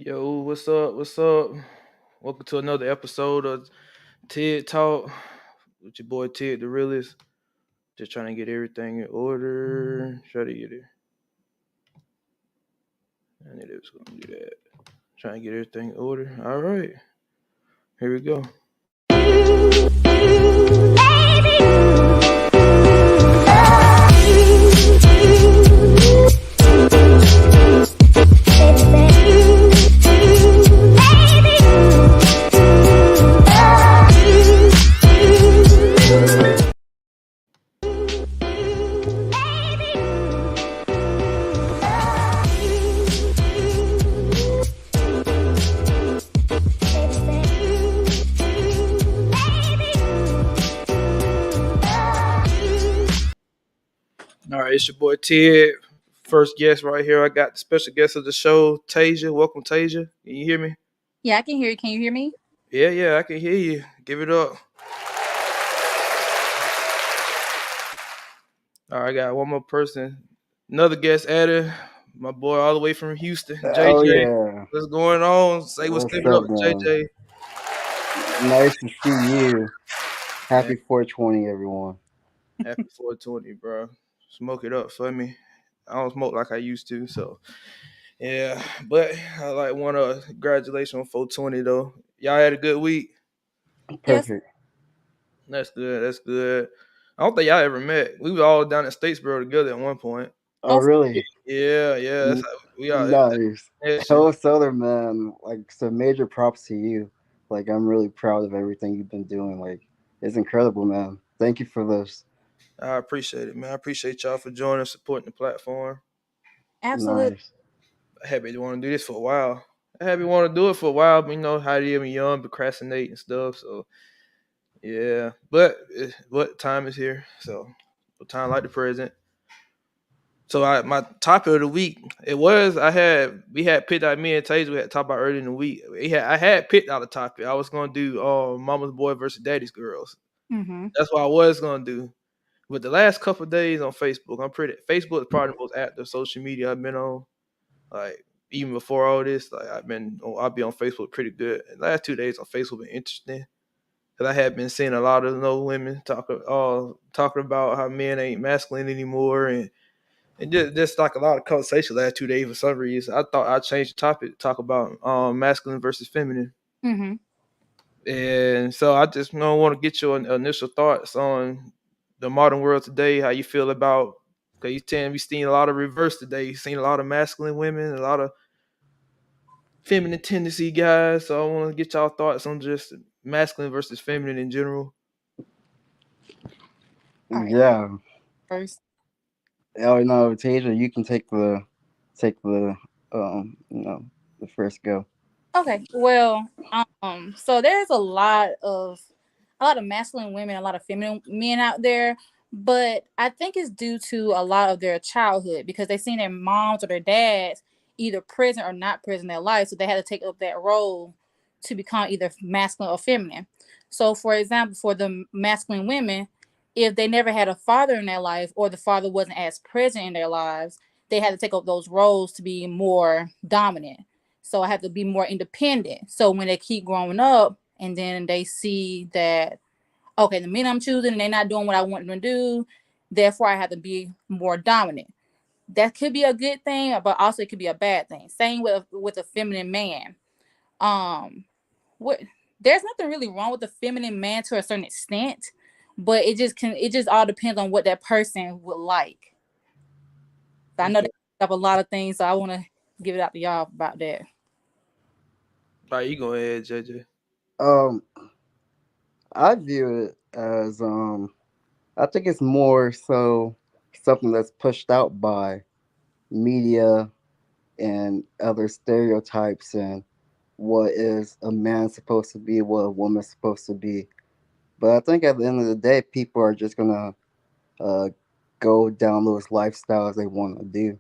Yo, what's up? What's up? Welcome to another episode of TED Talk with your boy Tyg the Realist. Just trying to get everything in order. Try to get it. I knew it was gonna do that. Trying to get everything in order. All right, here we go. All right, it's your boy Ted. First guest right here. I got the special guest of the show, Tasia. Welcome, Tasia. Can you hear me? Yeah, I can hear you. Can you hear me? Yeah, I can hear you. Give it up. All right, I got one more person. Another guest added. My boy all the way from Houston, Oh JJ. yeah. What's going on? Say what's What's living up, up, man? JJ. Nice to see you. Man, Happy 420, everyone. happy 420, bro. Smoke it up for me. I don't smoke like I used to, so yeah. But I like want to congratulations on 420 though. Y'all had a good week. Yes. Perfect. That's good. That's good. I don't think y'all ever met. We were all down in Statesboro together at one point. Oh Oh, really? Yeah. That's N- how we are. Nice. Connection. Hello, Southern man. Like, so major props to you. Like, I'm really proud of everything you've been doing. Like, it's incredible, man. Thank you for this. I appreciate it, man. I appreciate y'all for joining, supporting the platform. absolutely. Nice. I have been wanting to do this for a while. I have been wanting to do it for a while, but you know how it is when young, procrastinate and stuff. So yeah, but time is here. So time like the present. So my topic of the week we had picked out me and Taser we had talked about earlier in the week. I had picked out a topic. I was gonna do Mama's Boy versus Daddy's Girls. Mm-hmm. That's what I was gonna do. But the last couple of days on Facebook, Facebook is probably the most active social media I've been on. Like even before all this, like I'll be on Facebook pretty good. The last 2 days on Facebook been interesting because I had been seeing a lot of women talking about how men ain't masculine anymore, and just like a lot of conversation last 2 days for some reason. I thought I'd change the topic to talk about masculine versus feminine, Mm-hmm. and so I just want to get your initial thoughts on the modern world today. How you feel about because you tend to be seeing a lot of reverse today. You've seen a lot of masculine women, a lot of feminine tendency guys. So I want to get y'all thoughts on just masculine versus feminine in general. All right. Yeah. First. Oh no, Tasia, you can take the you know the first go. Okay. Well, so there's a lot of masculine women, a lot of feminine men out there, but I think it's due to a lot of their childhood because they seen their moms or their dads either present or not present in their life, so they had to take up that role to become either masculine or feminine. So, for example, for the masculine women, if they never had a father in their life or the father wasn't as present in their lives, they had to take up those roles to be more dominant. So I have to be more independent. So when they keep growing up and then they see that, okay, the men I'm choosing and they're not doing what I want them to do, therefore I have to be more dominant. That could be a good thing, but also it could be a bad thing. Same with a feminine man. Um, what there's nothing really wrong with the feminine man to a certain extent, but it just all depends on what that person would like. So I know Okay. that up a lot of things, so I want to give it out to y'all about that. All right, you go ahead, JJ. Um, I view it as I think it's more so something that's pushed out by media and other stereotypes and what is a man supposed to be, what a woman's supposed to be. But I think at the end of the day, people are just gonna uh, go down those lifestyles they want to do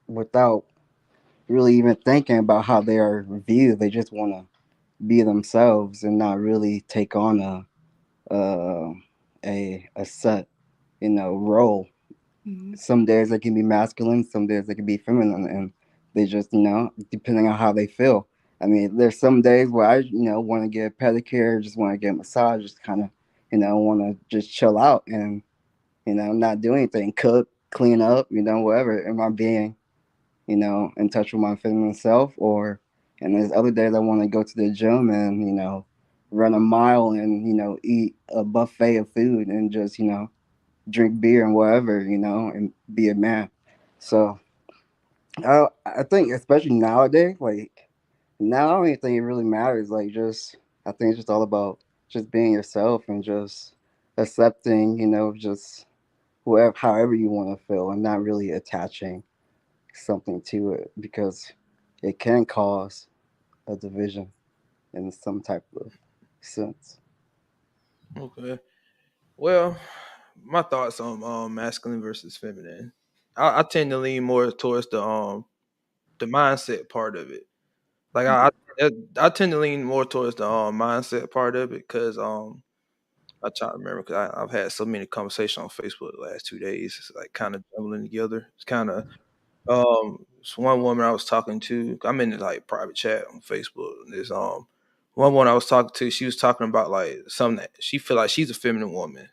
without really even thinking about how they are viewed. They just want to be themselves and not really take on uh, a set role. Mhm. Some days they can be masculine, some days they can be feminine, and They just, depending on how they feel. I mean, there's some days where I, want to get a pedicure, just want to get a massage, just kind of, want to just chill out and, not do anything, cook, clean up, whatever. Am I being, in touch with my feminine self? Or, and there's other days I want to go to the gym and, run a mile and, eat a buffet of food and just, drink beer and whatever, and be a man. So I think especially nowadays, like now I don't even think it really matters. Like just I think it's just all about just being yourself and just accepting, just whoever however you want to feel and not really attaching something to it because it can cause a division in some type of sense. Okay. Well, my thoughts on masculine versus feminine. I tend to lean more towards the mindset part of it. Like I tend to lean more towards the mindset part of it because I try to remember because I've had so many conversations on Facebook the last 2 days. It's like kind of jumbling together. It's kind of it's one woman I was talking to. I'm in like private chat on Facebook. There's one woman I was talking to. She was talking about like something that she feel like she's a feminine woman.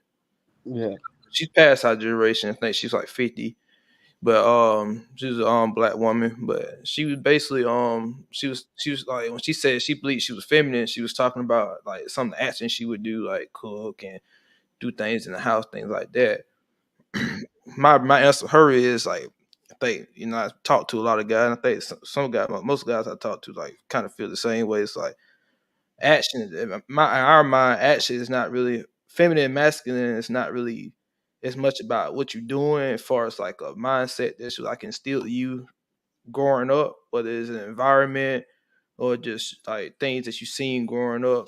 Yeah, She's past our generation. I think she's like 50. But she's a black woman. But she was basically she was like when she said she believed she was feminine, she was talking about like some actions she would do, like cook and do things in the house, things like that. My answer to her is like I think I talk to a lot of guys. And I think some guys, most guys I talk to, like kind of feel the same way. It's like action. In our mind, action is not really feminine and masculine. It's not really as much about what you're doing as far as like a mindset that's like instilled in you growing up, whether it's an environment or just like things that you've seen growing up,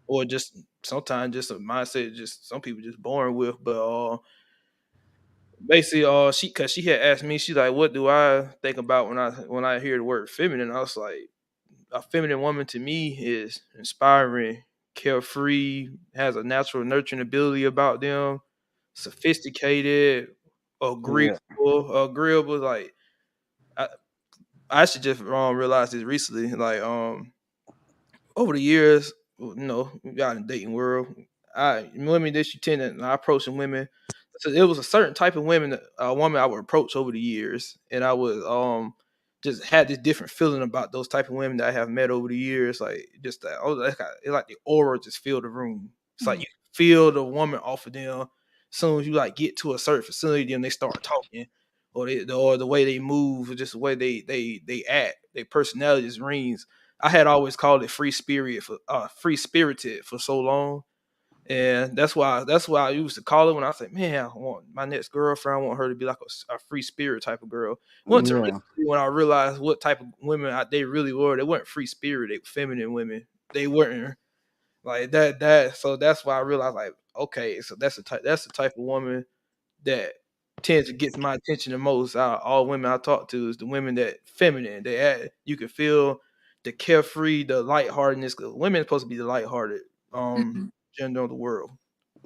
or just sometimes just a mindset just some people just born with. But basically she cause she had asked me, she's like, what do I think about when I hear the word feminine? I was like, a feminine woman to me is inspiring, carefree, has a natural nurturing ability about them, sophisticated, yeah, agreeable. Like I, I should just realize this recently. Like over the years, we got in the dating world. Women that you tend to I approaching women. So it was a certain type of women, a woman I would approach over the years, and I would just had this different feeling about those type of women that I have met over the years. Like just that, it's like the aura just filled the room. It's like Mhm. you feel the woman off of them. As soon as you like get to a certain facility, then they start talking, or the way they move, or just the way they act, their personality just rings. I had always called it free spirited for so long, and that's why I used to call it when I say, man, I want my next girlfriend. I want her to be like a free spirit type of girl. Went to yeah, recently when I realized what type of women they really were. They weren't free spirit. They were feminine women. They weren't like that. So that's why I realized like, okay, so that's the type of woman that tends to get my attention the most out of all women I talk to is the women that feminine. You can feel the carefree, the lightheartedness. 'Cause women are supposed to be the lighthearted Mhm. gender of the world.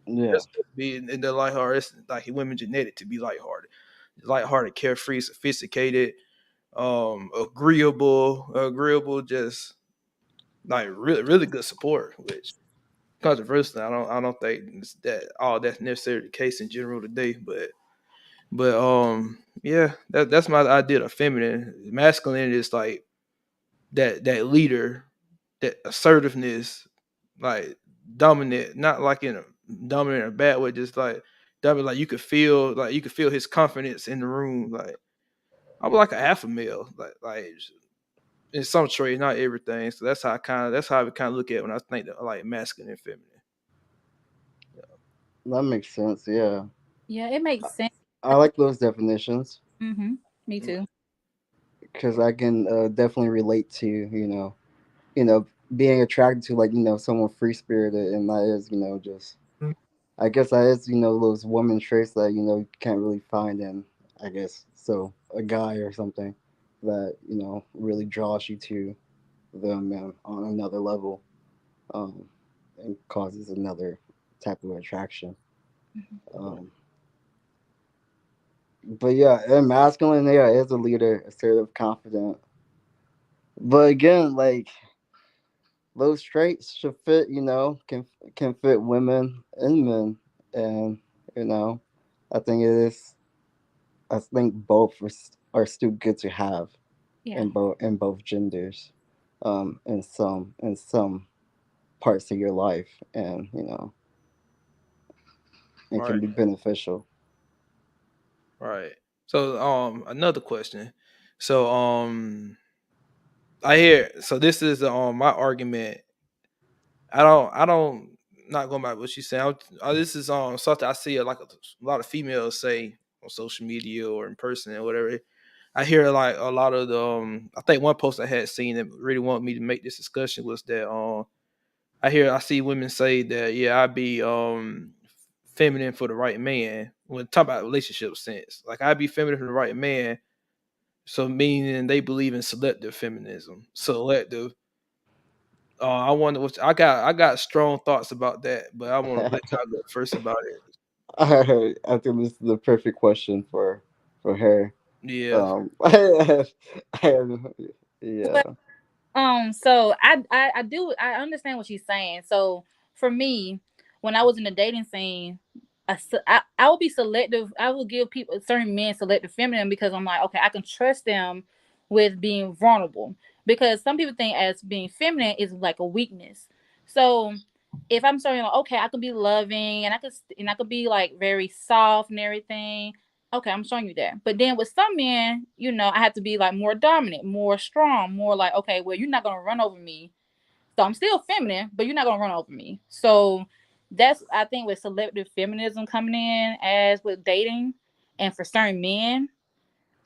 They're yeah. supposed to be in the lighthearted. It's like women genetic to be lighthearted, carefree, sophisticated, agreeable, just like really, really good support. Which controversial, I don't think that all that's necessarily the case in general today, but yeah, that's my idea of feminine. Masculine is like that leader, that assertiveness, like dominant, not like in a dominant or bad way, just like dominant. Like you could feel his confidence in the room. Like I was like a alpha male, like in some traits, not everything. So that's how I kind of look at it when I think of like masculine and feminine. That makes sense. Yeah, Yeah, it makes sense. I like those definitions Mm-hmm. Me Yeah. too. because I can definitely relate to you know, being attracted to like someone free spirited, and that is just I guess that is those woman traits that you can't really find in I guess so a guy or something that really draws you to them on another level, um, and causes another type of attraction. Mhm. Um, But yeah, and masculine, yeah, is a leader, assertive, confident. But again, like those traits should fit, can fit women and men, and you know, I think it is. I think both are still good to have Yeah. in both genders, in some parts of your life, and it Right, can be beneficial. right. So another question. So I hear so this is my argument. I don't not going by what she's saying. This is something I see like a lot of females say on social media or in person or whatever. I hear like a lot of the I think one post I had seen that really wanted me to make this discussion was that I see women say that yeah I'd be feminine for the right man when talk about relationship sense. Like I'd be feminine for the right man, so meaning they believe in selective feminism. Selective. I wonder what I got strong thoughts about that, but I want to let y'all go first about it. I think this is the perfect question for her. Yeah. And, yeah. So I do I understand what she's saying. So for me, when I was in the dating scene, I would be selective. I would give people certain men selective feminine because I'm like, okay, I can trust them with being vulnerable. Because some people think as being feminine is like a weakness. So if I'm saying like, okay, I can be loving and I could be like very soft and everything. Okay, I'm showing you that. But then with some men, I have to be like more dominant, more strong, more like, okay, well, you're not gonna run over me. So I'm still feminine, but you're not gonna run over me. So that's I think with selective feminism coming in as with dating and for certain men,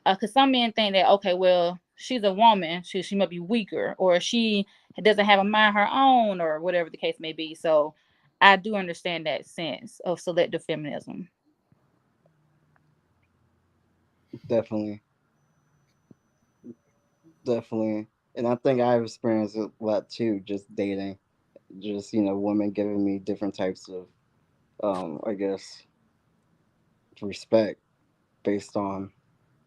because some men think that okay, well, she's a woman, she might be weaker, or she doesn't have a mind her own, or whatever the case may be. So I do understand that sense of selective feminism. Definitely, definitely. And I think I've experienced a lot too, just dating, just women giving me different types of, I guess, respect based on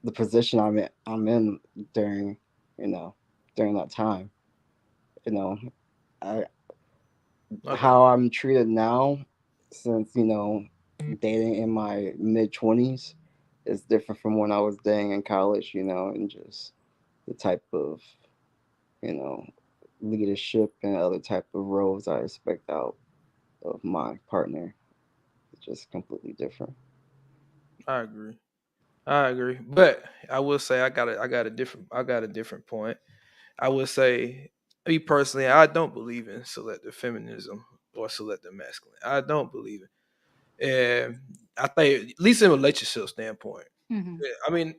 the position I'm in during, you know, during that time. You know, I I got how I'm treated now, since dating in my mid 20s is different from when I was dating in college. And just the type of you know leadership and other type of roles I expect out of my partner. It's just completely different. I agree. I agree. But I will say I got a different point. I would say me personally, I don't believe in selective feminism or selective masculine. I don't believe it. And I think at least in a relationship standpoint. Hmm. Yeah, I mean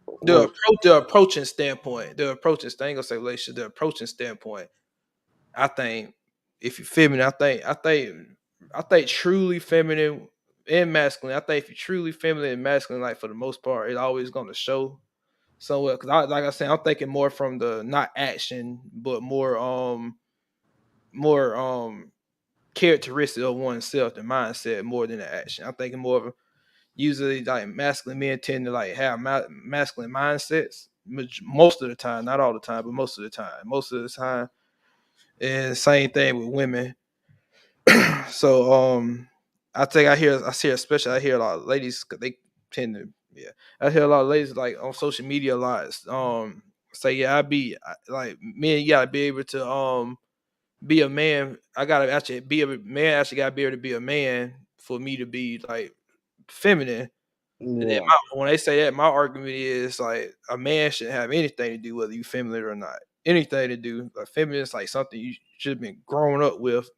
What? the approaching standpoint, I ain't gonna say relationship, the approaching standpoint. I think if you're feminine, I think truly feminine and masculine. I think if you're truly feminine and masculine, like for the most part, it's always gonna show somewhere. Because like I said, I'm thinking more from the not action, but more characteristic of oneself, the mindset more than the action. I'm thinking more of usually like masculine men tend to like have masculine mindsets most of the time, not all the time, but most of the time. Most of the time, and same thing with women. So I hear especially I hear a lot of ladies 'cause they tend to yeah I hear a lot of ladies like on social media a lot say yeah like men you gotta be able to be a man. I gotta actually be a man. Actually, gotta be able to be a man for me to be like feminine. And then Yeah. when they say that, my argument is like a man shouldn't have anything to do whether you feminine or not. Anything to do. Like feminine is like something you should have been grown up with.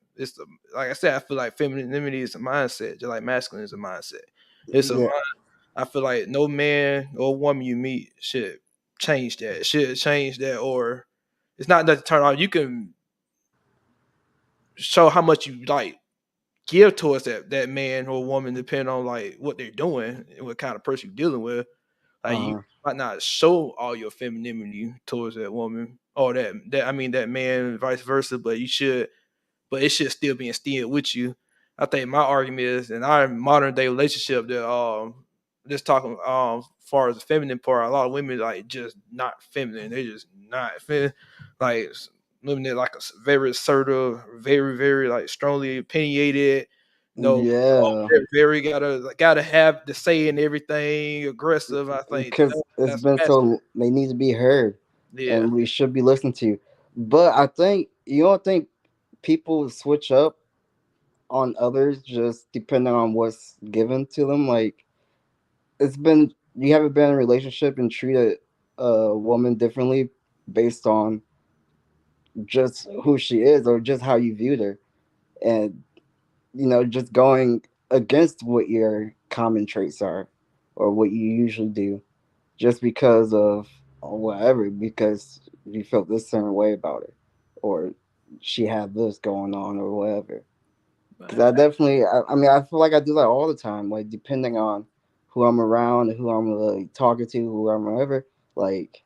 Like I said, I feel like femininity is a mindset, just like masculine is a mindset. It's a Yeah. I feel like no man or woman you meet should change that. Should change that, or it's not that to turn on. You can show how much you like give towards that man or woman, depending on like what they're doing and what kind of person you're dealing with. Like you Uh-huh. might not show all your femininity towards that woman or that I mean that man, and vice versa. But you should, but it should still be instilled with you. I think my argument is in our modern day relationship just talking far as the feminine part, a lot of women like just not feminine. They just not feminine. Like women that like very assertive, very very like strongly opinionated. Yeah, They're very gotta have the say in everything. Aggressive. I think because it's that's been masculine. so they need to be heard, Yeah. and we should be listened to. But I think you don't think people switch up on others just depending on what's given to them. Like it's been you haven't been in a relationship and treated a woman differently based on just who she is or just how you viewed her, and just going against what your common traits are or what you usually do just because of whatever, because you felt this certain way about her or she had this going on or whatever. Because I definitely, I mean, I feel like I do that all the time, like depending on who I'm around, who I'm like, talking to, who I'm whatever. Like,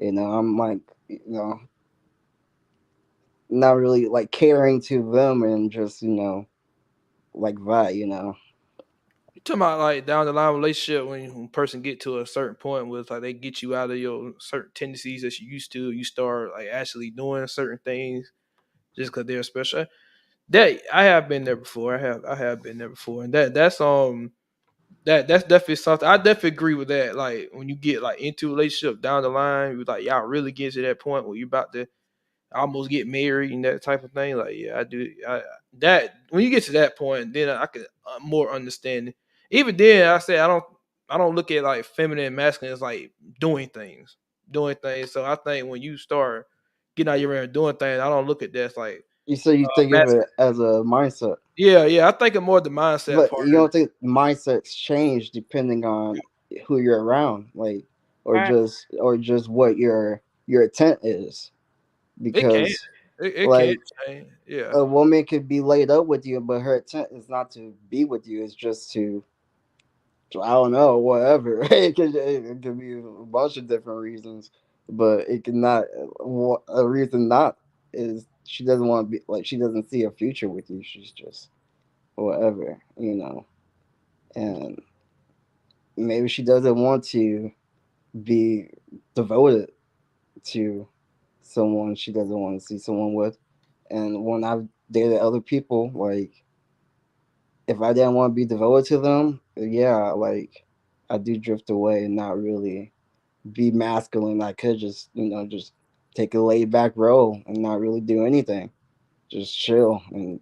I'm like, not really like catering to them and just, like that. You talking about like down the line relationship when a person get to a certain point where it's like they get you out of your certain tendencies that you used to, you start like actually doing certain things just because they're special. That I have been there before. I have been there before, and that's definitely something I definitely agree with that. Like when you get like into a relationship down the line, you like y'all really get to that point where you about to almost get married and that type of thing. Like, yeah, I do. That when you get to that point, then I could more understand it. Even then, I say I don't look at like feminine and masculine as like doing things, doing things. So I think when you start getting out your and doing things, I don't look at that as like You say you think of masculine. it as a mindset, Yeah, yeah. I think of more the mindset but part. you don't think mindsets change depending on who you're around, like, Right. or just what your intent is, It can, because it can like change. Yeah. a woman could be laid up with you, but her intent is not to be with you. It's just to, I don't know, whatever. It could be a bunch of different reasons, but it could not. A reason not is she doesn't want to be like she doesn't see a future with you. She's just whatever. And maybe she doesn't want to be devoted to someone she doesn't want to see someone with. And when I've dated other people, like if I didn't want to be devoted to them, yeah, like I do drift away and not really be masculine. I could just take a laid back role and not really do anything. Just chill and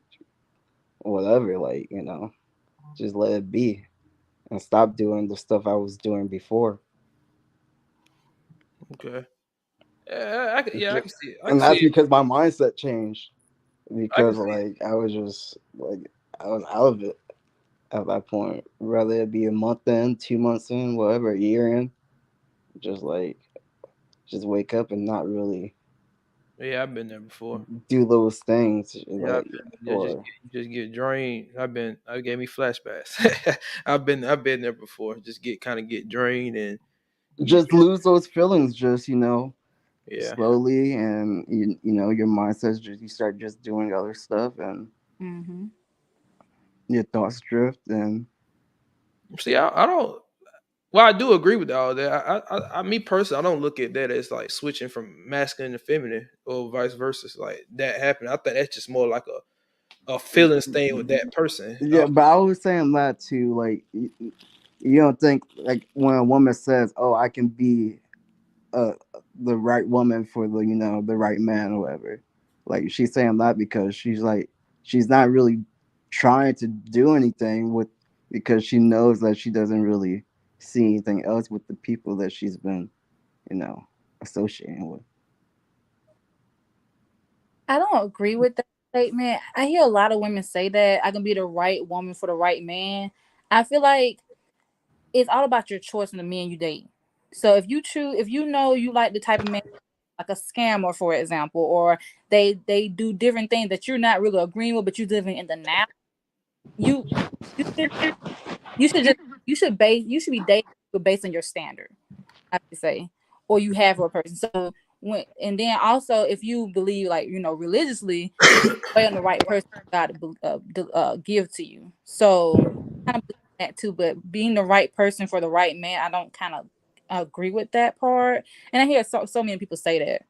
whatever, just let it be and stop doing the stuff I was doing before. Okay. Yeah, I can see it. I can And see that's it. because my mindset changed I can because see it. like I was just like I was out of it at that point. Rather it be a month in, 2 months in, whatever, a year in, just like just wake up and not really Yeah, I've been there before. do those things Yeah, like just or get drained. I gave me flashbacks. I've been there before. Just get drained and you just lose those feelings just yeah. slowly, and your mindset's just you start just doing other stuff and Mm-hmm. your thoughts drift and See, I don't. Well, I do agree with all that. Me personally, I don't look at that as like switching from masculine to feminine or vice versa. It's like that happened. I think that's just more like a feelings thing with that person. yeah. But I was saying that too, like you don't think like when a woman says, "Oh, I can be uh the right woman for the right man," or whatever. Like she's saying that because she's not really trying to do anything with, because she knows that she doesn't really see anything else with the people that she's been you know associating with. I don't agree with that statement. I hear a lot of women say that I can be the right woman for the right man. I feel like it's all about your choice and the men you date. So if you know you like the type of man like a scammer, for example, or they do different things that you're not really agreeing with, but you're living in the now. You you should you should just you should be dating based on your standard. I would say, or you have for a person. So when and then also if you believe like religiously, you wait on the right person God to give to you. So kind of that too. But being the right person for the right man, I don't kind of agree with that part. And I hear so many people say that.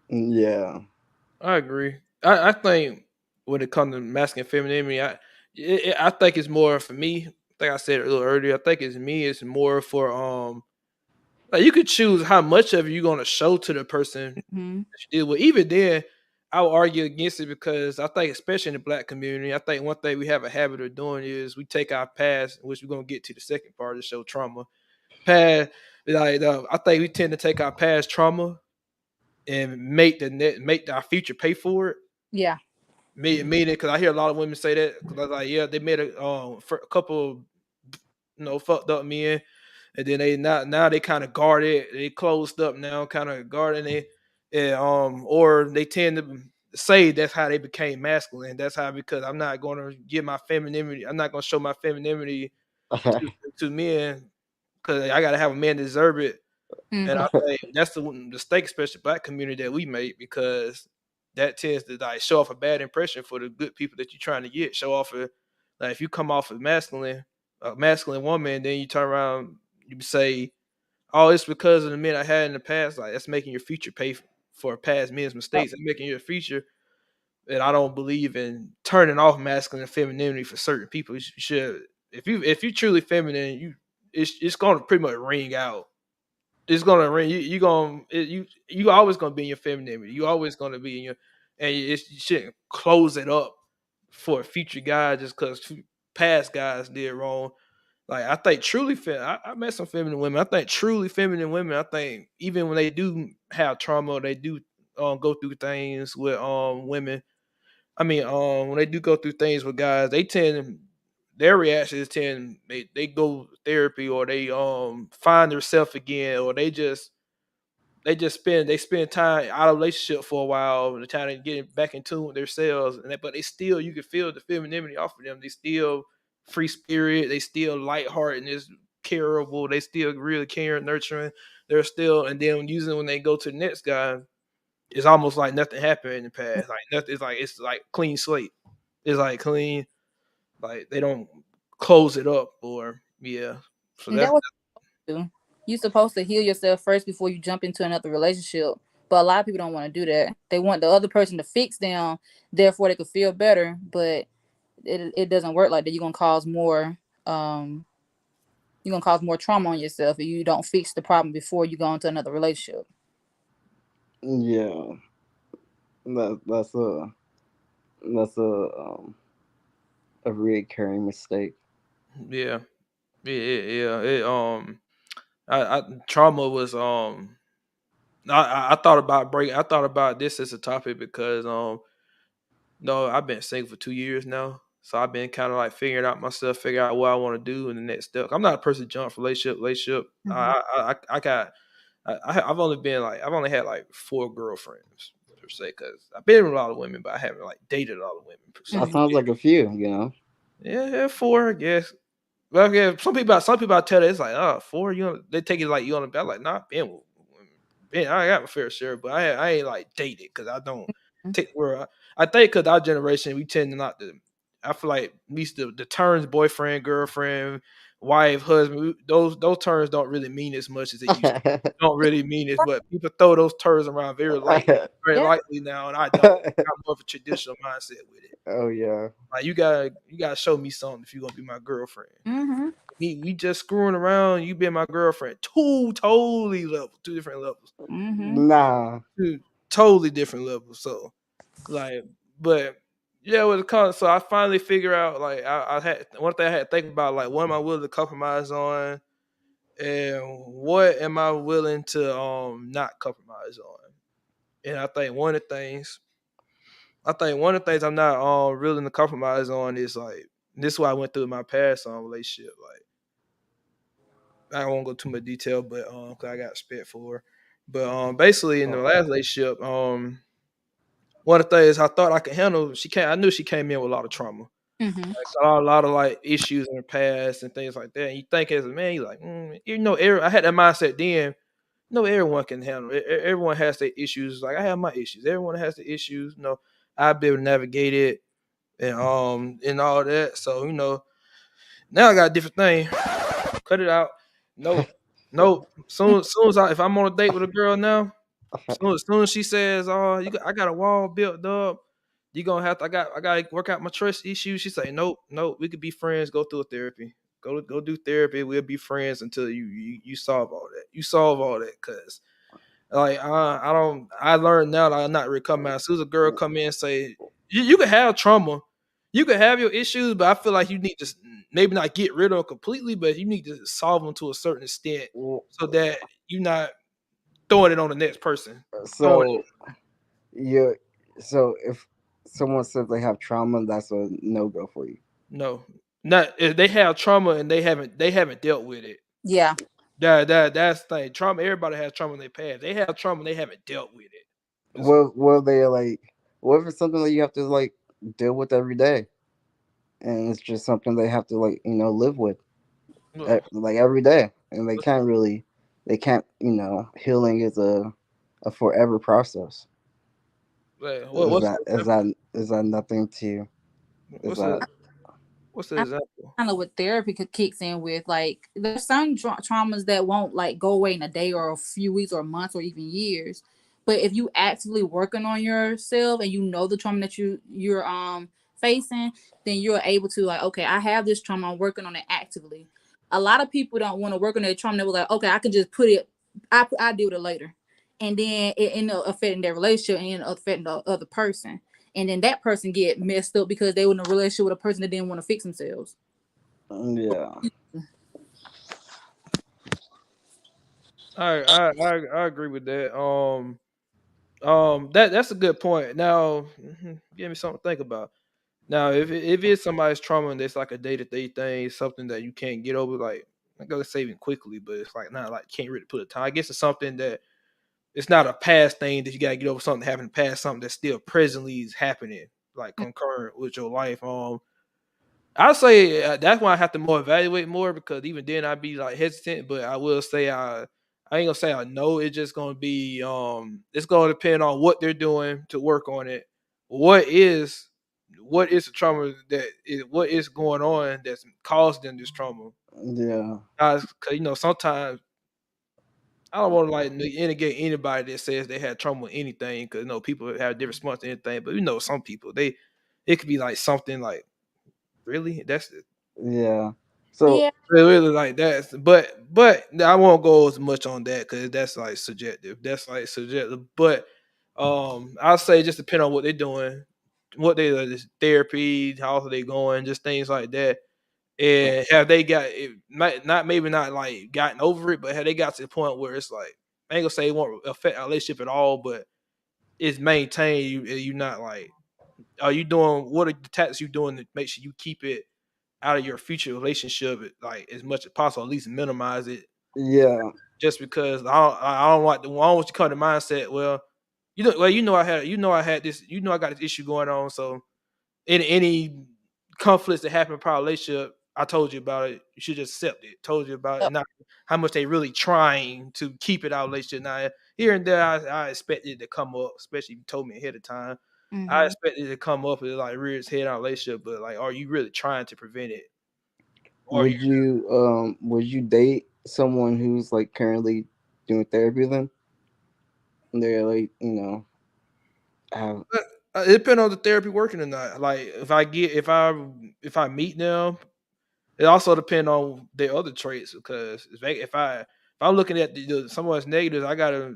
Yeah. I agree. I think when it comes to masculine femininity, I think it's more for me. I think I said it a little earlier. I think it's me. It's more for like you could choose how much of it you're gonna show to the person Hmm. that you deal with. Even then, I would argue against it because I think, especially in the black community, I think one thing we have a habit of doing is we take our past, which we're gonna get to the second part of the show, trauma. Past, like I think we tend to take our past trauma and make our future pay for it. Yeah. Meaning, because I hear a lot of women say that, because like, yeah, they made a couple, fucked up men, and then they now they kind of guarded, they closed up now, kind of guarding it, and or they tend to say that's how they became masculine. That's how, because I'm not going to give my femininity, I'm not going to show my femininity to men because I got to have a man deserve it. And I Hmm. think that's the mistake, especially black community, that we make, because that tends to like show off a bad impression for the good people that you're trying to get. Show off a, like, if you come off as masculine, a masculine woman, then you turn around, you say, "Oh, it's because of the men I had in the past." Like, that's making your future pay for past men's mistakes. That's making your future. And I don't believe in turning off masculine and femininity for certain people. You should, if you truly feminine, it's going to pretty much ring out. It's gonna ring. You gonna you always gonna be in your femininity. You always gonna be in your, and you shouldn't close it up for a future guy just because past guys did wrong. Like, I think truly I met some feminine women. I think truly feminine women. I think even when they do have trauma, they do go through things with women. I mean, when they do go through things with guys, they tend, their reactions tend, they go therapy, or they find themselves again, or they spend time out of relationship for a while and trying to get back in tune with themselves, and but they still, you can feel the femininity off of them. They still free spirit, they still lighthearted and is careable, they still really caring, nurturing. They're still, and then using when they go to the next guy, it's almost like nothing happened in the past. Like nothing. It's like clean slate. It's like clean. Like they don't close it up, or yeah. So And that was you supposed to heal yourself first before you jump into another relationship. But a lot of people don't want to do that. They want the other person to fix them, therefore they could feel better. But it doesn't work like that. Um you're gonna cause more trauma on yourself if you don't fix the problem before you go into another relationship. Yeah. That's a recurring mistake. yeah, yeah. I trauma was I thought about break. I thought about this as a topic because no, I've been single for 2 years now. So I've been kind of like figuring out myself, figure out what I want to do in the next step. I'm not a person to jump from relationship. Hmm. I got I've only been like, I've only had like 4 girlfriends per se, because I've been with a lot of women, but I haven't like dated a lot of women per se. That Hmm. sounds like a few. Yeah, 4, I guess. Well, yeah, some people I tell, it's like, oh, 4, they take it like you on the bed. Like, nah, I've been with women. I got my fair share, but I ain't like dated, because I don't take where I think, because our generation, we tend to not to. I feel like at least the terms boyfriend, girlfriend, wife, husband, those terms don't really mean as much as they used to. Don't really mean as much. People throw those terms around very Yeah. lightly now, and I don't. I got more of a traditional mindset with it. Oh yeah. Like, you gotta show me something if you're gonna be my girlfriend. Hmm. We just screwing around. You being my girlfriend. Two different levels. Hmm. Nah. Two totally different levels. So like, but yeah, with the so I finally figure out, like, I had one thing I had to think about, like, what am I willing to compromise on, and what am I willing to not compromise on. And I think one of the things I'm not willing to compromise on is, like, this is what I went through in my past relationship. Like, I won't go too much detail, but 'cause I got spit for. But basically in the Oh. last relationship, one of the things I thought I could handle, I knew she came in with a lot of trauma, Hmm. like a lot of like issues in her past and things like that. And you think as a man, you like, I had that mindset then. No, everyone can handle it. Everyone has their issues. Like, I have my issues. Everyone has the issues. I'll be able to navigate it and all that. So Now I got a different thing. Cut it out. Nope. Nope. Soon as if I'm on a date with a girl now, soon as she says, "Oh, I got a wall built up," you gonna have to. I gotta work out my trust issues. She say, "Nope, nope. We could be friends. Go through a therapy. Go do therapy. We'll be friends until you solve all that. You solve all that, cause like I don't. I learned now that I'm not really coming out. As soon as a girl come in and say, you can have trauma, you can have your issues, but I feel like you need to maybe not get rid of them completely, but you need to solve them to a certain extent Well, so that you're not throwing it on the next person. Throwing so you're so if someone says they have trauma, that's a no go for you. no, not if they have trauma and they haven't dealt with it. Yeah. That's the thing. Trauma. Everybody has trauma in their past. They have trauma and they haven't dealt with it. It's, Well, they like, what if it's something that you have to like deal with every day, and it's just something they have to like live with well, like every day, and what's they can't healing is a forever process. what's the example? Is that nothing to is What's the that what's the I example? kind of what therapy could kicks in with. Like there's some traumas that won't like go away in a day or a few weeks or months or even years. But if you actively working on yourself and you know the trauma that you're facing, then you're able to like, okay, I have this trauma, I'm working on it actively. A lot of people don't want to work on their trauma. They were like, okay, I can just put it, I deal with it later, and then it end up affecting their relationship and end up affecting the other person, and then that person get messed up because they were in a relationship with a person that didn't want to fix themselves. yeah I agree with that. That's a good point. Now, give me something to think about. Now, if it's somebody's trauma and it's like a day to day thing, something that you can't get over, like I gotta say it quickly, but it's like not like can't really put a time. I guess it's something that it's not a past thing that you gotta get over something that happened in the past, something that still presently is happening, like concurrent with your life. I'll say that's why I have to more evaluate more because even then I'd be like hesitant, but I will say I ain't gonna say I know. It's just gonna be it's gonna depend on what they're doing to work on it. What is what is the trauma what is going on that's caused them this trauma? yeah Cause sometimes I don't want to like negate anybody that says they had trauma with anything because people have different response to anything, but some people it could be like something like really that's yeah so Yeah, really like that, but I won't go as much on that because that's like subjective. That's like subjective. But I'll say just depend on what they're doing, what they this therapy, how are they going, just things like that. And have they got it? Might not maybe not like gotten over it, but have they got to the point where it's like I ain't gonna say it won't affect our relationship at all, but it's maintained. You not like are you doing what are the tactics you doing to make sure you keep it out of your future relationship, like as much as possible, at least minimize it. yeah Just because I don't like the I don't want you to come to mindset. Well, I had this, I got this issue going on. So any conflicts that happen in our relationship, I told you about it. You should just accept it. Told you about it, and not how much they really trying to keep it our relationship. Now here and there, I expected it to come up, especially if you told me ahead of time. I hmm expected it to come up and like rear its head in our relationship, but like, are you really trying to prevent it? Or would you date someone who's like currently doing therapy then? They're like, have It depends on the therapy working or not. Like if I meet them, it also depends on their other traits because if I'm looking at someone's negatives, I gotta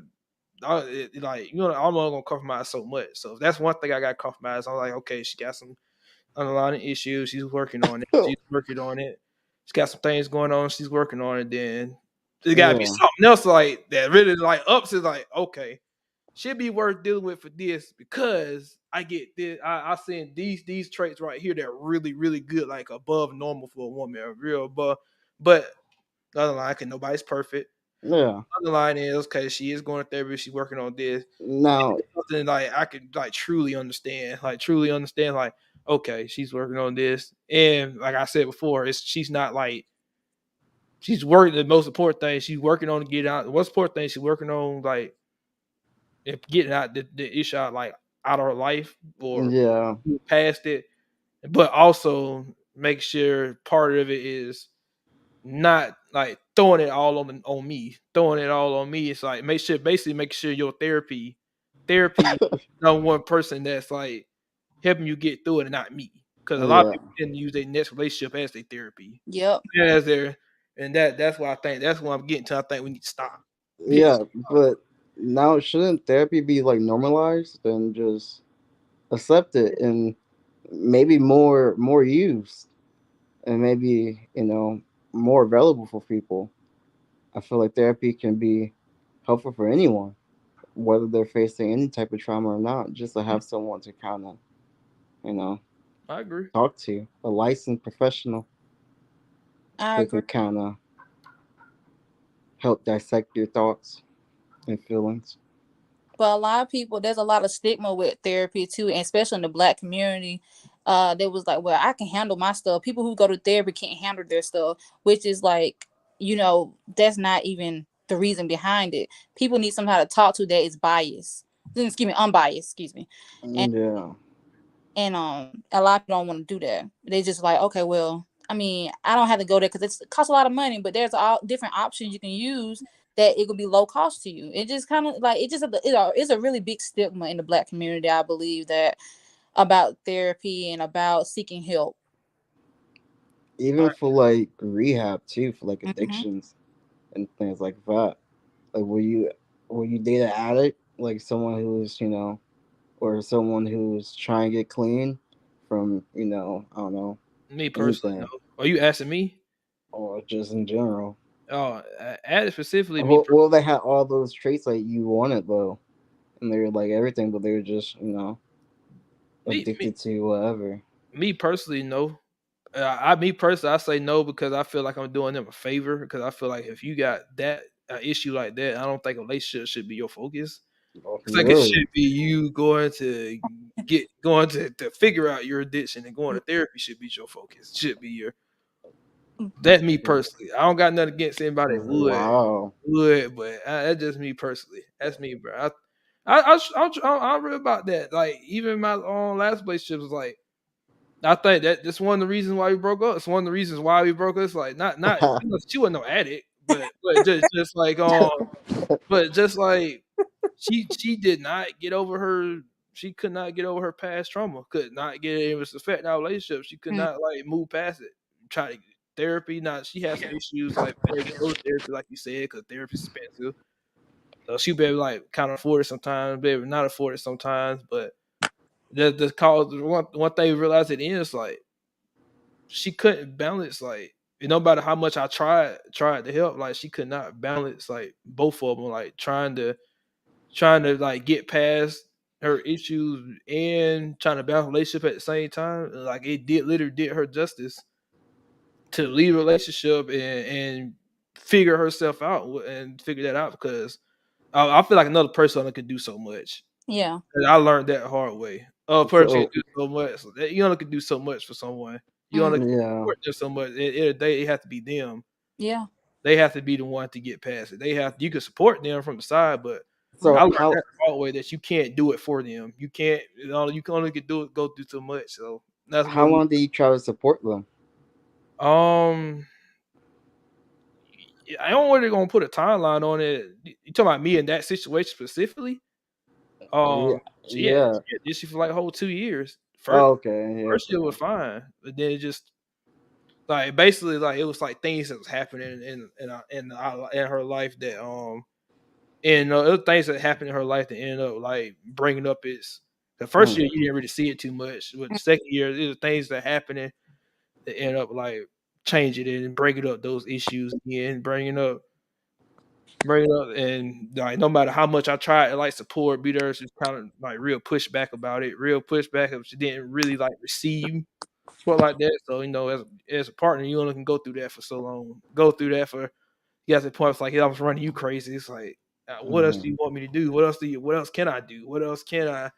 like I'm not gonna compromise so much. So if that's one thing I got to compromise. I'm like, okay, she got some underlying issues. She's working on it. She's working on it. She's got some things going on. She's working on it. Then there gotta be yeah something else like that really like ups is like okay should be worth dealing with for this because I get this. I seen these traits right here that are really really good, like above normal for a woman, real above. But the other line, okay, nobody's perfect. yeah Other line is okay, she is going to therapy. She's working on this. now It's something like I could like truly understand. Like okay, she's working on this, and like I said before, she's not like she's working. The most important thing she's working on to get out. The most important thing she's working on like if getting out the issue out like out of her life or yeah past it. But also make sure part of it is not like throwing it all on me, throwing it all on me. It's like make sure your therapy not one person that's like helping you get through it and not me. Because a lot of Yeah, people tend to use their next relationship as their therapy. Yep. As their and that's why I think that's what I'm getting to. I think we need to stop. Get yeah, but now shouldn't therapy be like normalized and just accept it and maybe more used and maybe more available for people? I feel like therapy can be helpful for anyone, whether they're facing any type of trauma or not, just to have someone to kind of, you know, I agree. talk to, a licensed professional I who agree. can kind of help dissect your thoughts and feelings. But a lot of people, there's a lot of stigma with therapy too, and especially in the black community. There was like, well, I can handle my stuff. People who go to therapy can't handle their stuff, which is like, that's not even the reason behind it. People need somebody to talk to that is biased. Excuse me, unbiased. Excuse me. Yeah. And a lot of people don't want to do that. They just like, okay, well, I mean, I don't have to go there because it costs a lot of money, but there's all different options you can use that it could be low cost to you. It just kind of like it's a really big stigma in the black community, I believe, that about therapy and about seeking help. Even I, for like rehab too, for like Hmm. addictions and things like that. Like, will you date an addict, like someone who's or someone who's trying to get clean from I don't know, me personally, no. anything, Are you asking me? or just in general? Oh, add specifically me. Well, they had all those traits like you wanted though, and they were like everything, but they were just Me, me, addicted to whatever. me personally, no. Me personally, I say no because I feel like I'm doing them a favor. Because I feel like if you got that issue like that, I don't think a relationship should be your focus. Oh, It's like it really? should be you going to figure out your addiction and going to therapy should be your focus. Should be your That's me personally. I don't got nothing against anybody that Wow. but that's just me personally. That's me, bro. I'm real about that. Like even my last relationship was like I think that's one of the reasons why we broke up. It's one of the reasons why we broke up. It's like not she wasn't no addict, but just like but just like she did not get over her she could not get over her past trauma. Could not get it. It was affecting our relationship. She could not like move past it. Try to get therapy. Not she had some issues like better go to therapy, like you said, because therapy is expensive. So she be able to, like kind of afford it sometimes, be able to not afford it sometimes. But the cause one thing we realized at the end is like she couldn't balance like no matter how much I tried to help, like she could not balance like both of them, like trying to like get past her issues and trying to balance relationship at the same time. Like it did literally did her justice to leave a relationship and figure herself out and figure that out because I feel like another person could do so much. Yeah. And I learned that hard way. A person can So do so much. You only can do so much for someone. You only Hmm. can yeah. support them so much. It have to be them. Yeah. They have to be the one to get past it. You can support them from the side, but I So learned how that the hard way that you can't do it for them. You can't. You can only can do it. Go through so much. So that's how what we. long did you try to support them? Um, I don't really gonna put a timeline on it. You talking about me in that situation specifically? Yeah. Yeah. She had this for like a whole 2 years. Oh, okay. Yeah. First year was fine, but then it just like basically like it was like things that was happening in her life that and other things that happened in her life that ended up like bringing up its. The first Hmm. year you didn't really see it too much, but the second year it was things that happened that end up like changing it and bringing up those issues again, bringing up and like no matter how much I tried to like support, be there, she's kind of like real pushback about it, real pushback if she didn't really like receive support like that. So as a partner, you only can go through that for so long. Go through that for you guys at points like I was running you crazy. It's like what else do Hmm. you want me to do? What else can I do? What else can I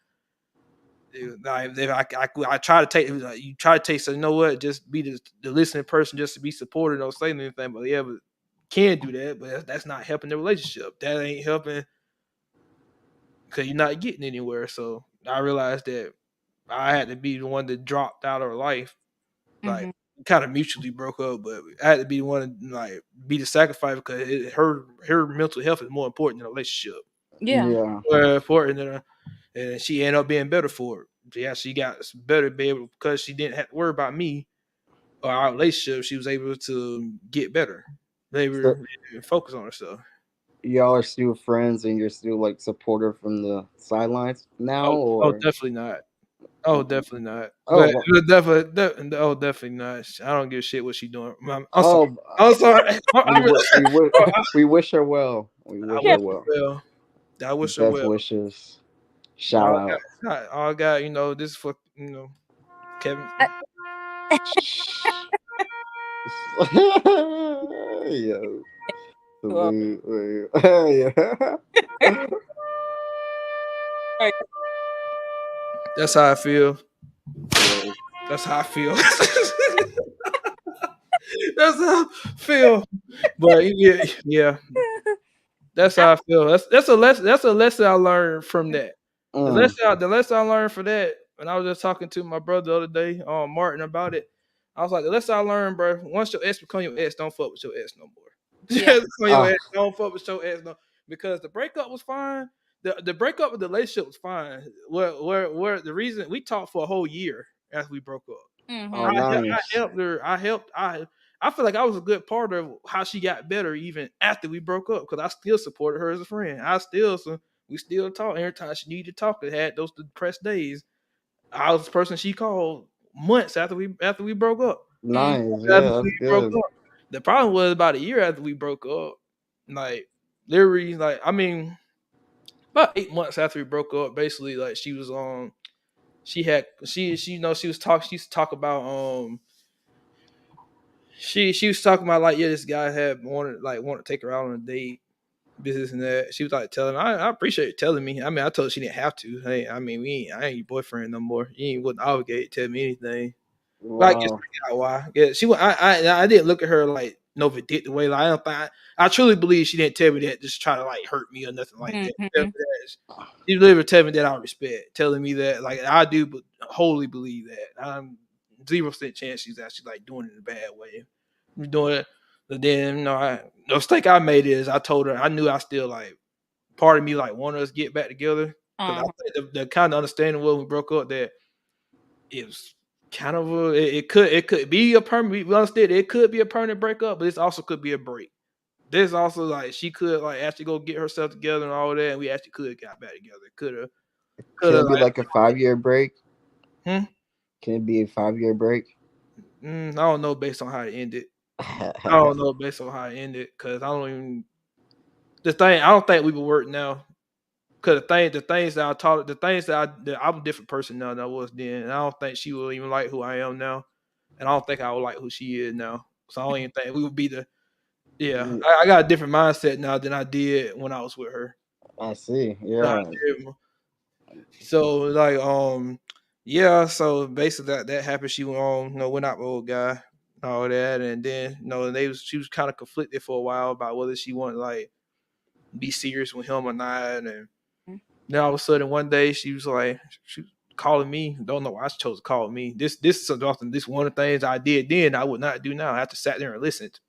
do? Like, if I try to take like, you try to take so you know what, just be the listening person, just to be supportive, don't say anything, but yeah, but can do that, but that's not helping the relationship. That ain't helping because you're not getting anywhere. So I realized that I had to be the one that dropped out of her life. Like Hmm. kind of mutually broke up, but I had to be the one to like be the sacrifice because her mental health is more important than a relationship. Yeah. Yeah. More important than and she ended up being better for it. Yeah, she got better to be able because she didn't have to worry about me or our relationship. She was able to get better. They So were focus on herself. y'all are still friends and you're still like supportive from the sidelines now, Oh, or definitely not. Oh, definitely not. oh, Definitely not. I don't give a shit what she doing. I'm sorry. oh, I'm sorry. Bro, we wish her well. We I wish Yeah. her wish her well. well. I wish her Best well. wishes. But Shout out. all I got, this for Kevin. I, Yo, well, yeah. right. That's how I feel. Yo, That's how I feel. That's how I feel. But yeah, yeah, that's I, how I feel. That's a lesson. That's a lesson I learned from that. mm, The lesson I learned for that, and I was just talking to my brother the other day, Martin, about it. I was like, the lesson I learned, bro. Once your ex become your ex, don't fuck with your ex no more. yeah. Just become your ah, ex, don't fuck with your ex no, because the breakup was fine. The breakup of the relationship was fine. Where the reason we talked for a whole year after we broke up. oh, Mm-hmm. I nice. helped her. I feel like I was a good part of how she got better even after we broke up because I still supported her as a friend. We still talk every time she needed to talk. It had those depressed days. I was the person she called months after we broke up. Mm. Nice. After Yeah, that's we broke good. up. The problem was about a year after we broke up. Like literally, like I mean, about 8 months after we broke up, basically, like she was on. She she was talk. She used to talk about she was talking about like, yeah, this guy had wanted to take her out on a date, business and that. She was like telling me, I appreciate you telling me. I mean, I told her she didn't have to. Hey, I mean, I ain't your boyfriend no more. You ain't wasn't obligated to tell me anything. But I guess Wow. I figured out why. Yeah, I didn't look at her like no vindictive way. Like I don't think I truly believe she didn't tell me that just try to like hurt me or nothing like that. Tell me Mm-hmm. that. She literally tell me that I respect, telling me that like I do wholly believe that. I'm 0% chance she's actually like doing it in a bad way. Doing it, but then the mistake I made is I told her I knew I still like part of me like wanted us to get back together because Uh-huh. I think the kind of understanding when we broke up that it was kind of it could be a permanent. We understood it could be a permanent breakup, but this also could be a break. This also like she could like actually go get herself together and all that, and we actually could have got back together. Could Can have it be like a 5 year break? like, Can it be a 5 year break? I don't know based on how it ended. I don't know based on how it ended because I don't even the thing. I don't think we would work now. Cause the things that I taught, the things that I'm a different person now than I was then. And I don't think she will even like who I am now, and I don't think I would like who she is now. So I don't even think we would be the. Yeah, I got a different mindset now than I did when I was with her. I see. So I Yeah. did- so, like yeah. So basically that happened. She went on, went out with old guy, all that, and then she was kind of conflicted for a while about whether she wanted to, like be serious with him or not, and then all of a sudden one day she was calling me. Don't know why she chose to call me. This is often this one of the things I did then I would not do now. I have to sat there and listened.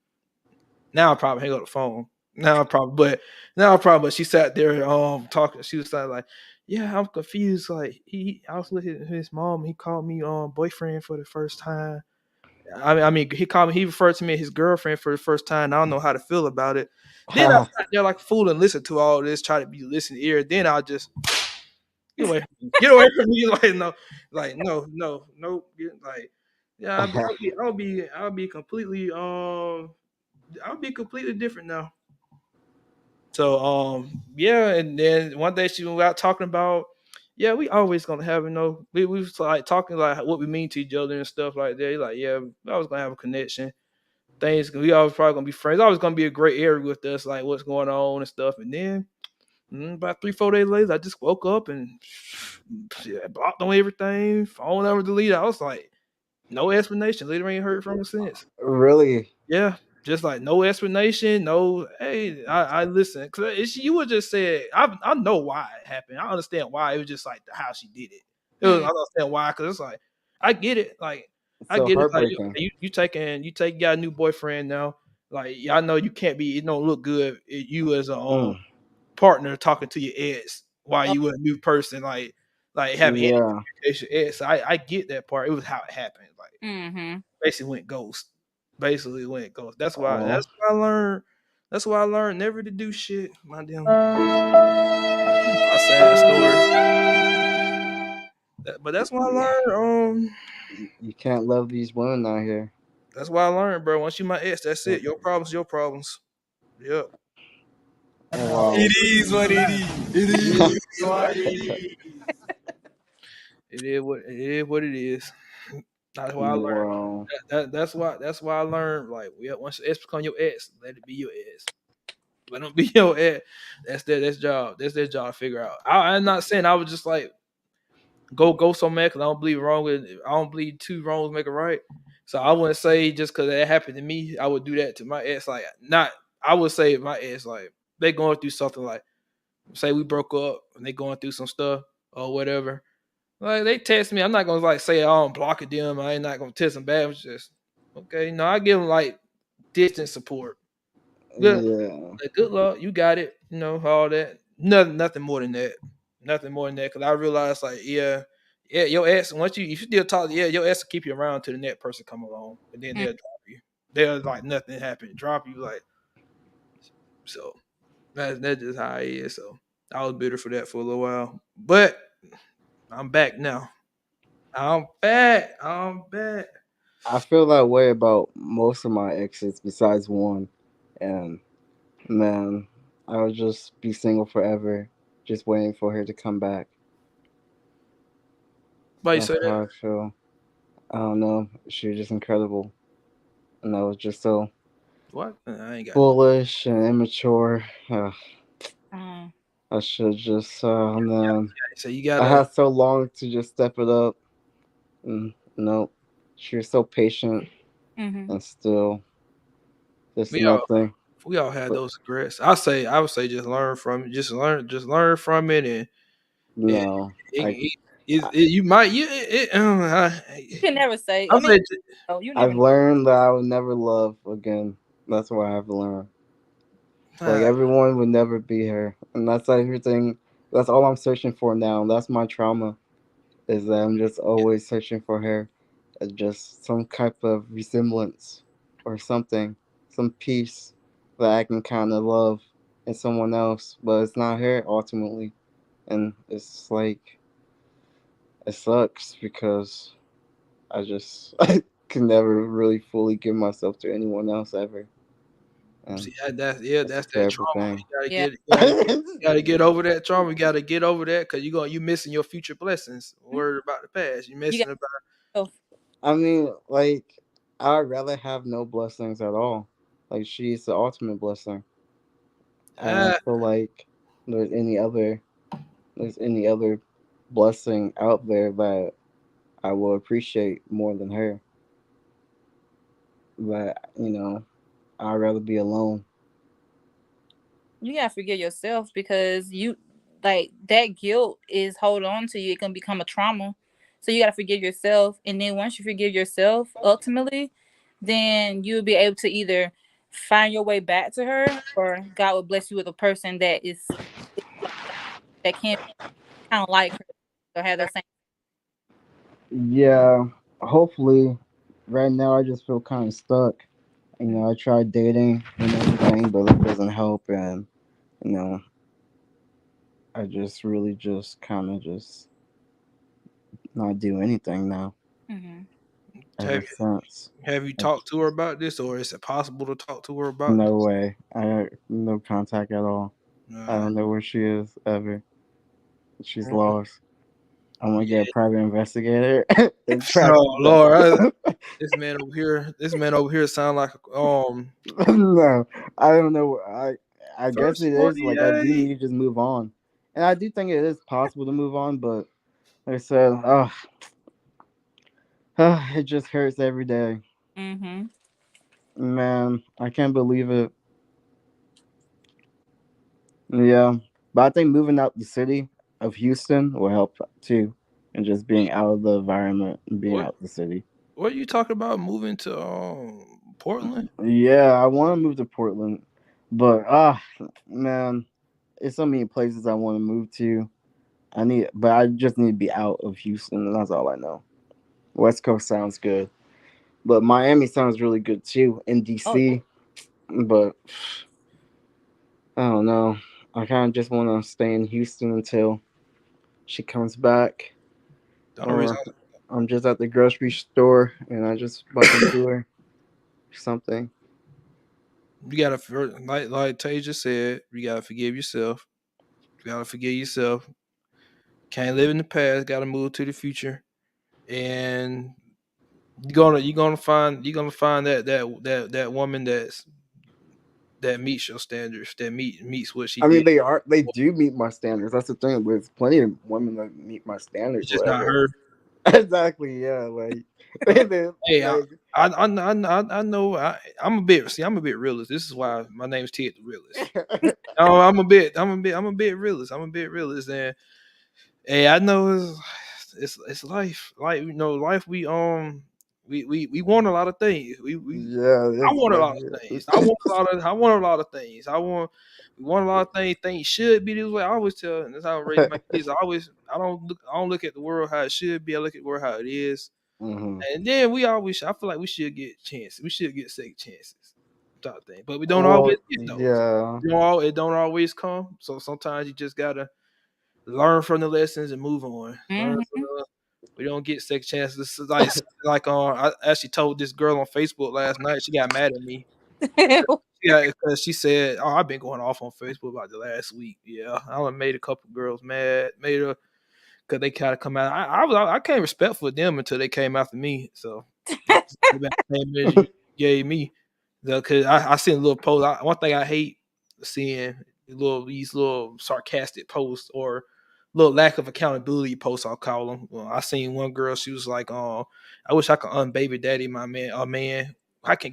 Now I probably hang up the phone. Now I probably but she sat there talking. She was like, yeah, I'm confused. Like I was with his mom. He called me boyfriend for the first time. I mean, he referred to me as his girlfriend for the first time. I don't know how to feel about it. Then I sat there like a fool and listened to all this, try to be listening ear. Then I'll just get away from me. Get away from me. Like no, no, no. Like yeah, I'll be completely I'll be completely different now. So yeah, and then one day she was out talking about yeah, we always gonna have we was like talking like what we mean to each other and stuff like that. He's like, yeah, I was gonna have a connection. Things we always probably gonna be friends. Always gonna be a great area with us, like what's going on and stuff. And then about 3 4 days later, I just woke up and yeah, blocked on everything, phone number deleted. I was like, no explanation. Later ain't heard from her since. Really? Yeah, just like no explanation, no. Hey, I listen because you would just say I know why it happened. I understand why it was just like how she did it. I Mm. understand why because it's like I get it. Like I so get it. Like heartbreaking. you got a new boyfriend now. Like y'all know you can't be. It don't look good. You as a Mm, partner talking to your ex while Oh, you a new person. Like having any yeah. communication. Ex. I get that part. It was how it happened. Like mm-hmm. basically went ghost. Basically went ghost. That's why. Oh, That's why I learned. That's why I learned never to do shit. My damn. A sad story. But that's why I yeah. learned. You can't love these women out here. That's why I learned, bro. Once you my ex, that's Yeah. it. Your problems, your problems. Yep. Wow. It is what it is. It is what it is. It is. That's why I learned. Wow. That's why I learned. Like, yeah, once your ex become your ex, let it be your ex. Let them be your ex. That's job. That's their job to figure out. I'm not saying I was just like go so mad because I don't believe two wrongs make a right. So I wouldn't say just because that happened to me, I would do that to my ex. Like not, I would say my ex like they going through something like say we broke up and they going through some stuff or whatever. Like they text me, I'm not gonna like say I'm blocking them. I ain't not gonna text them back. It's just okay. No, I give them like distant support. Good, Yeah. like, good luck. You got it. You know all that. Nothing more than that. Nothing more than that. Because I realized like yeah, your ex once you if you still talk, yeah, your ex will keep you around till the next person come along, and then they'll drop you. They'll like nothing happened, drop you like so. That's just how it is. So I was bitter for that for a little while, but I'm back now. I'm back. I'm back. I feel that way about most of my exes besides one. And man, I would just be single forever, just waiting for her to come back. Why you That's say that? how I feel. I don't know. She was just incredible. And I was just so What? I ain't got no. foolish and immature. Mm. I should just, man. So you I gotta. had so long to just step it up. Nope. She was so patient Mm-hmm. and still just We all nothing. we all had But those regrets. I would say just learn from it. Just learn from it, and no, I you might You can never say. I I mean, say no, you never I've know. learned that I will never love again. That's what I've learned. Like uh, everyone would never be her, and that's everything. That's all I'm searching for now. That's my trauma. Is that I'm just always searching for her, just some type of resemblance or something, some piece that I can kind of love in someone else, but it's not her ultimately, and it's like it sucks because I just I can never really fully give myself to anyone else ever, and see it's a that's that terrible trauma. thing. Yeah. You gotta get over that trauma. You gotta get over that because you missing your future blessings. Mhm. Worried about the past. You You got missing about yourself. I mean, like, I'd rather have no blessings at all. Like, she's the ultimate blessing. I uh, don't feel like there's any other there's any other blessing out there that I will appreciate more than her. But I'd rather be alone. You gotta forgive yourself because you like that guilt is hold on to you. It can become a trauma. So you gotta forgive yourself, and then once you forgive yourself, ultimately, then you'll be able to either find your way back to her, or God will bless you with a person that can kind of like her or have the same. Yeah, hopefully. Right now, I just feel kind of stuck. I tried dating and everything, but it doesn't help, and you know, I just really just kind of just not do anything now. Mm-hmm. Ever since, have you I, talked to her about this, or is it possible to talk to her about no this? way. I have no contact at all. I Uh, don't know where she is ever. She's mm, lost. I'm gonna get a yeah. private investigator and track Oh them down. Lord, this man over here sound like No, I don't know. I guess first it is like I do 48. need to just move on, and I do think it is possible to move on. But like I said, it just hurts every day. Mm-hmm. Man, I can't believe it. Yeah, but I think moving out the city of Houston will help too, and just being out of the environment and being What out the city. What you talking about moving to Portland? Yeah, I want to move to Portland, but man, it's so many places I want to move to. But I just need to be out of Houston, and that's all I know. West Coast sounds good, but Miami sounds really good too, in Oh yeah. DC. But I don't know. I kind of just want to stay in Houston until she comes back, The only reason or I'm just at the grocery store and I just bump into her or something. you gotta like Tay just said, you gotta forgive yourself. You gotta forgive yourself. Can't live in the past. Gotta move to the future, and you're gonna find that woman that meets your standards. That meets what she I mean, did. they do meet my standards. That's the thing. There's plenty of women that meet my It's standards, just not whatever. her. Exactly. Yeah. Like, Uh, they, hey, like, I know. I'm a bit. See, I'm a bit realist. This is why my name's Tyg the Realist. Oh, I'm a bit realist. I'm a bit realist, and hey, I know it's life. Like life. We want a lot of things. yeah, I want a lot yeah. of things. I want a lot of things. We want a lot of things. Things should be this way. I always tell, and that's how I raise my kids. I don't look at the world how it should be. I look at the world how it is. Hmm. And then I feel like we should get chances. We should get second chances, type of thing. But we don't always Well, get those. yeah, It don't always come. So sometimes you just gotta learn from the lessons and move on. Learn from Mm-hmm. the We don't get second chances. This is like I actually told this girl on Facebook last night. She got mad at me. Yeah, because she said, "Oh, I've been going off on Facebook about the last week. Yeah, I done made a couple girls mad. Made her because they kind of come out. I came respectful of them until they came after me. So give back the same as you gave me. Because I seen a little post. One thing I hate seeing these little sarcastic posts or little lack of accountability posts. I'll call them. Well, I seen one girl. She was like, "Oh, I wish I could unbaby daddy my man. A man. How can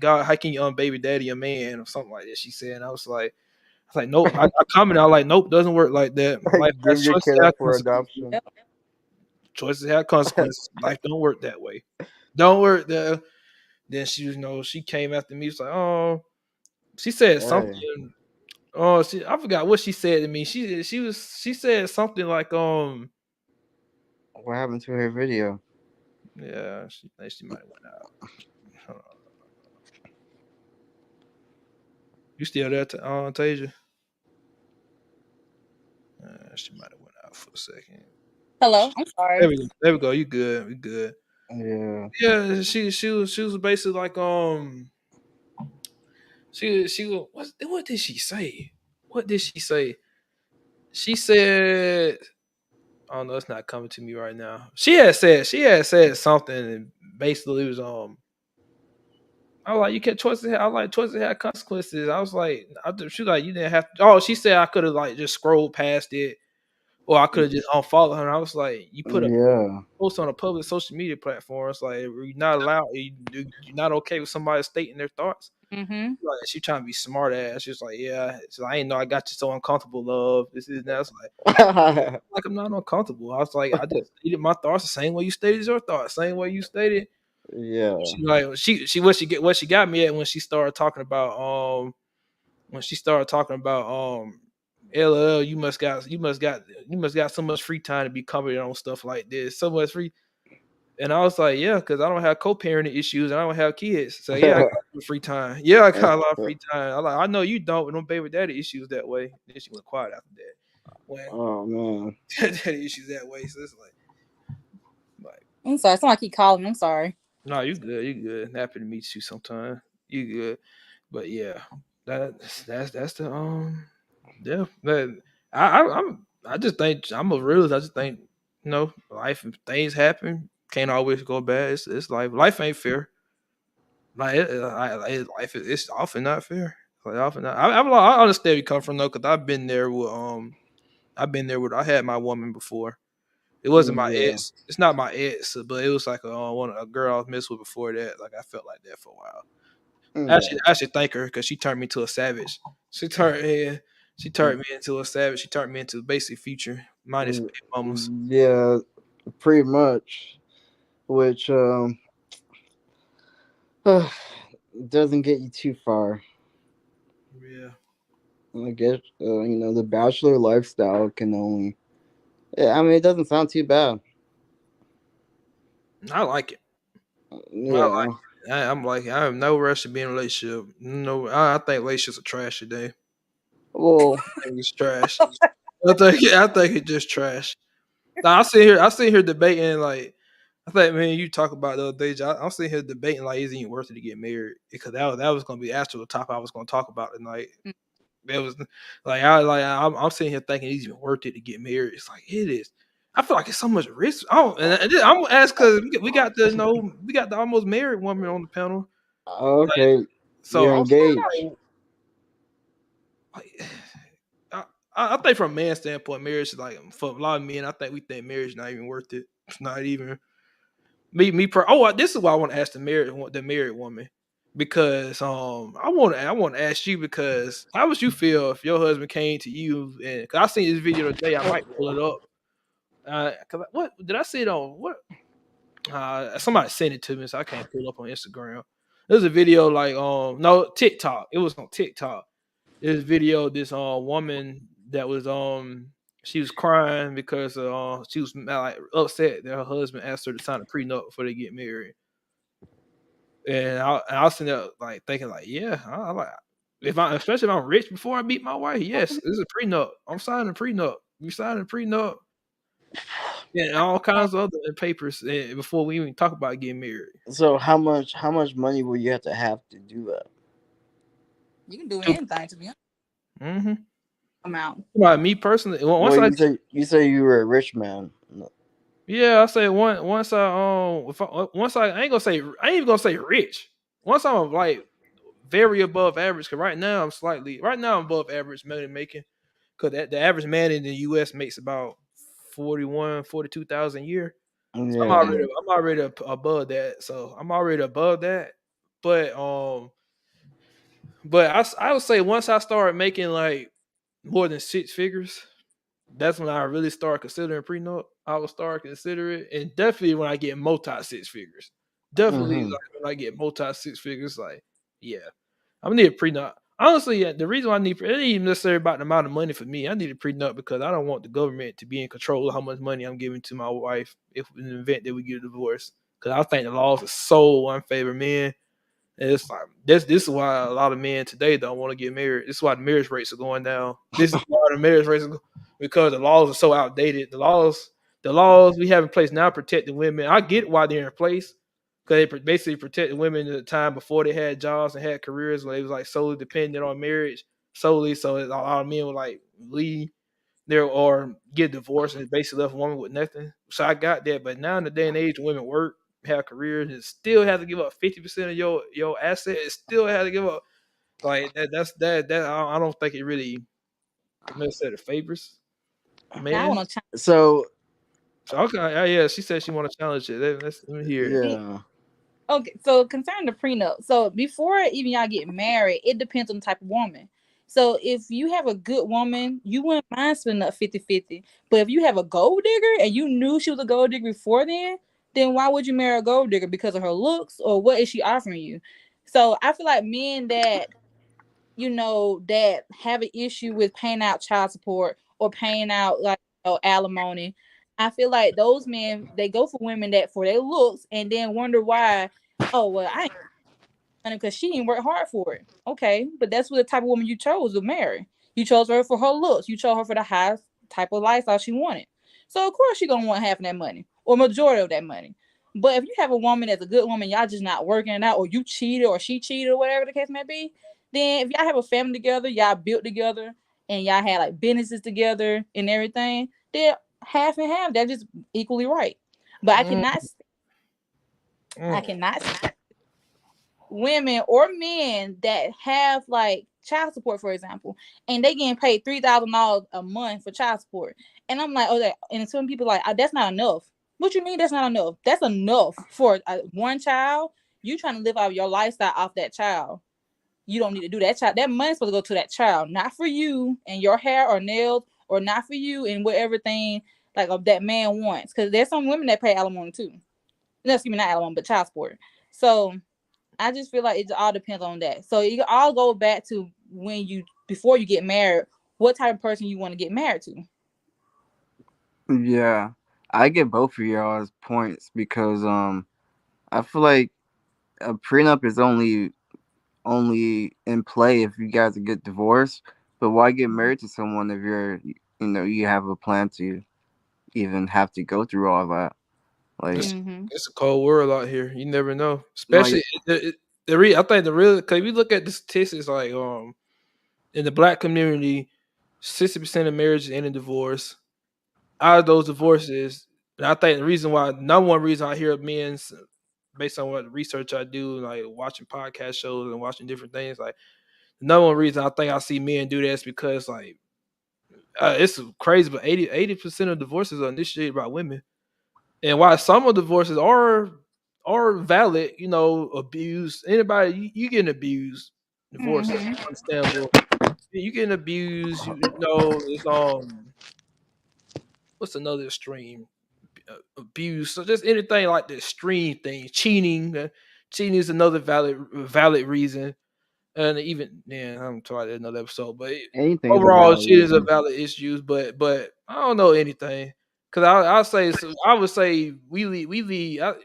you unbaby daddy a man or something like that?" She said. And I was like, nope. I commented. I was like, nope, doesn't work like that. Life has give your choices kid have up for consequences. adoption. Yep. Choices have consequences. Life don't work that way. Don't work there. Then she came after me. She's like, oh, she said Hey, something. Oh, I forgot what she said to me. She said something like, what happened to her video? yeah, she might have went out. Hold on. You still there, Tasia? She might have went out for a second. Hello. I'm There sorry. we go. There we go. You good? We good. Yeah. Yeah, she was basically like what did she say? What did she say? She said, "Oh no, it's not coming to me right now." She had said something, and basically it was I was like, you can't choices. I like choices had consequences. I was like, she was like, you didn't have to. Oh, she said I could have like just scrolled past it, or I could have just unfollowed her. And I was like, you put a Yeah. post on a public social media platform. It's like you're not allowed. You're not okay with somebody stating their thoughts. Mm-hmm. Like she trying to be smart ass. She was like, yeah. So I ain't know I got you so uncomfortable, love. This is that. It's like I'm not uncomfortable. I was like, I just stated my thoughts the same way you stated your thoughts, same way you stated. Yeah. She like what she got me at when she started talking about when she started talking about LL, you must got so much free time to be commenting on stuff like this. So much free. And I was like, yeah, because I don't have co-parenting issues and I don't have kids. So yeah, I got some free time. Yeah, I got a lot of free time. I know you don't, but no baby daddy issues that way. Then she went quiet after that. When Oh man. daddy issues that way. So it's like, I'm sorry. Somebody keep calling. I'm sorry. no, you good, you good. Happy to meet you sometime. You good. But yeah, that's the yeah. But I just think I'm a realist. I just think life things happen. Can't always go bad. It's life. Life ain't fair. Like life is it's often not fair. Like often not. I understand where you come from though, because I've been there with I had my woman before. It wasn't my Yeah. ex. It's not my ex, but it was like a girl I was messed with before that. Like I felt like that for a while. Yeah. I should thank her because she turned me into a savage. She turned yeah, she turned me into a savage. She turned me into basically future minus baby mamas. Yeah. Pretty much. Which Doesn't get you too far. Yeah, I guess the bachelor lifestyle can only. Yeah, I mean, it doesn't sound too bad. I like it. I like Yeah. it. I'm like I have no rush to be in a relationship. No, I think relationships are trash today. Well, I think it's trash. I think it's just trash. Now, I sit here debating like I think man you talk about the other day. I'm sitting here debating like is it even worth it to get married because that was gonna be actually the topic I was gonna talk about tonight. That was I'm sitting here thinking it's even worth it to get married. It's like it is. I feel like it's so much risk. Oh, and I'm gonna ask because we got the almost married woman on the panel. Like, okay, so you're I'm engaged. like, I think from a man's standpoint, marriage is like for a lot of men. I think we think marriage is not even worth it. It's not even this is why I want to ask the married woman because I want to ask you because how would you feel if your husband came to you and cause I seen this video today I might pull it up cause what did I see it on what somebody sent it to me so I can't pull it up on Instagram. There's a video like no TikTok, it was on TikTok. This video this woman that was she was crying because she was like upset that her husband asked her to sign a prenup before they get married. And I was sitting there like thinking like, yeah, I like if I especially if I'm rich before I meet my wife, yes, this is a prenup. I'm signing a prenup. We signing a prenup and all kinds of other papers before we even talk about getting married. So how much money will you have to do that? You can do Two. anything to be honest. Mm-hmm. Amount. About me personally, Well, once I you say you were a rich man. No. yeah, I say once I if once I ain't gonna say I ain't even gonna say rich. Once I'm like very above average, cause right now I'm above average money making. Cause the average man in the US makes about 42,000 a year. So I'm Yeah. already I'm already above that. So I'm already above that. But I would say once I start making like more than six figures, that's when I really start considering prenup. I will start considering, and definitely when I get multi six figures. Definitely Hmm. like when I get multi six figures, like yeah, I'm gonna need a prenup. Honestly, yeah, the reason why I need it ain't even necessarily about the amount of money for me. I need a prenup because I don't want the government to be in control of how much money I'm giving to my wife if in the event that we get a divorce. Because I think the laws are so unfavor men. And it's like this is why a lot of men today don't want to get married. This is why the marriage rates are going down. This is why the marriage rates because the laws are so outdated. The laws we have in place now protecting women. I get why they're in place because they basically protected women at the time before they had jobs and had careers where they was like solely dependent on marriage solely. So a lot of men would like leave there or get divorced and basically left a woman with nothing. So I got that. But now in the day and age, women work, have careers, and still have to give up 50% of your assets. Still have to give up like that. That's that. I don't think it really necessarily favors Now I man. want to So So okay, yeah. She said she want to challenge it. Let me hear it. chime. yeah. Okay, so concerning the prenup, so before even y'all get married, it depends on the type of woman. So if you have a good woman, you wouldn't mind spending up 50-50. But if you have a gold digger and you knew she was a gold digger before then why would you marry a gold digger? Because of her looks or what is she offering you? So I feel like men that have an issue with paying out child support or paying out like alimony. I feel like those men they go for women that for their looks and then wonder why. Oh well, I ain't because she didn't work hard for it. Okay, but that's what the type of woman you chose to marry. You chose her for her looks. You chose her for the highest type of lifestyle she wanted. So of course she gonna want half of that money or majority of that money. But if you have a woman that's a good woman, y'all just not working it out, or you cheated, or she cheated, or whatever the case may be, then if y'all have a family together, y'all built together, and y'all had like businesses together and everything, then half and half, that's just equally right. But Mm, I mm, cannot women or men that have like child support, for example, and they getting paid $3,000 a month for child support, and I'm like, oh, that, and some people like, that's not enough. What you mean that's not enough? That's enough for one child. You trying to live out your lifestyle off that child. You don't need to do that. Child, that money's supposed to go to that child, not for you and your hair or nails, or not for you and what everything like that man wants. Because there's some women that pay alimony too. No, excuse me, not alimony, but child support. So I just feel like it all depends on that. So you all go back to when you before you get married, what type of person you want to get married to. Yeah, I get both of y'all's points because I feel like a prenup is only in play if you guys get divorced. But why get married to someone if you have a plan to even have to go through all that? Like, It's Mm-hmm. it's a cold world out here. You never know. like Especially I think the real because we look at the statistics like in the black community, 60% of marriages end in divorce. Out of those divorces, and I think the reason why number one reason I hear men's based on what research I do, like watching podcast shows and watching different things, like the number one reason I think I see men do that is because like it's crazy, but 80% of divorces are initiated by women. And while some of the divorces are valid, abuse anybody you getting abused, divorce is Mm-hmm. understandable. You getting abused, it's what's another extreme abuse? So just anything like the extreme thing, cheating. Cheating is another valid reason, and even I'm trying another episode, but anything is a overall, valid shit is a reason. valid issue. But I don't know anything because I'll say so. I would say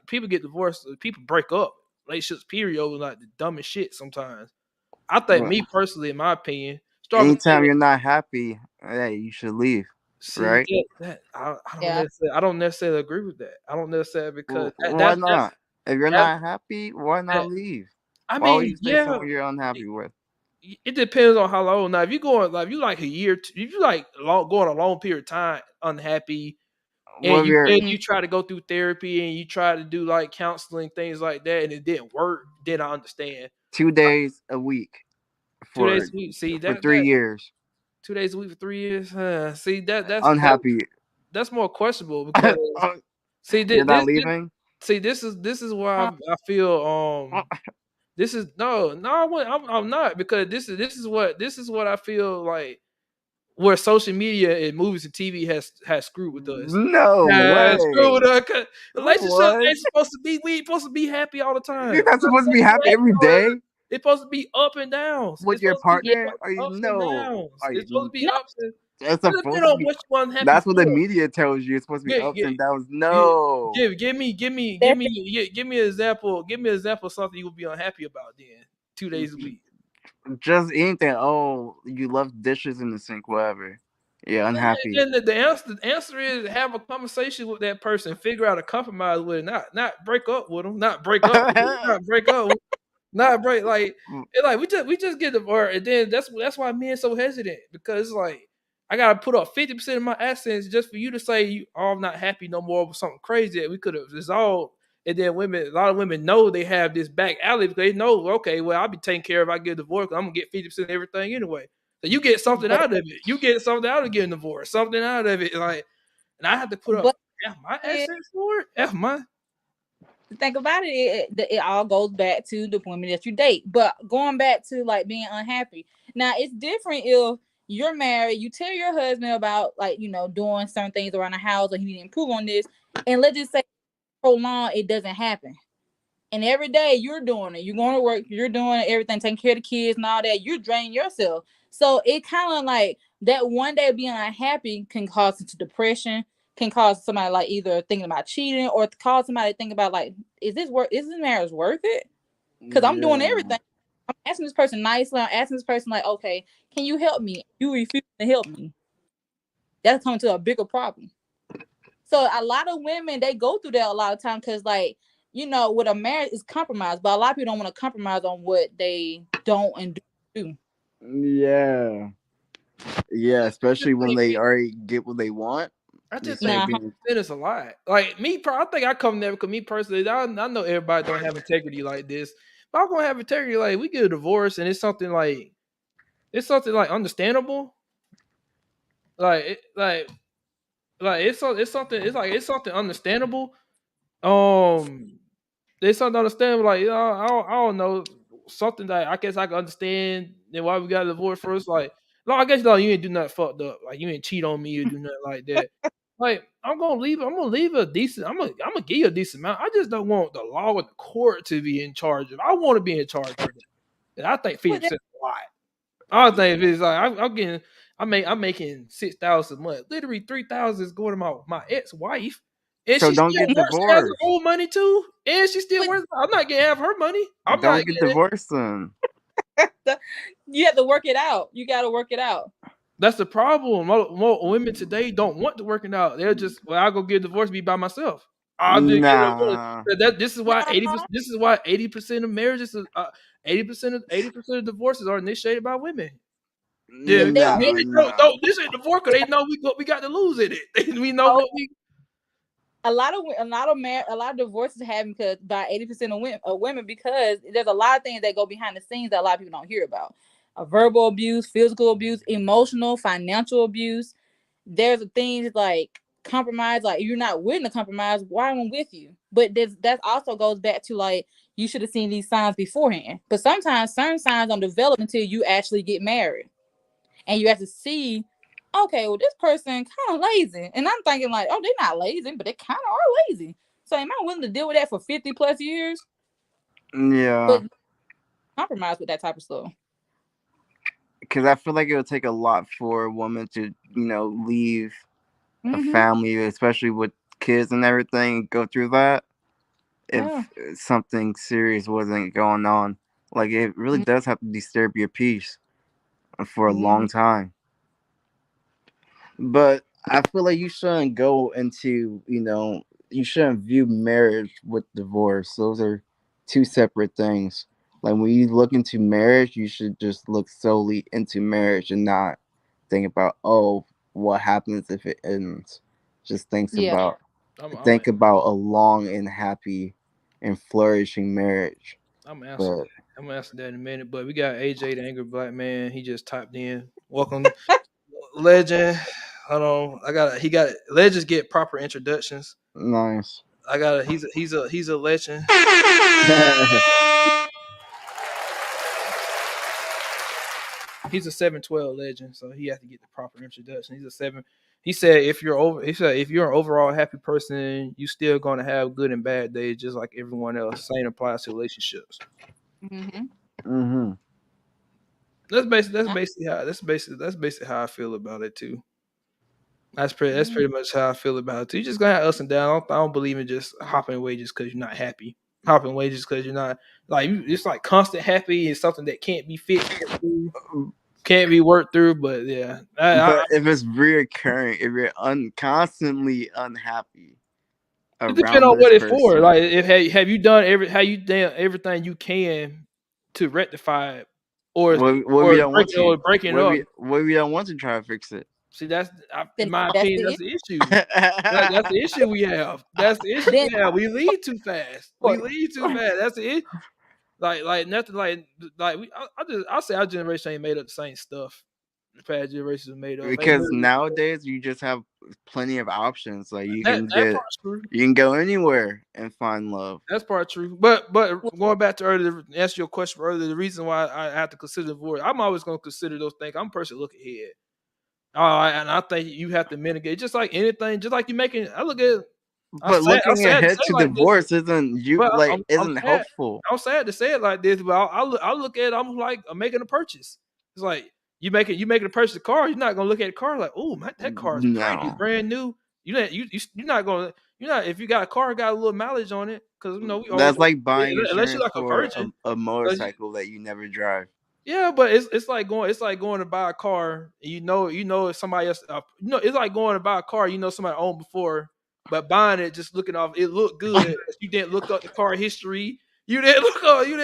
people get divorced, people break up relationships. Period over like the dumbest shit. Sometimes I think Well, me personally, in my opinion, start with anytime you're not happy, hey, you should leave, see right? that Yeah. I don't necessarily agree with that. I don't necessarily because Why not? If you're that's not happy, why that. not leave? I Why would mean, you stay yeah, somewhere you're unhappy with? it depends on how long. Now, if you going like if you like a year, if you like going a long period of time unhappy, and What if you're you try to go through therapy and you try to do like counseling things like that, and it didn't work, then I understand. 2 days a week 2 days for a week, see for that three that years 2 days a week for 3 years, see unhappy? that's more questionable because see You're not leaving. this is why I feel this is no I'm not because this is what I feel like where social media and movies and TV has screwed with us. No Has screwed with way. us. 'Cause relationship What? ain't supposed to be. We ain't supposed to be happy all the You're time. not supposed to be happy every day It's supposed to be up and downs. with It's your supposed to be partner. Are you ups and no? downs. Are It's supposed to you? be No, ups and It's it depends supposed to on be. what you unhappy That's what the for. media tells you. It's supposed to be Give, ups give, and downs. No. that's give me an example. Give me an example of something you would be unhappy about. Then 2 days a week. Just anything. Oh, you left dishes in the sink. Whatever. Yeah, unhappy. Then the answer is have a conversation with that person, figure out a compromise with it, not break up with them, not break up, not break we just get divorced, and then that's why men so hesitant because it's like I gotta put up 50% of my assets just for you to say I'm not happy no more with something crazy that we could have resolved. And then a lot of women know they have this back alley because they know, okay, well, I'll be taken care of if I get divorced. I'm gonna get 50% of everything anyway. So you get something but out of it. You get something out of getting divorced, something out of it. Like, and I have to put up but F my assets for it. F my think about it, it all goes back to the women that you date. But going back to like being unhappy, now it's different if you're married, you tell your husband about like doing certain things around the house or he need to improve on this, and let's just say prolong it doesn't happen. And every day you're doing it. You're going to work, you're doing everything, taking care of the kids and all that. You're draining yourself. So it kind of like that one day being unhappy can cause into depression, can cause somebody like either thinking about cheating or cause somebody to think about like, is this marriage worth it? Because I'm doing Yeah. everything. I'm asking this person nicely. I'm asking this person like, okay, can you help me? You refuse to help me. That's coming to a bigger problem. So a lot of women they go through that a lot of time because like with a marriage is compromise, but a lot of people don't want to compromise on what they don't and do. Yeah. Yeah. I just Especially when think they already get what they want. I They just think start Nah, being. 50% is a lot. Like me, I think I come there because me personally, I know everybody don't have integrity like this. But I'm gonna have integrity. Like we get a divorce and it's something like understandable. Like it's something understandable. Um, there's something understandable. Like I don't know something that I guess I can understand. Then why we got a divorce first? Like no, I guess no, you ain't do nothing fucked up. Like you ain't cheat on me or do nothing like that. Like I'm gonna leave a decent. I'm gonna give you a decent amount. I just don't want the law and the court to be in charge of. I want to be in charge of it. And I think But that, 50% is a lot. I think if it's like I'm getting, I'm making 6,000 a month. Literally 3,000 is going to my ex wife, and So she don't still get works. She has her divorced. own money too, and she still but works. I'm not getting half her money. I'm not Don't get getting it. divorced then. you have to work it out. You got to work it out. That's the problem. More women today don't want to working out. They're just, well, I'll go get a divorce, be by myself. I'll just get Nah. that. This is why No, 80% of marriages, 80% of divorces are initiated by women. Yeah, they are No, no, no. this ain't divorce because they know what we got to lose in it. We know no. what we. A lot of divorces happen because by 80% of women because there's a lot of things that go behind the scenes that a lot of people don't hear about. Verbal abuse, physical abuse, emotional, financial abuse. There's things like compromise. Like if you're not willing to compromise, why am I with you? But that also goes back to like you should have seen these signs beforehand. But sometimes certain signs don't develop until you actually get married, and you have to see, okay, well this person kind of lazy, and I'm thinking like, oh, they're not lazy, but they kind of are lazy. So am I willing to deal with that for 50 plus years? Yeah. But compromise with that type of stuff. Because I feel like it would take a lot for a woman to, leave a Mm-hmm. family, especially with kids and everything, and go through that Yeah. if something serious wasn't going on. Like, it really does have to disturb your peace for a long Mm-hmm. time. But I feel like you shouldn't go into, you shouldn't view marriage with divorce. Those are two separate things. Like when you look into marriage, you should just look solely into marriage and not think about, oh, what happens if it ends. Just Yeah. I'm think about a long and happy and flourishing marriage. I'm answering But that. I'm gonna answer that in a minute. But we got AJ, the angry black man. He just typed in. Welcome, legend. Hold on. He got it. Legends get proper introductions. nice. I got. He's a legend. He's a 712 legend, so he has to get the proper introduction. He's a seven. He said if you're over. He said if you're an overall happy person, you still gonna have good and bad days, just like everyone else. Same applies to relationships. Mm-hmm. hmm That's basically how I feel about it too. That's Mm-hmm. pretty much how I feel about it too. You just gonna have ups and downs. I don't believe in just hopping away just because you're not happy. Hopping away just because you're not it's like constant happy is something that can't be fixed, worked through, can't be worked through. But yeah, But if it's reoccurring, if you're constantly unhappy it depends around on this what it's for. person, Like, if have you done everything you can to rectify it, or what if you don't want to? breaking it up? What if you don't want to try to fix it? See, in Then my that's opinion, the that's issue. the issue. That's the issue we have. That's the issue Then we have. We lead too fast. We or, lead too fast. That's it. Like nothing. I say our generation ain't made up the same stuff. The past generations made up. Ain't Because literally nowadays you just have plenty of options. Like that part's true. you can go anywhere and find love. That's part true. But going back to earlier, to answer your question earlier, the reason why I have to consider divorce, I'm always going to consider those things. I'm a person look ahead. And I think you have to mitigate, just like anything, just like you making. I look at. But I'm looking sad to ahead say it to like this, divorce but I'm isn't sad. hopeful. I'm sad to say it like this, but I look at it. I'm like I'm making a purchase. It's like you making a purchase of car. You're not gonna look at the car like, oh, that car is pretty, it's No, brand new. You're not gonna you're not if you got a car got a little mileage on it because we all that's like buying unless you're insurance like a for virgin. a motorcycle that you never drive. Yeah, but it's like going to buy a car. And you know if somebody else it's like going to buy a car. You know somebody owned before, but buying it just looking off it looked good. You didn't look up the car history. You didn't look up. You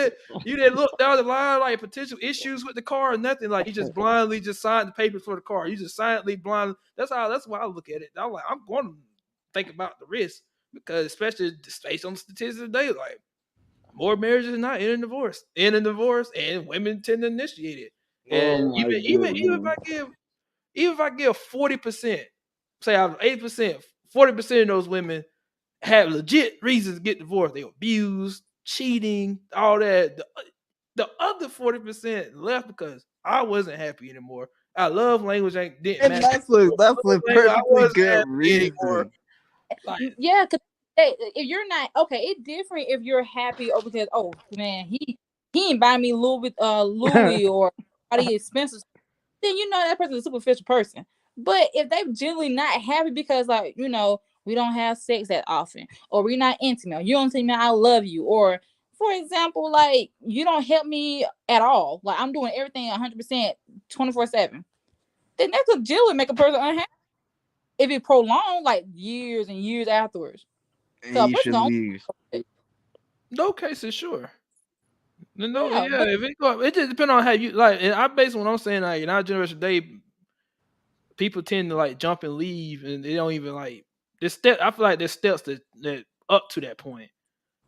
didn't look down the line like potential issues with the car or nothing. Like you just blindly just signed the papers for the car. You just silently blind. That's why I look at it. I'm like I'm going to think about the risk because especially just based on the statistics today, like more marriages are not in a divorce, and women tend to initiate it. And Oh my goodness. even if I give 40%, say I have 8%, 40% of those women have legit reasons to get divorced. They abused, cheating, all that. The other 40% left because I wasn't happy anymore. Our love language ain't didn't And match. that's Love a language, I perfectly wasn't good happy anymore. reason. Like, Yeah, because if you're not okay, it's different if you're happy or because man, he ain't buying me Louis or all these expensive, then you know that person's a superficial person. But if they generally not happy because like, we don't have sex that often, or we're not intimate, or you don't tell me I love you, or for example, like you don't help me at all, like I'm doing everything 100% 24/7, then that could generally make a person unhappy if it prolonged like years and years afterwards. And So a you person should don't. leave. no cases, sure. No, Yeah, yeah. but If it go, it just depend on how you like. And I base what I'm saying like in our generation, people tend to like jump and leave, and they don't even like. There's step. I feel like there's steps that up to that point.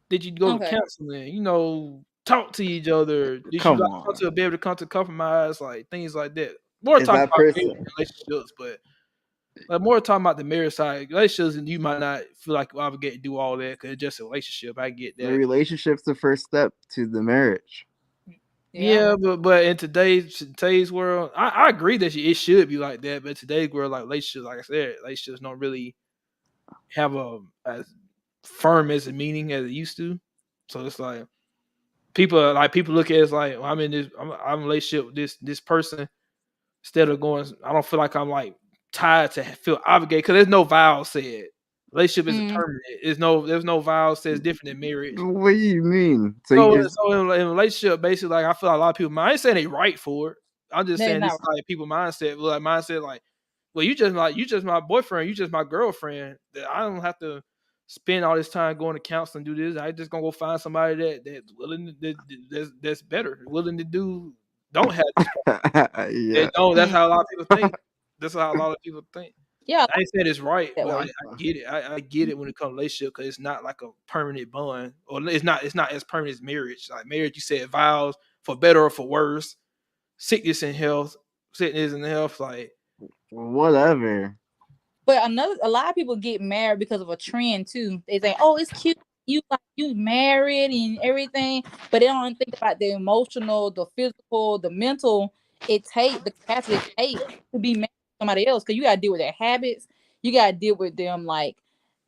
Did you go to okay, counseling? Talk to each other. Did you Come like come on. to be able to come to compromise, like things like that? More Is talking that about marriage person and relationships, but like more talking about the marriage side. Relationships, and you might not feel like you're obligated to do all that because it's just a relationship. I get the that. relationship's the first step to the marriage? yeah, Yeah, but in today's world, I agree that it should be like that. But in today's world, like relationships, like I said, relationships don't really have a as firm as a meaning as it used to. So it's like people look at it as like well, I'm in a relationship with this person instead of going. I don't feel like I'm like tied to feel obligated because there's no vow said. Relationship isn't mm, permanent. There's no vow says different than marriage. What do you mean? So you So, just in a relationship, basically, like I feel like a lot of people. I ain't saying they right for it. I'm just that is saying this not is like people mindset. Like mindset, like, well, you just my boyfriend, you just my girlfriend. That I don't have to spend all this time going to counseling, do this. I just gonna go find somebody that's willing to that's better, willing to don't have this problem. They yeah. don't. That's right. how a lot of people think. That's how a lot of people think. Yeah, I ain't saying it's right, that but I way. get it. I get it when it comes to relationship because it's not like a permanent bond, or it's not as permanent as marriage. Like marriage, you said vows for better or for worse, sickness and health, sickness and health. Like Whatever. But a lot of people get married because of a trend too. They say, "Oh, it's cute. You married and everything," but they don't think about the emotional, the physical, the mental. The capacity it takes to be married to somebody else because you got to deal with their habits. You got to deal with them like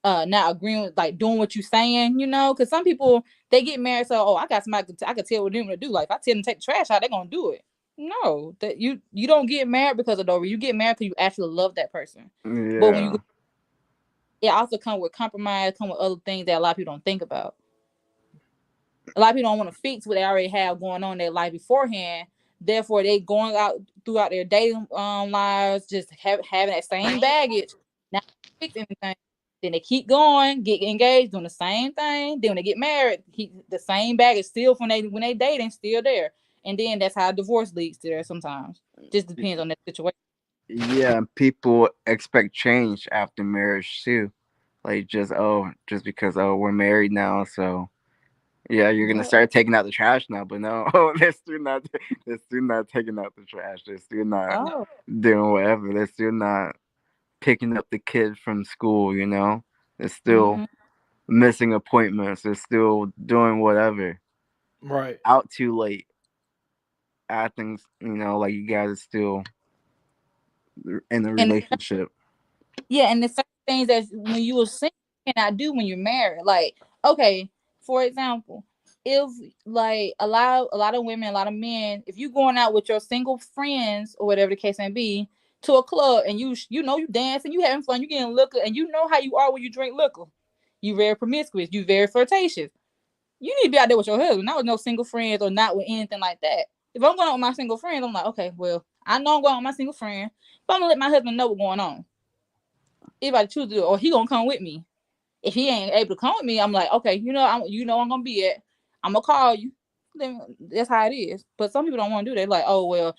not agreeing with like doing what you saying. Because some people they get married so I got somebody I could tell what them to do. Like if I tell them to take the trash out, they're gonna do it. No, that you don't get married because of the. You get married because you actually love that person. But when you go, Yeah. it also come with compromise, come with other things that a lot of people don't think about. A lot of people don't want to fix what they already have going on in their life beforehand. Therefore, they going out throughout their dating lives, just having that same baggage, not fix anything. Then they keep going, get engaged, doing the same thing. Then when they get married, the same baggage still from when they dating still there. And then that's how divorce leads to there sometimes. Just depends on that situation. Yeah, people expect change after marriage too. Like just because we're married now, so yeah, you're gonna Yeah. start taking out the trash now. But no, they're still not taking out the trash. They're still not Oh. doing whatever. They're still not picking up the kid from school. They're still Mm-hmm. missing appointments. They're still doing whatever. right, Out too late. Acting, like you guys are still in a And relationship. yeah, and the same things that when you were single you cannot do when you're married. Like, okay, for example, if like a lot of women, a lot of men, if you going out with your single friends or whatever the case may be to a club and you dancing, you having fun, you getting liquor, and you know how you are when you drink liquor. You very promiscuous, you very flirtatious. You need to be out there with your husband, not with no single friends or not with anything like that. If I'm going out with my single friends, I'm like, okay, well, I know I'm going out with my single friend, but I'm gonna let my husband know what's going on if I choose to do it, or he gonna come with me. If he ain't able to come with me, I'm like, okay, I'm gonna be at. I'm gonna call you. Then that's how it is. But some people don't want to do that. Like, oh well,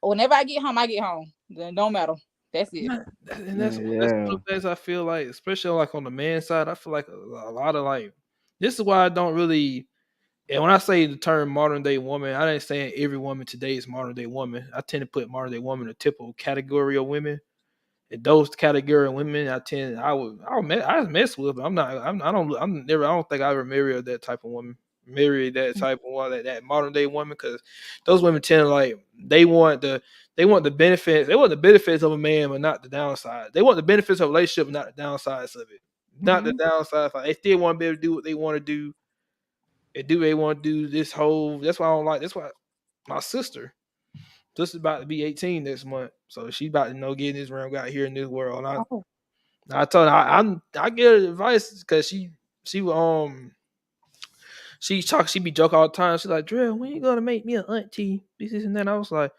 whenever I get home, I get home. Then don't matter. That's it. and that's one of Yeah. the things I feel like, especially like on the man side. I feel like a lot of like this is why I don't really. And when I say the term modern day woman, I ain't saying every woman today is modern day woman. I tend to put modern day woman in a typical category of women. And those category of women, I mess with. But I'm not. I don't. I'm never. I don't think I ever marry that type of woman. Marry that type of one, that modern day woman, because those women tend to like they want They want the benefits. They want the benefits of a man, but not the downside. They want the benefits of a relationship, but not the downsides of it. Not the Hmm. downsides. Like they still want to be able to do what they want to do and do they want to do. This whole. That's why I don't like. That's why my sister just about to be 18 this month, so she about to know getting this realm out here in this world. And Oh. I told her I give her advice because she she be joking all the time. She's like, Drill, when you gonna make me an auntie? This and that. I was like,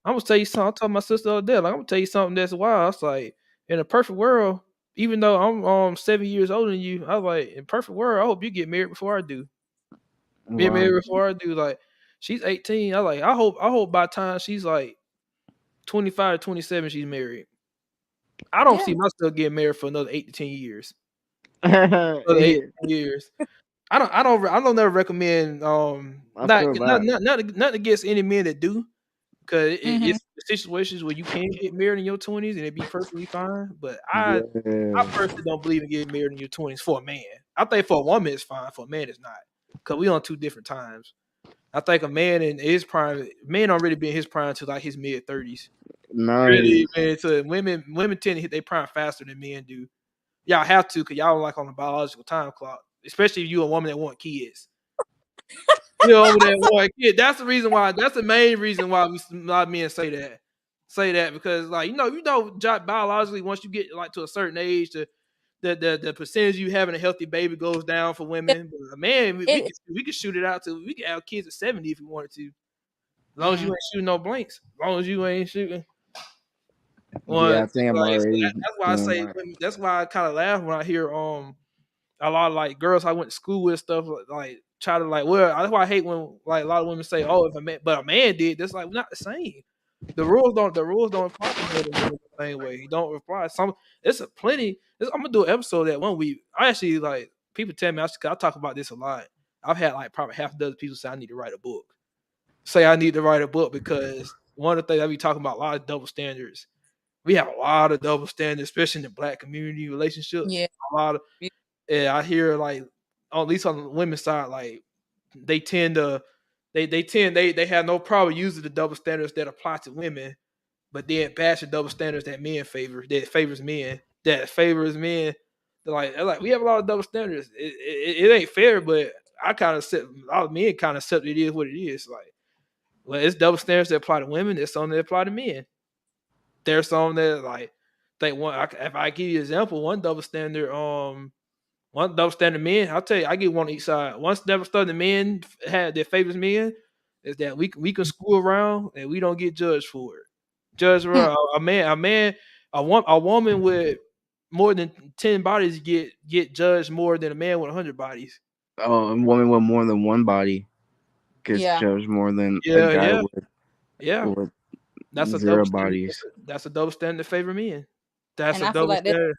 I'm gonna tell you something. I told my sister the other day, like, I'm gonna tell you something that's wild. I was like, in a perfect world, even though I'm 7 years older than you, I was like, in a perfect world, I hope you get married before I do. Get Wow. married before I do. Like, she's 18. I hope by the time she's like 25 to 27, she's married. I don't Yeah. see myself getting married for another 8 to 10 years. Another eight Yeah, to 10 years. I don't never recommend I feel that. not against any men that do, because Hmm. it's situations where you can get married in your 20s and it be perfectly fine. But I Yeah, personally don't believe in getting married in your 20s for a man. I think for a woman it's fine, for a man it's not, because we on two different times. I think a man in his prime, man don't really be in his prime until like his mid 30s. Really, nice. man. So women tend to hit their prime faster than men do. Y'all have to, because y'all like on the biological time clock, especially if you a woman that want kids. You know, over there want kid. That's the reason why. That's the main reason why we a lot of men say that. Say that because, like, biologically, once you get like to a certain age, the percentage you having a healthy baby goes down for women. But a man, It. we could shoot it out to, we could have kids at 70 if we wanted to, as long as you Mm, ain't shooting no blanks, as long as you ain't shooting one. Yeah, I think I'm Like, so already that's why I doing say that. women, that's why I kind of laugh when I hear a lot of like girls I went to school with stuff like try to like, well, that's why I hate when like a lot of women say, oh, if a man, but a man did that's like not the same. The rules don't apply to men and women the same way. You don't apply some. It's a plenty. I'm gonna do an episode that one week. I actually like people tell me I talk about this a lot. I've had like probably half a dozen people say I need to write a book. Say I need to write a book because one of the things I be talking about a lot of double standards. We have a lot of double standards, especially in the black community relationships. yeah. A lot of, yeah, I hear like at least on the women's side, like they tend to they have no problem using the double standards that apply to women, but then bash the double standards that men favor, that favors men. They're like we have a lot of double standards. It ain't fair, but I kind of accept, a lot of men kind of accept it is what it is. Like, well, it's double standards that apply to women. There's some that apply to men. There's some that like they want. If I give you an example, one double standard men, I'll tell you, I get one on each side. One double standard men had that favors men is that we can screw around and we don't get judged for it. Judged for Hmm. a woman with more than 10 bodies get judged more than a man with 100 bodies. Oh, a woman with more than one body gets Yeah. judged more than a Yeah, guy yeah, yeah. with That's a double zero standard. bodies. That's a double standard to favor men. That's And a I feel double like that. standard.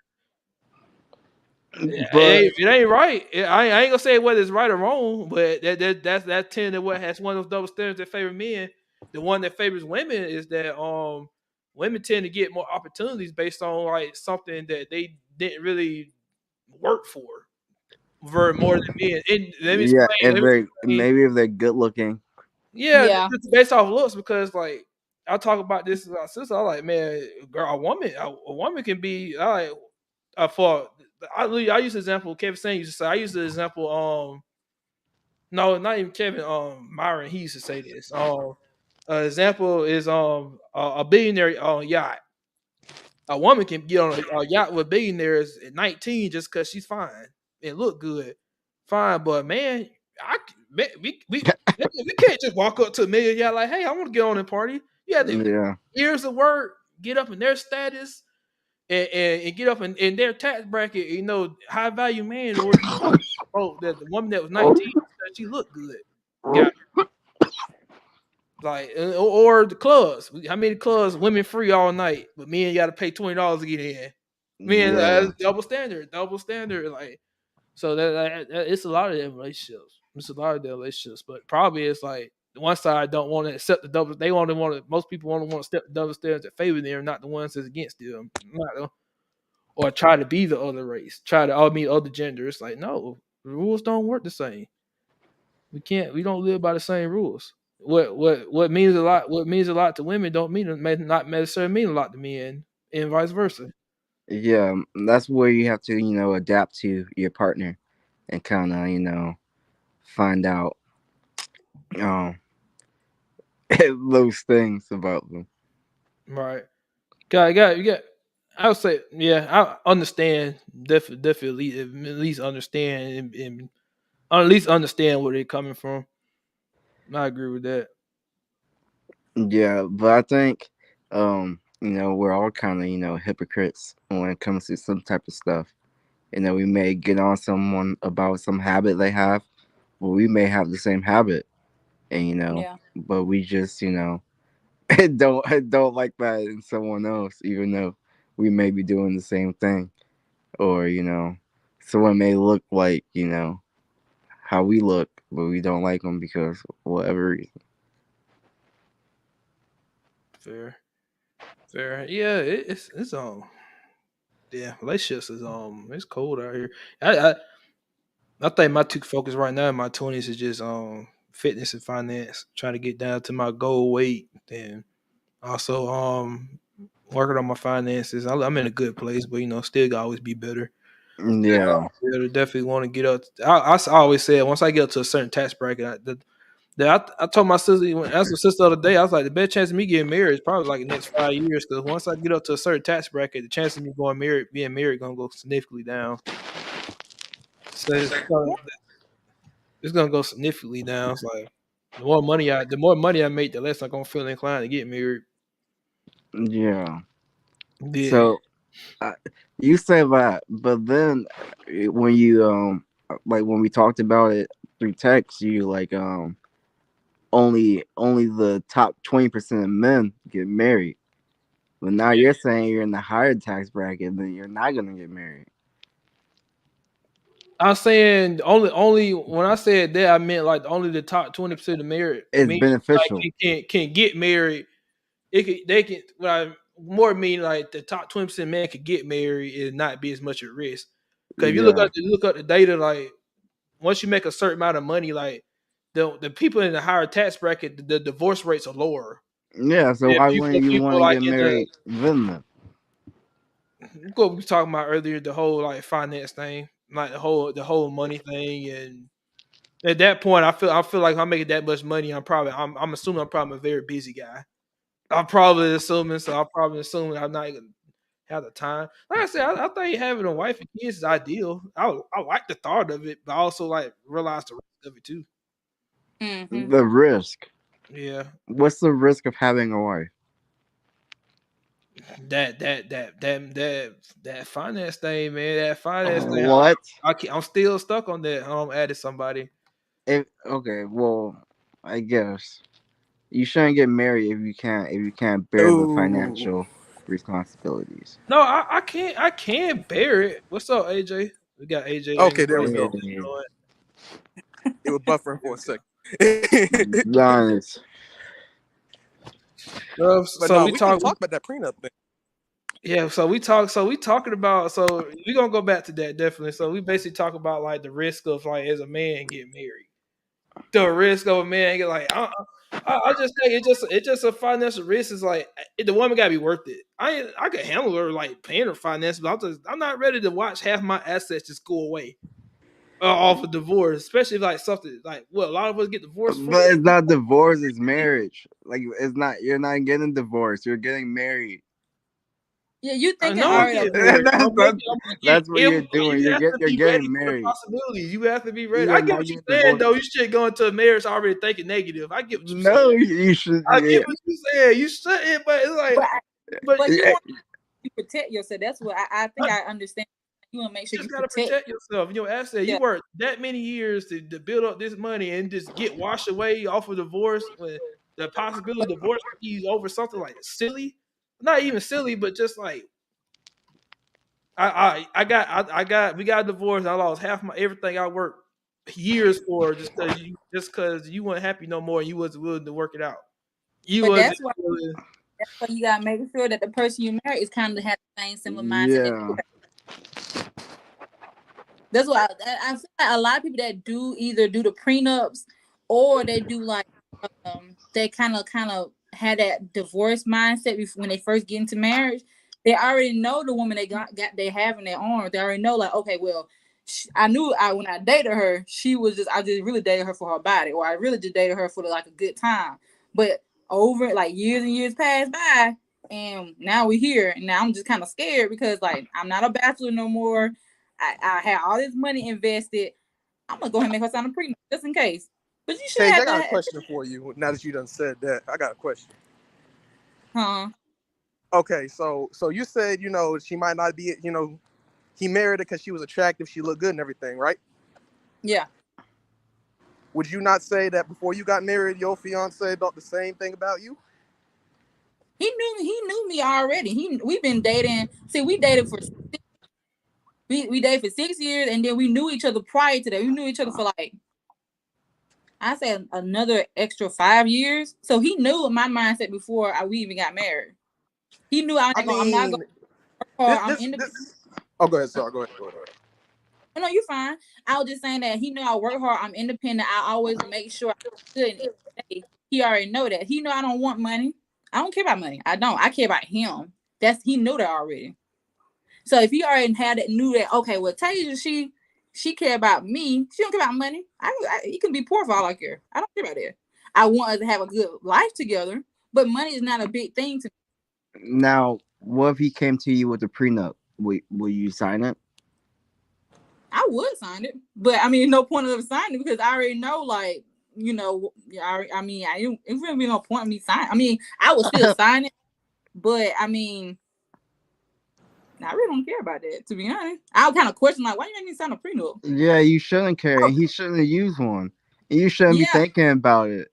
Yeah, But it ain't right. I ain't gonna say whether it's right or wrong, but that tend to what has one of those double standards that favor men. The one that favors women is that women tend to get more opportunities based on like something that they didn't really work for, very more than men. And let me yeah, explain. if Let me they're explain. maybe if they're good looking. Yeah, Yeah. just based off looks, because like I talk about this with my sister. I like, man, girl, a woman can be. I like for I use the example Kevin Saint used to say. I use the example no, not even Kevin, Myron, he used to say this. Example is a billionaire yacht. A woman can get on a yacht with billionaires at 19 just because she's fine and look good. Fine, but man, man, we can't just walk up to a million yacht like, hey, I want to get on and party. You have to Yeah. years of work, get up in their status, and get up in their tax bracket, high value man in order to like, oh, the woman that was 19, she looked good. Got like or the clubs. How many clubs women free all night, but men got to pay $20 to get in. Men, Yeah. double standard, double standard. Like, so it's a lot of them relationships. It's a lot of them relationships, but probably it's like the one side don't want to accept the double. They only want to. Most people only want to step the double standards that favor them, not the ones that's against them. Or try to be the other race, try to all meet other gender. It's like, no, the rules don't work the same. We don't live by the same rules. what means a lot, what means a lot to women don't mean may not necessarily mean a lot to men, and vice versa. Yeah, that's where you have to, adapt to your partner and kind of, find out um those things about them. Right. Got you got. I would say, yeah, I understand. Definitely, at least understand and at least understand where they're coming from. I agree with that. Yeah, but I think we're all kind of, hypocrites when it comes to some type of stuff. We may get on someone about some habit they have, well, we may have the same habit, and Yeah. but we just, don't like that in someone else, even though we may be doing the same thing, or someone may look like how we look, but we don't like them because of whatever reason. Fair, fair. Yeah, it's yeah, relationships is it's cold out here. I think my two focus right now in my 20s is just fitness and finance, trying to get down to my goal weight, and also working on my finances. I'm in a good place, but still got always be better. Yeah, Yeah, definitely want to get up. I always said once I get up to a certain tax bracket, I told my sister when I asked my sister the other day, I was like, the best chance of me getting married is probably like the next 5 years, because once I get up to a certain tax bracket, the chance of me being married, gonna go significantly down. So Yeah. it's gonna go significantly down. It's like the more money I make, the less I'm gonna feel inclined to get married. yeah. Yeah, So uh, you say that, but then when you like when we talked about it through text, you like only the top 20% of men get married. But now yeah. you're saying you're in the higher tax bracket, then you're not gonna get married. I was saying only when I said that, I meant like only the top 20% of married It's men like beneficial. can get married. They can, what I more mean, like the top 20% man could get married and not be as much at risk. Because if Yeah, you look up the data, like once you make a certain amount of money, like the people in the higher tax bracket, the divorce rates are lower. yeah. So And why wouldn't you want people to like get in the married then? what we were talking about earlier, the whole like finance thing, like the whole money thing, and at that point, I feel like if I'm making that much money, I'm assuming I'm probably a very busy guy. I'm probably assuming I'm not gonna have the time. Like I said, I think having a wife and kids is ideal. I like the thought of it, but I also like realize the risk of it too. Mm-hmm. The risk. Yeah, What's the risk of having a wife? that finance thing, man. That finance thing. What? I'm still stuck on that. Added somebody. If okay, well, I guess you shouldn't get married if you can't bear the Oh, financial responsibilities. No, I can't bear it. What's up, AJ? We got AJ in the okay, there room. we Yeah, go. AJ joined. It was buffering for a second. to be honest. But So no, we we can talk. talk about that prenup thing. Yeah, so we talk. So we talking about. So we gonna go back to that definitely. So we basically talk about like the risk of like as a man getting married. The risk of a man get like. I just think it's just a financial risk. Is like the woman gotta be worth it. I could handle her like paying her finance, but I'm not ready to watch half my assets just go away off of divorce, especially if, like something like what a lot of us get divorced for. But it's not divorce, it's marriage. Like it's not you're not getting divorced, you're getting married. Yeah, you I thinking know I'm already getting about married. that's, that's I'm making that's what if you're doing. you have to You're be ready getting for the married. possibilities. You have to be ready. I You're get not what getting you're saying divorced. though. You should go into a marriage already thinking negative. I get what you're saying. No, you should. I get Yeah, what you're saying. You shouldn't, but it's but like, but but you yeah, want to protect yourself. That's what I think I understand. You want to make you sure just you gotta protect. protect yourself. Your asset. You Yeah, worked that many years to build up this money and just get washed away off of divorce when the possibility of divorce fees over something like silly. Not even silly, but just like we got divorced. I lost half my everything I worked years for just because you weren't happy no more and you wasn't willing to work it out. You but wasn't that's why willing. you gotta make sure that the person you marry is kind of have the same similar mindset that you yeah. have. That's why I feel like a lot of people that do either do the prenups or they do like they kind of had that divorce mindset when they first get into marriage. They already know the woman they have in their arms. They already know, like, okay, well, I knew when I dated her, I just really dated her for her body, or I really just dated her for like a good time. But over like years and years passed by, and now we're here, and now I'm just kind of scared because like I'm not a bachelor no more. I had all this money invested. I'm gonna go ahead and make her sign a prenup just in case. But you should Tage, have I got a to, question for you. Now that you done said that, I got a question. huh? Okay, so you said she might not be he married her because she was attractive, she looked good and everything, right? Yeah. Would you not say that before you got married, your fiance thought the same thing about you? He knew me already. We've been dating. See, we dated for 6 years, and then we knew each other prior to that. We knew each other for like I said another extra 5 years. So he knew my mindset before we even got married. He knew I I'm not mean, gonna work hard. I'm independent. this. Oh, go ahead, sorry. Go ahead. Go ahead. No, you're fine. I was just saying that he knew I work hard. I'm independent. I always make sure I'm good. And he already know that. He know I don't want money. I don't care about money. I don't. I care about him. He knew that already. So if he already had it, knew that, okay, well, Tasia, she care about me. She don't care about money. You can be poor for all I care. I don't care about that. I want us to have a good life together, but money is not a big thing to me. Now, what if he came to you with a prenup? Will you sign it? I would sign it, but I mean, no point of signing it because I already know, like, I mean, it wouldn't be no point in me signing. I mean, I would still sign it, but I mean, I really don't care about that, to be honest. I would kind of question, like, why you make me sign a prenup? Yeah, you shouldn't care, and he shouldn't use one. And you shouldn't be Yeah. thinking about it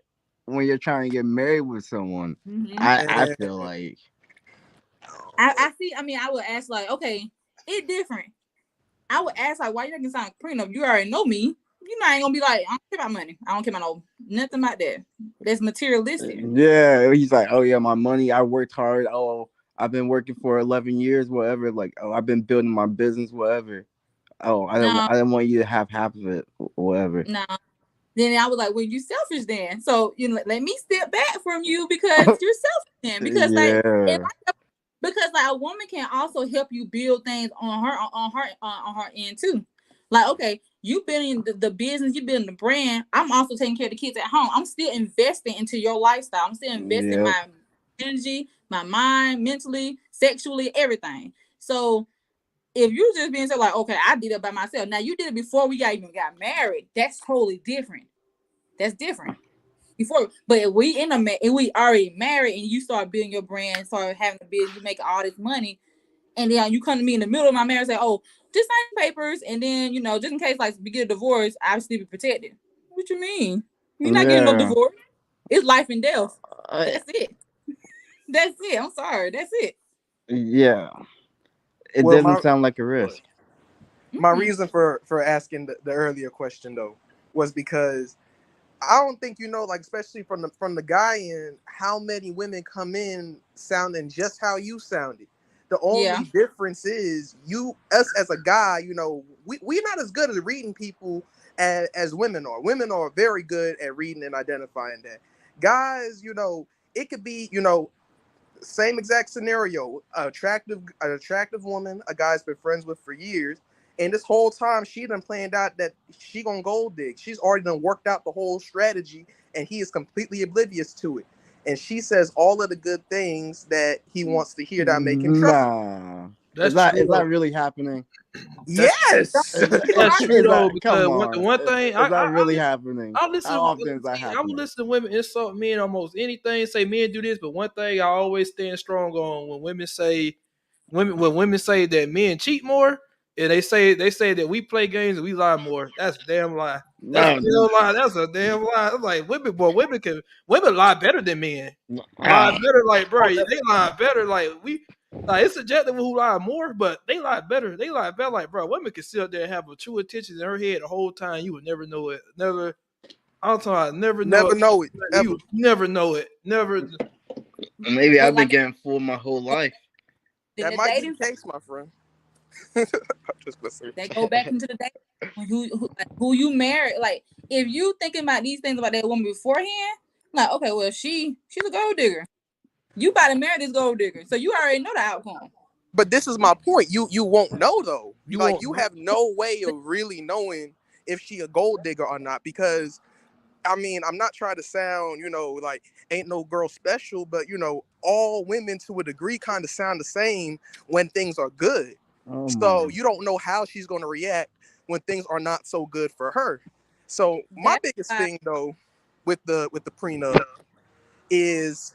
when you're trying to get married with someone. Mm-hmm. I And, feel like. I see. I mean, I would ask, like, okay, it's different. I would ask, like, why you making sign a prenup? You already know me. You not ain't gonna be like, I don't care about money. I don't care about nothing about that. That's materialistic. Yeah, he's like, oh yeah, my money. I worked hard. Oh, I've been working for 11 years, whatever. Like, oh, I've been building my business, whatever. Oh, No, I don't want you to have half of it, whatever. no. Then I was like, well, you selfish then. So let me step back from you because you're selfish then. Because like, if Yeah, because like a woman can also help you build things on her end too. Like, okay, you building the business, you building the brand. I'm also taking care of the kids at home. I'm still investing into your lifestyle. I'm still investing yep. my energy, my mind, mentally, sexually, everything. So if you just being so like, okay, I did it by myself. Now you did it before we even got married. That's totally different. That's different. But if we already married and you start building your brand, start having a business, you make all this money, and then you come to me in the middle of my marriage and say, oh, just sign papers, and then just in case like we get a divorce, I still be protected. What you mean? You're not getting no Yeah. divorce. It's life and death. Uh, That's it. That's it. I'm sorry. That's it. yeah. It well, doesn't sound like a risk. my Mm-mm. reason for asking the earlier question though was because I don't think like especially from the guy end, how many women come in sounding just how you sounded. The Yeah. only difference is us as a guy, we're not as good at reading people as women are. Women are very good at reading and identifying that. Guys, it could be, same exact scenario. An attractive woman, a guy's been friends with for years, and this whole time she done planned out that she gonna gold dig. She's already done worked out the whole strategy, and he is completely oblivious to it. And she says all of the good things that he wants to hear that make him trust her. Nah. That's Is true that though. really happening? That's Yes. that's true Is though that because come the on? one thing Is that really happening? I listen. How often is that See, I would happening? listen to women insult men almost anything. Say men do this, but one thing I always stand strong on when women say that men cheat more, and they say that we play games and we lie more. That's a damn lie. That's a No, damn lie. That's a damn lie. I'm like women lie better than men. Lie ah, better, like bro, they lie better. Like it's subjective who lie more, but they lie better. They lie better. Like bro, women can sit up there and have a true intention in her head the whole time. You would never know it. Never. I'm talking about never know Never it. know it You ever. would never know it. Never. maybe But I've been like getting fooled my whole life. in That the might be the dating, case, my friend. I'm just messing they with go back into the dating. Who you marry? Like if you thinking about these things about that woman beforehand, Like, okay, well, she's a gold digger. You about to marry this gold digger, so you already know the outcome. But this is my point. You won't know though. You Like won't. you have no way of really knowing if she a gold digger or not because I mean, I'm not trying to sound, like ain't no girl special, but all women to a degree kind of sound the same when things are good. Oh So my. you don't know how she's going to react when things are not so good for her. So my That's biggest why. thing though with the prenup is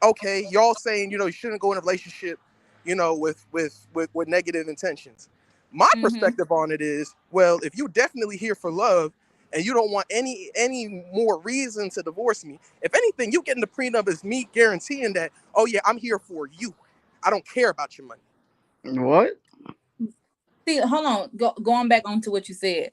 okay, y'all saying, you shouldn't go in a relationship, with negative intentions. My Mm-hmm. perspective on it is, well, if you're definitely here for love and you don't want any more reason to divorce me, if anything, you getting the prenup is me guaranteeing that, oh yeah, I'm here for you. I don't care about your money. What? See, hold on. Going back onto what you said,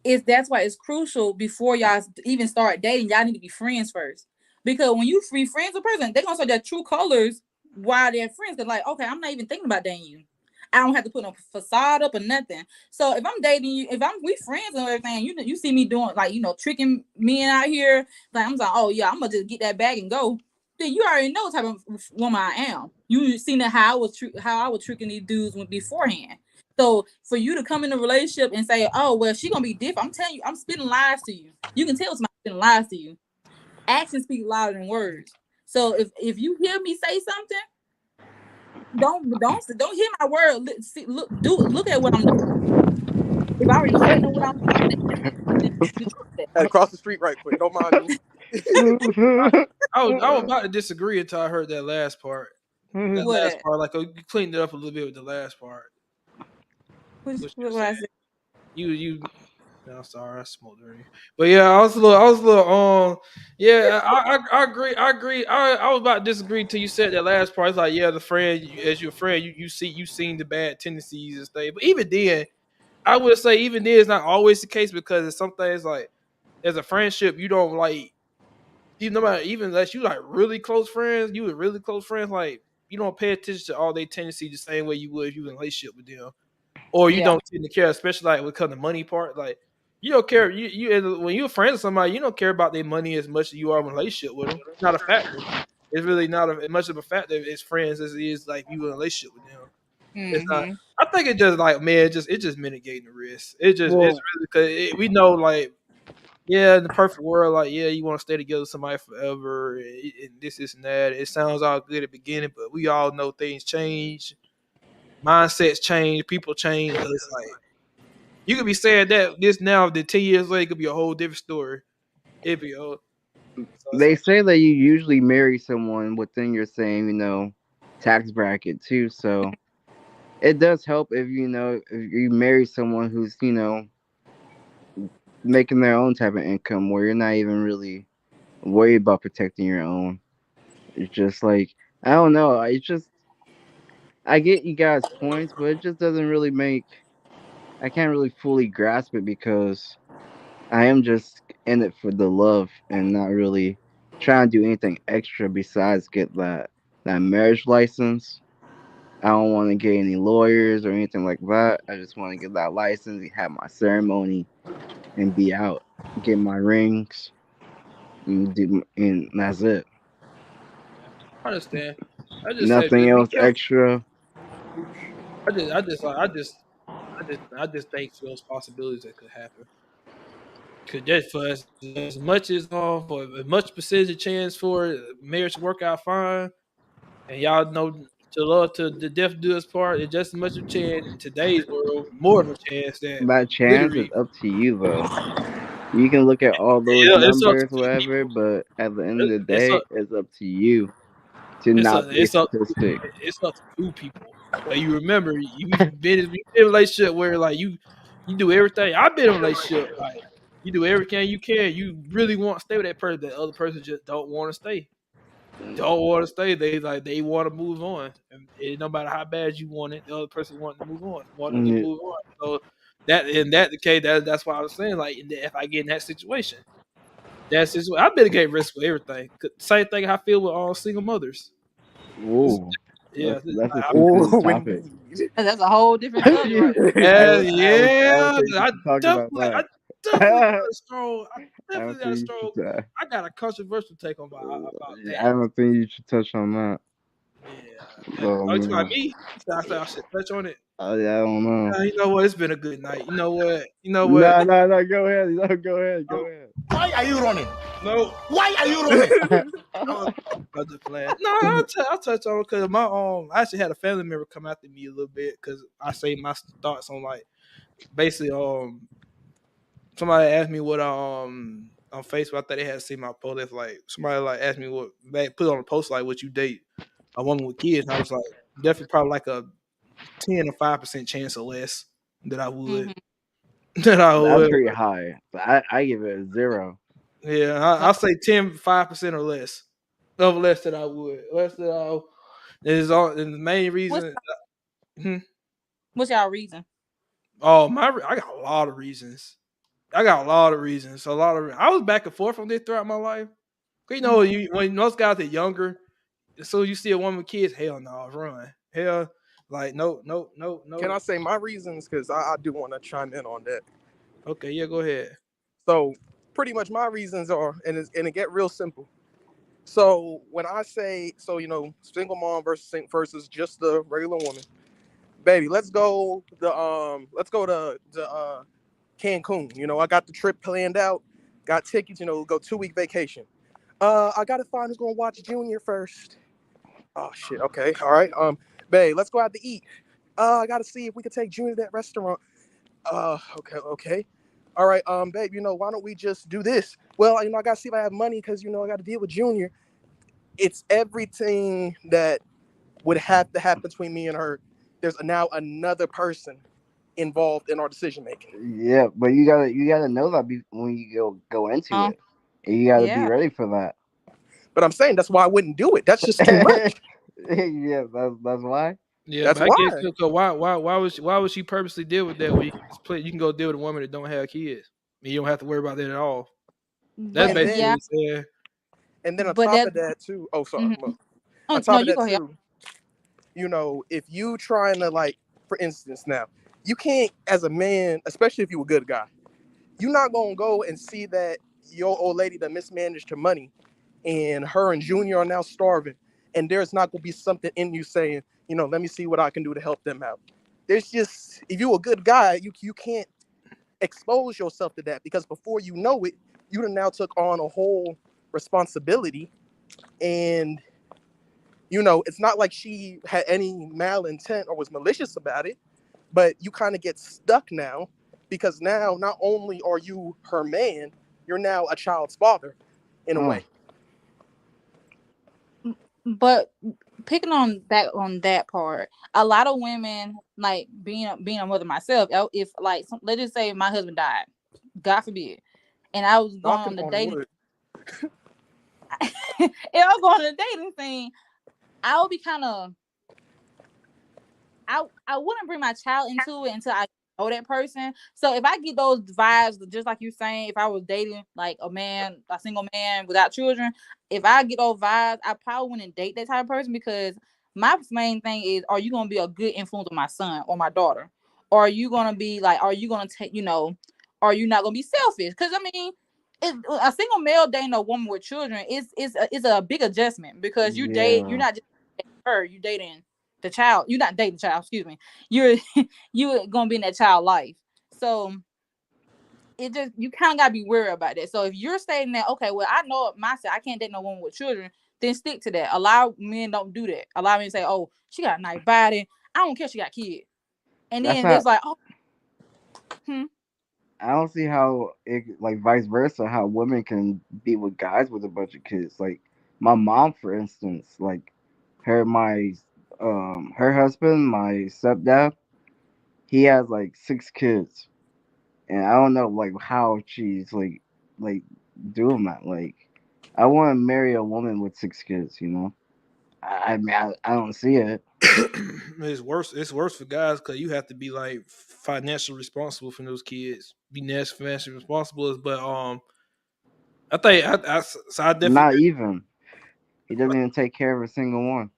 is that's why it's crucial before y'all even start dating. Y'all need to be friends first, because when you free friends with a person, they're gonna show their true colors while they're friends. Cause like, okay, I'm not even thinking about dating you. I don't have to put no facade up or nothing. So if I'm dating you, if we friends and everything, you see me doing like tricking men out here, like I'm like, oh yeah, I'm gonna just get that bag and go. Then you already know what type of woman I am. You seen that how I was tricking these dudes beforehand. So for you to come in a relationship and say, "Oh, well, she gonna be different," I'm telling you, I'm spitting lies to you. You can tell somebody spitting lies to you. Actions speak louder than words. So if you hear me say something, don't hear my word. Look at what I'm doing. If I already said know what I'm doing, then you trust that. Had to cross the street right quick. Don't mind me. I was about to disagree until I heard that last part. That last What? part, like you cleaned it up a little bit with the last part. What you What said. I said? You. No, sorry, I smoked already. But yeah, I was a little. Yeah, I agree. I was about to disagree till you said that last part. It's like, yeah, the friend, as your friend, you seen the bad tendencies and stuff. But even then, I would say even then, it's not always the case because it's some things like as a friendship, you don't like even no matter even unless you like really close friends, you were really close friends, like you don't pay attention to all their tendencies the same way you would if you were in a relationship with them. Or you Yeah. don't tend to care, especially like when it comes to money part. Like you don't care. When you're friends with somebody, you don't care about their money as much as you are in a relationship with them. It's not a factor. It's really not as much of a factor as friends as it is like you in a relationship with them. It's not. Mm-hmm. I think it just like man, it just mitigating the risk. It's Well, really because we know like yeah, in the perfect world, like yeah, you want to stay together with somebody forever, and this and that. It sounds all good at the beginning, but we all know things change, mindsets change, people change. So it's like you could be saying that this now, then 10 years later, it could be a whole different story. It'd be so it's they like say that you usually marry someone within your same, tax bracket too. So it does help if if you marry someone who's making their own type of income where you're not even really worried about protecting your own. It's just like I don't know. It's just I get you guys' points, but it just doesn't really make. I can't really fully grasp it because I am just in it for the love and not really trying to do anything extra besides get that marriage license. I don't want to get any lawyers or anything like that. I just want to get that license, have my ceremony, and be out. Get my rings, and that's it. yeah, I understand. I just say Nothing be else careful. extra. I just think those possibilities that could happen. Cause just for as much as for as much percentage of chance for marriage to work out fine, and y'all know to love to the death do us part, it's just as much of a chance in today's world, more of a chance that That chance is literally, up to you, though. You can look at all those yeah, it's up to numbers, two whatever, people. but at the end of the It's up. day, it's up to you to It's not up. be a It's up. statistic. It's up to two people. But you remember, you been in a relationship where like you do everything. I've been in a relationship like you do everything you can. You really want to stay with that person. The other person just don't want to stay. Don't want to stay. They want to move on. And no matter how bad you want it, the other person wanting to move on, wanting to Mm, move on. So that the case, that's why I was saying like if I get in that situation, that's just I've been against risk with everything. Same thing I feel with all single mothers. It's, Ooh, yeah, that's a sensitive Oh, topic. indeed. That's a whole different subject right there. I would yeah. say we should talk about I that. definitely got a strong. definitely got a strong. I got a controversial take on about that. I don't think you should touch on that. Yeah. So, Oh, you like me? I should touch on it. yeah, I don't know. You know what? It's been a good night. You know what? No, no, no. Go ahead. No, go ahead. Go ahead. Why are you running? No. Why are you running? I'm just playing. No, I'll touch on because my I actually had a family member come after me a little bit because I say my thoughts on like basically somebody asked me what on Facebook. I thought they had seen my post. If like somebody like asked me what they put on a post like would you date a woman with kids, and I was like definitely probably like a 10 or 5% chance or less that I would. That I That's would. pretty high. But I give it a 0. Yeah, I'll say 10, 5% or less. Of less that I would. Less that I is all and the main reason. What's y'all reason? Oh I got a lot of reasons. I got a lot of reasons. I was back and forth on this throughout my life. You know, when most guys are younger, so you see a woman with kids, hell no, run. Hell, like no. Can I say my reasons? Because I do want to chime in on that. Okay, yeah, go ahead. So pretty much my reasons are, and it get real simple. So when I say, single mom versus just the regular woman, baby, let's go to Cancun. I got the trip planned out, got tickets. Go 2-week vacation. I gotta find who's gonna watch Junior first. Oh shit. Okay. All right. Babe, let's go out to eat. I gotta see if we could take Junior to that restaurant. Okay. All right, babe, why don't we just do this? Well, I gotta see if I have money because I gotta deal with Junior. It's everything that would have to happen between me and her. There's now another person involved in our decision making. Yeah, but you gotta know that when you go into it, and you gotta be Yeah. ready for that. But I'm saying that's why I wouldn't do it. That's just too much. Yeah, that's why. Yeah, That's but I guess why. so why would she purposely deal with that when you can just play? You can go deal with a woman that don't have kids. You don't have to worry about that at all. That's But And basically then yeah, what I'm saying. and then on but top that. of that too. Oh, sorry. Mm-hmm. On Oh no, top of you that go ahead. too, if you trying to like, for instance, now you can't as a man, especially if you a good guy, you're not gonna go and see that your old lady that mismanaged her money and her and Junior are now starving, and there's not gonna be something in you saying, let me see what I can do to help them out. There's just, if you're a good guy, you can't expose yourself to that because before you know it, you done now took on a whole responsibility, and it's not like she had any malintent or was malicious about it, but you kind of get stuck now because now not only are you her man, you're now a child's father in a way. But picking on that part, a lot of women like being a mother myself. If like let's just say my husband died, God forbid, and I was going on Knocking the on dating, wood. if I was going on the dating scene, I would be kind of I wouldn't bring my child into it until I know that person. So if I get those vibes, just like you're saying, if I was dating like a single man without children, if I get those vibes, I probably wouldn't date that type of person because my main thing is, are you gonna be a good influence on my son or my daughter? Or are you gonna be like, are you gonna take, are you not gonna be selfish? Because I mean, a single male dating a woman with children is a big adjustment because you're Yeah, not just dating her, you dating the child. You're not dating the child, excuse me. You're you're gonna be in that child life. So it just, you kind of gotta be worried about that. So if you're saying that, okay, well, I know myself, I can't date no woman with children, then stick to that. A lot of men don't do that. A lot of men say, oh, she got a nice body, I don't care, she got kids. And that's then not. there's like, oh, hmm. I don't see how it like vice versa. How women can be with guys with a bunch of kids. Like my mom, for instance, like her husband, my stepdad, he has like 6 kids, and I don't know like how she's like doing that. Like I want to marry a woman with 6 kids. I mean I don't see it. It's worse. It's worse for guys because you have to be like financially responsible for those kids. Be financially responsible, but I think I Not definitely. even. He doesn't even take care of a single one.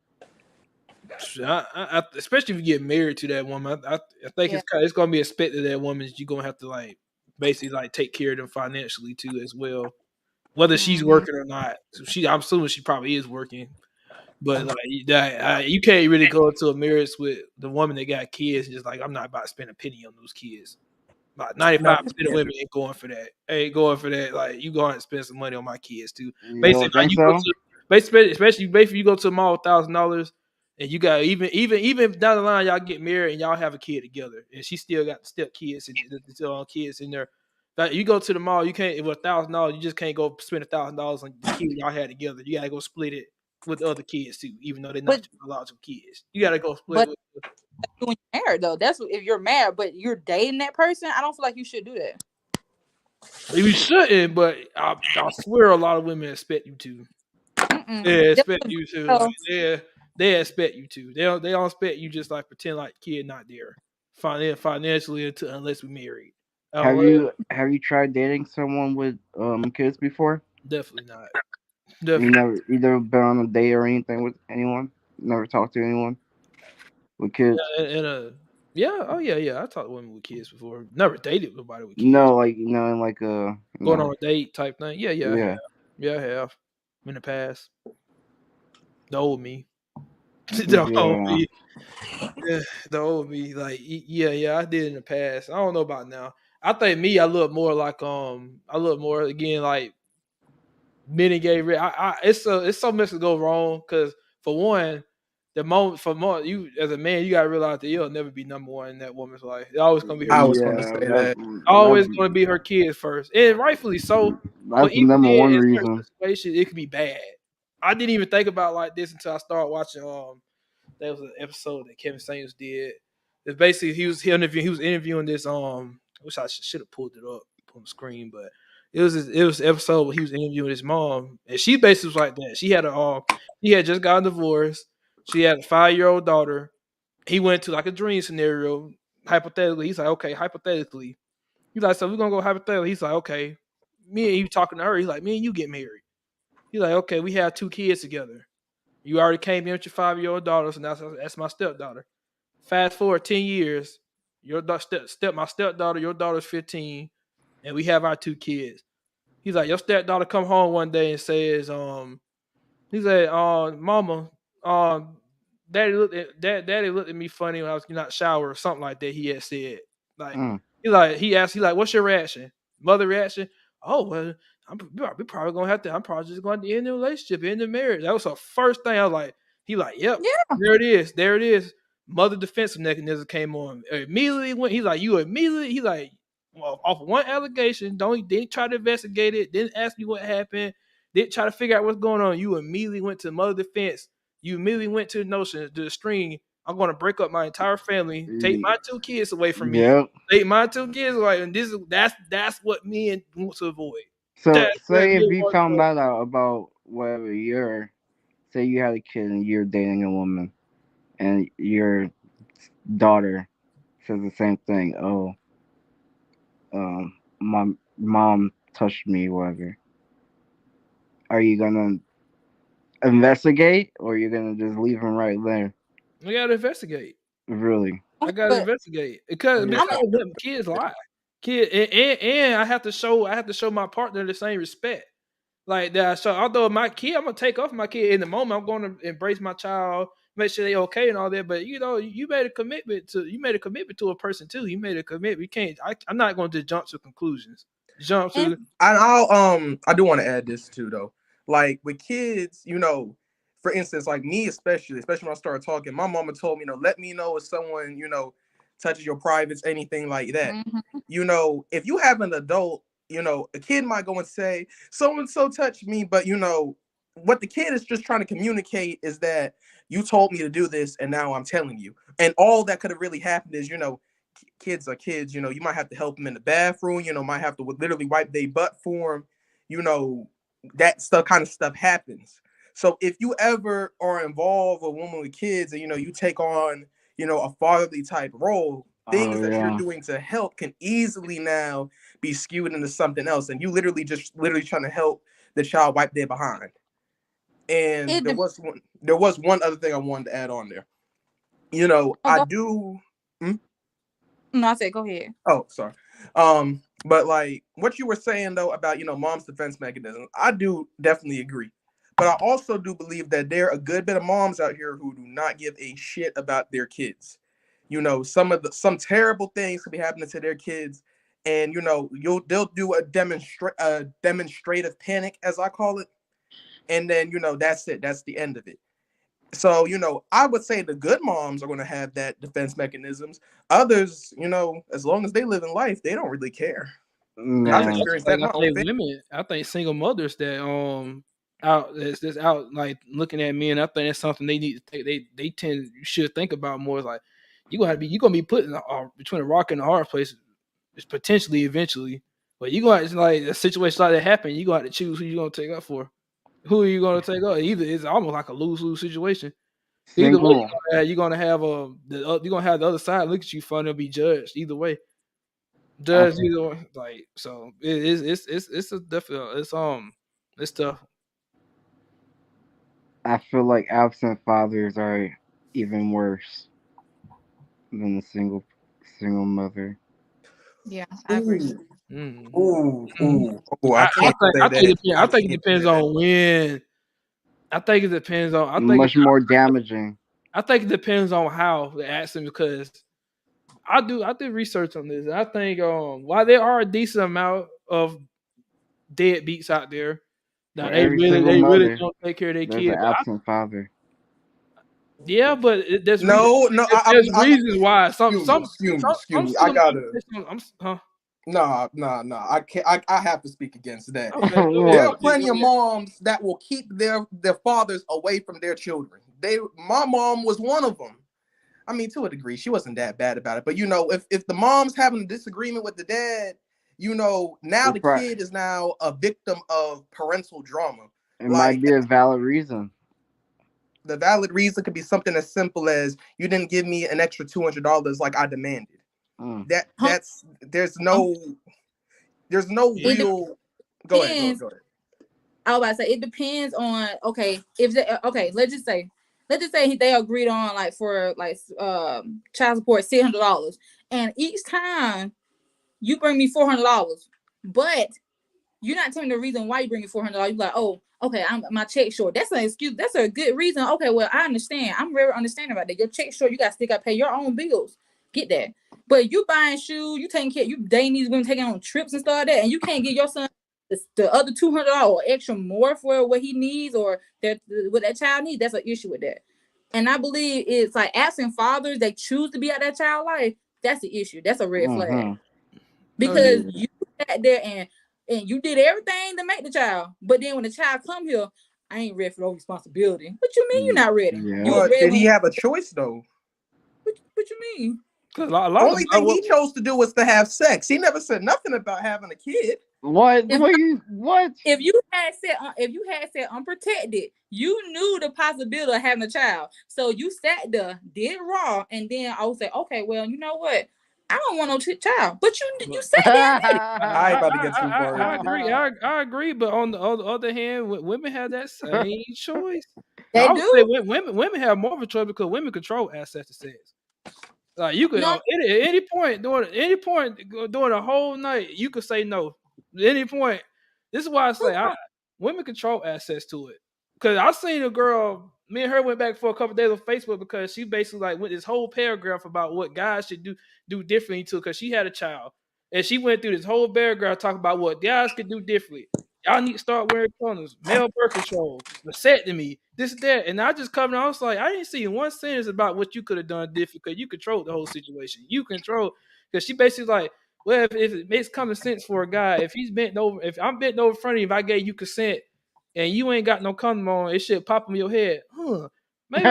Especially if you get married to that woman, I think Yeah. it's gonna be expected of that woman that you're gonna have to like basically like take care of them financially too as well, whether she's Mhm. working or not. So I'm assuming she probably is working, but like you can't really go into a marriage with the woman that got kids and just like I'm not about to spend a penny on those kids. Like No, 95% of yeah. women ain't going for that. Ain't going for that. Like you go out and spend some money on my kids too. You Basically, don't like think you go so? to basically you go to the mall $1,000 and you got even down the line y'all get married and y'all have a kid together and she still got the step kids and the kids in there. Like you go to the mall, you can't with $1,000, you just can't go spend $1,000 on the kid y'all had together. You gotta go split it with the other kids too, even though they're not But your biological kids. You gotta go split it but with when you're married though, that's if you're married, but you're dating that person. I don't feel like you should do that. you shouldn't, but I swear a lot of women expect you to. Mm-mm. They Them expect the you to like girls- they expect you to. They don't expect you just like pretend like kid not there financially until unless we married. Oh, Have you tried dating someone with kids before? definitely not. You Definitely. never either been on a date or anything with anyone? Never talked to anyone with kids? And yeah, oh yeah. I talked to women with kids before. Never dated nobody with kids. No, like in like Going on a date type thing. Yeah, I have. yeah, Yeah, I have in the past. The old me. The old yeah. me. Yeah, the old me, like yeah, I did in the past. I don't know about now. I think me, I look more like I look more again like men and gay. It's so much to go wrong because for one, the moment for more you as a man, you gotta realize that you'll never be number one in that woman's life. It's always gonna be her I kids. was gonna Yeah, say that. Always gonna be her kids first, and rightfully so. But that's the even number then, one in certain reason. situations, it could be bad. I didn't even think about it like this until I started watching that was an episode that Kevin Samuels did. It's basically he was interviewing this I wish I should have pulled it up on the screen, but it was an episode where he was interviewing his mom, and she basically was like that. He had just gotten divorced. She had a 5-year-old daughter. He went to like a dream scenario. Hypothetically, he's like, okay, hypothetically, he's like, so we're gonna go hypothetically. He's like, okay, me and he talking to her. He's like, me and you get married. He's like, okay, we have 2 kids together. You already came in with your 5-year-old daughter, so that's my stepdaughter. Fast forward 10 years, your my stepdaughter, your daughter's 15, and we have our 2 kids. He's like, your stepdaughter come home one day and says, he said, mama, um, daddy looked at me funny when I was not shower or something like that. He had said, like, Mm. he asked, what's your reaction? Mother reaction? Oh well, we probably gonna have to. I'm probably just going to end the relationship, end the marriage. That was the first thing I was like. He like, yep, Yeah. there it is, there it is. Mother defensive mechanism came on immediately. When he's like, you immediately, he's like, well, off one allegation, didn't try to investigate it, didn't ask me what happened, didn't try to figure out what's going on. You immediately went to mother defense. You immediately went to the notion, to the string. I'm going to break up my entire family, take my 2 kids away from me, Yep. take my 2 kids away, and that's what men want to avoid. So That's what say men if you want found to that out about whatever you're, say you had a kid and you're dating a woman and your daughter says the same thing. Oh, my mom touched me, whatever. Are you gonna investigate or you're gonna just leave him right there? We gotta investigate. Really? I gotta But investigate because Yeah. I'm a, them kids lie. And I have to show my partner the same respect. Like that. So although my kid, I'm gonna take off my kid in the moment. I'm gonna embrace my child, make sure they okay and all that. But you made a commitment to a person too. You made a commitment. You can't. I'm not going to jump to conclusions. Jump and to And I do want to add this too though. Like with kids, for instance, like me especially when I started talking, my mama told me, let me know if someone, touches your privates, anything like that. mhm. If you have an adult, a kid might go and say, so and so touched me, but what the kid is just trying to communicate is that you told me to do this and now I'm telling you. And all that could have really happened is, kids are kids, you might have to help them in the bathroom, might have to literally wipe their butt for them, you know, that stuff kind of stuff happens. So if you ever are involved with a woman with kids and, you take on, a fatherly type role, Oh things that you're yeah. doing to help can easily now be skewed into something else. And you literally trying to help the child wipe their behind. And It there de- was one other thing I wanted to add on there. oh, I go. do. Hmm? No, I said go ahead. Oh, sorry. But like what you were saying though about mom's defense mechanism, I do definitely agree. But I also do believe that there are a good bit of moms out here who do not give a shit about their kids. Some terrible things could be happening to their kids, and they'll do a demonstrative panic, as I call it, and then that's it. That's the end of it. So, I would say the good moms are going to have that defense mechanisms. Others, as long as they live in life, they don't really care. And I've Man, experienced that in I my own think family. women, I think single mothers that out that's out like looking at men, I think that's something they need to take. They tend you should think about more. Is like you gonna be put in between a rock and a hard place, potentially eventually. But you gonna like a situation like that happen, you gonna have to choose who you gonna take up for. Who are you gonna take up? Either it's almost like a lose situation. Either way, single. you're gonna have you're gonna have the other side look at you funny and be judged. Either way, I, judged either way. Like so, it's a definitely it's tough. I feel like absent fathers are even worse than a single mother. Yeah, I agree. Ooh, Mm-hmm. ooh! I can't say that. I I think it can't depends say that. on when. I think it depends on. Much more damaging. I think it depends on how the accident because I did research on this. I think while there are a decent amount of deadbeats out there, now For every single they really mother, don't take care of their there's an kids. absent father. Yeah, but No, no. there's reasons why Excuse some me. I single gotta. huh? Nah. I can't. I have to speak against that. Okay, There are What? plenty of moms that will keep their fathers away from their children. My mom was one of them. I mean, to a degree, she wasn't that bad about it. But if the mom's having a disagreement with the dad, now It, the pro- kid is now a victim of parental drama. it might Like be a valid reason. the valid reason could be something as simple as you didn't give me an extra $200 like I demanded. Mm. That Huh? that's Um, there's no it real. Go ahead. depends. I was about to say it depends on if let's just say they agreed on like for like child support $600, and each time you bring me $400, but you're not telling me the reason why you bring me $400. You're like, oh, okay, my check short. That's an excuse. That's a good reason. Okay, well, I understand. I'm very understanding about that. Your check short. You got to still got to pay your own bills. Get that. But you buying shoes, you taking care, you dating these women, taking on trips and stuff like that, and you can't get your son the other $200 or extra more for what he needs or what that child needs. That's an issue with that. And I believe it's like absent fathers they choose to be out that child life. That's the issue. That's a red flag Mm-hmm. Oh yeah. because you sat there and you did everything to make the child, but then when the child come here, I ain't ready for no responsibility. What you mean you're not ready? You Yeah. was But ready did he when? have a choice though? What you mean? Because a lot of Only thing he chose to do was to have sex. He never said nothing about having a kid. What? If What? if you had said unprotected, you knew the possibility of having a child. So you sat there, did raw, and then I would say, okay, well, you know what? I don't want no child. But you sat there and did it. I ain't about to get too far I into agree. this. I agree. But on the other hand, women have that same choice. They I would say do. women have more of a choice because women control access to sex. Like you could No, at any point during the whole night, you could say no. At any point, this is why I say women control access to it. Because I seen a girl, me and her went back for a couple days on Facebook because she basically like went this whole paragraph about what guys should do differently too. Because she had a child and she went through this whole paragraph talking about what guys could do differently. Y'all need to start wearing condoms, male birth control, vasectomy, this, that. And I just come and I was like, I didn't see one sentence about what you could have done different because you controlled the whole situation. You control because she basically like, well, if it makes common sense for a guy, if I'm bent over in front of you, if I gave you consent and you ain't got no condom on, it should pop in your head. Maybe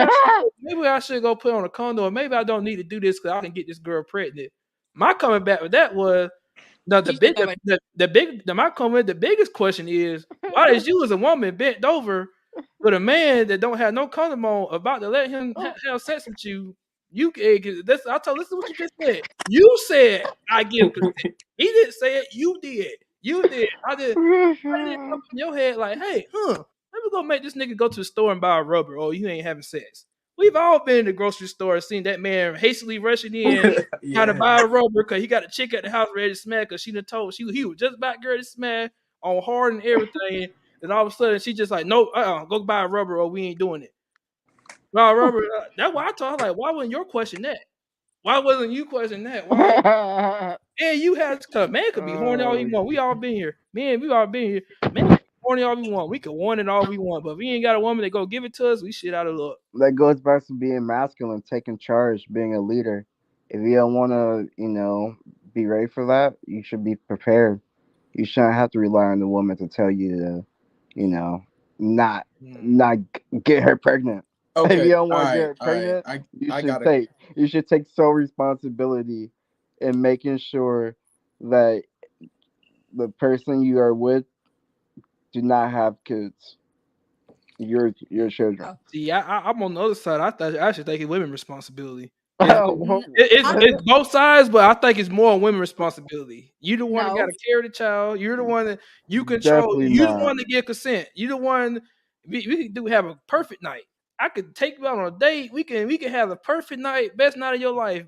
I should go put on a condom, or maybe I don't need to do this because I can get this girl pregnant. My coming back with that was he should have. the biggest question is why is you as a woman bent over with a man that don't have no condom on about to let him have sex with you? I told listen to what you just said. You said I give consent. He didn't say it. You did. You did. I didn't in your head like, hey, let me go make this nigga go to the store and buy a rubber. Oh, you ain't having sex. we've all been in the grocery store and seen that man hastily rushing in, trying to Yeah. buy a rubber because he got a chick at the house ready to smack because she done told he was just about ready to smack on hard and everything. And all of a sudden she just like, no, go buy a rubber or we ain't doing it. No, rubber. That's why I told her, like, why wasn't your question that? Why wasn't you questioning that? Why? And you had to, man could be horny all he Oh, want. We all been here. Man, we all been here. Man could be horny all we want. We can want it all we want. But if we ain't got a woman that go give it to us, we shit out of luck. that goes back to being masculine, taking charge, being a leader. If you don't want to, be ready for that, you should be prepared. You shouldn't have to rely on the woman to tell you to, you know, not Hmm. not get her pregnant. If you Okay. don't All want to get right. her All right. pregnant, you I should gotta. take sole responsibility in making sure that the person you are with do not have kids. Your children. Oh, See, I'm on the other side. I should think it's women's responsibility. n- It's I, it's both sides, but I think it's more on women's responsibility. You the one that got no. to carry the child. You're the one that you control. Definitely You the not. one that get consent. You the one. We can do have a perfect night. I could take you out on a date. We can have a perfect night, best night of your life.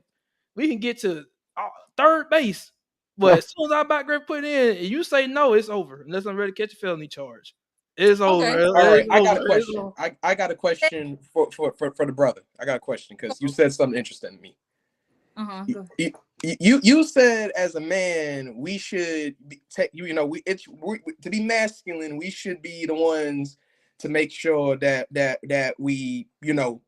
We can get to third base, but as soon as I about to put in, and you say no, it's over. Unless I'm ready to catch a felony charge, it's over. Okay. All right. It's I got over. a It's question. over. I got a question for the brother. I got a question because you said something interesting to me. Uh-huh. You, Go. you said as a man we should take you know we to be masculine we should be the ones to make sure that we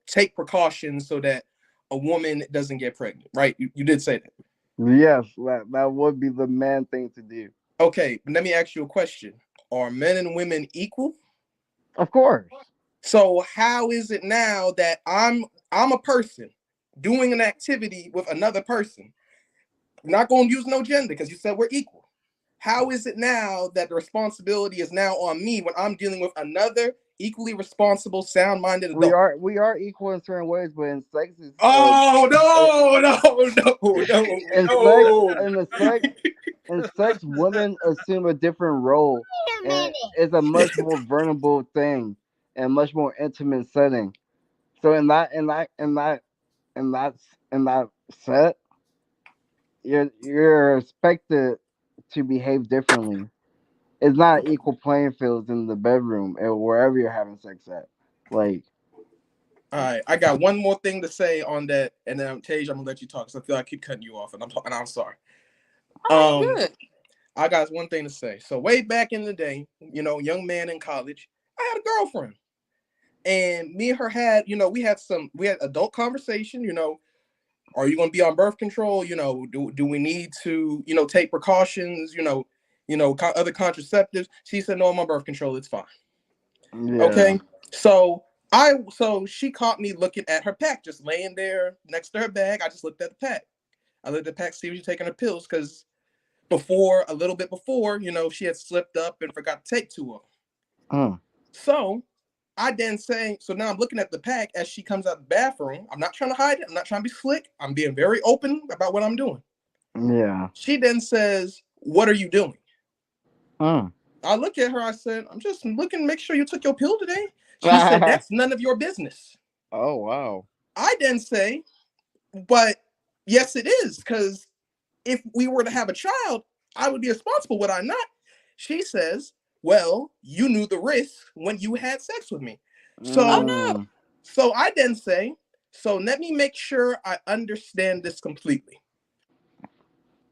take precautions so that a woman doesn't get pregnant, right? You did say that. Yes, that would be the man thing to do. Okay, but let me ask you a question. Are men and women equal? Of course. So how is it now that I'm a person doing an activity with another person? I'm not going to use no gender because you said we're equal. How is it now that the responsibility is now on me when I'm dealing with another equally responsible, sound-minded We adult? equal in certain ways, but in sex is Oh uh, no, no, no, no, in sex no. in the sex in sex women assume a different role, and it's a much more vulnerable thing and much more intimate setting. So in that set, you're expected to behave differently. It's not equal playing fields in the bedroom or wherever you're having sex at. Like, All right, I got one more thing to say on that, and then Tage, I'm gonna let you talk because I feel like I keep cutting you off, and I'm sorry. Oh, you Um, good. I got one thing to say. So way back in the day, young man in college, I had a girlfriend, and me and her had, we had adult conversation. Are you going to be on birth control? Do we need to, take precautions? Other contraceptives. She said, no, I'm on birth control. It's fine. yeah. Okay. So she caught me looking at her pack, just laying there next to her bag. I just looked at the pack. I looked at the pack, see if she's taking her pills, because a little bit before, she had slipped up and forgot to take two of them. Mm, So I then say, so now I'm looking at the pack as she comes out the bathroom. I'm not trying to hide it. I'm not trying to be slick. I'm being very open about what I'm doing. yeah. She then says, what are you doing? Mm. I look at her. I said, I'm just looking to make sure you took your pill today. She said, that's none of your business. Oh wow. I then say, but yes, it is. Because if we were to have a child, I would be responsible, would I not? She says, well, you knew the risk when you had sex with me. Oh So no. Mm, So I then say, so let me make sure I understand this completely.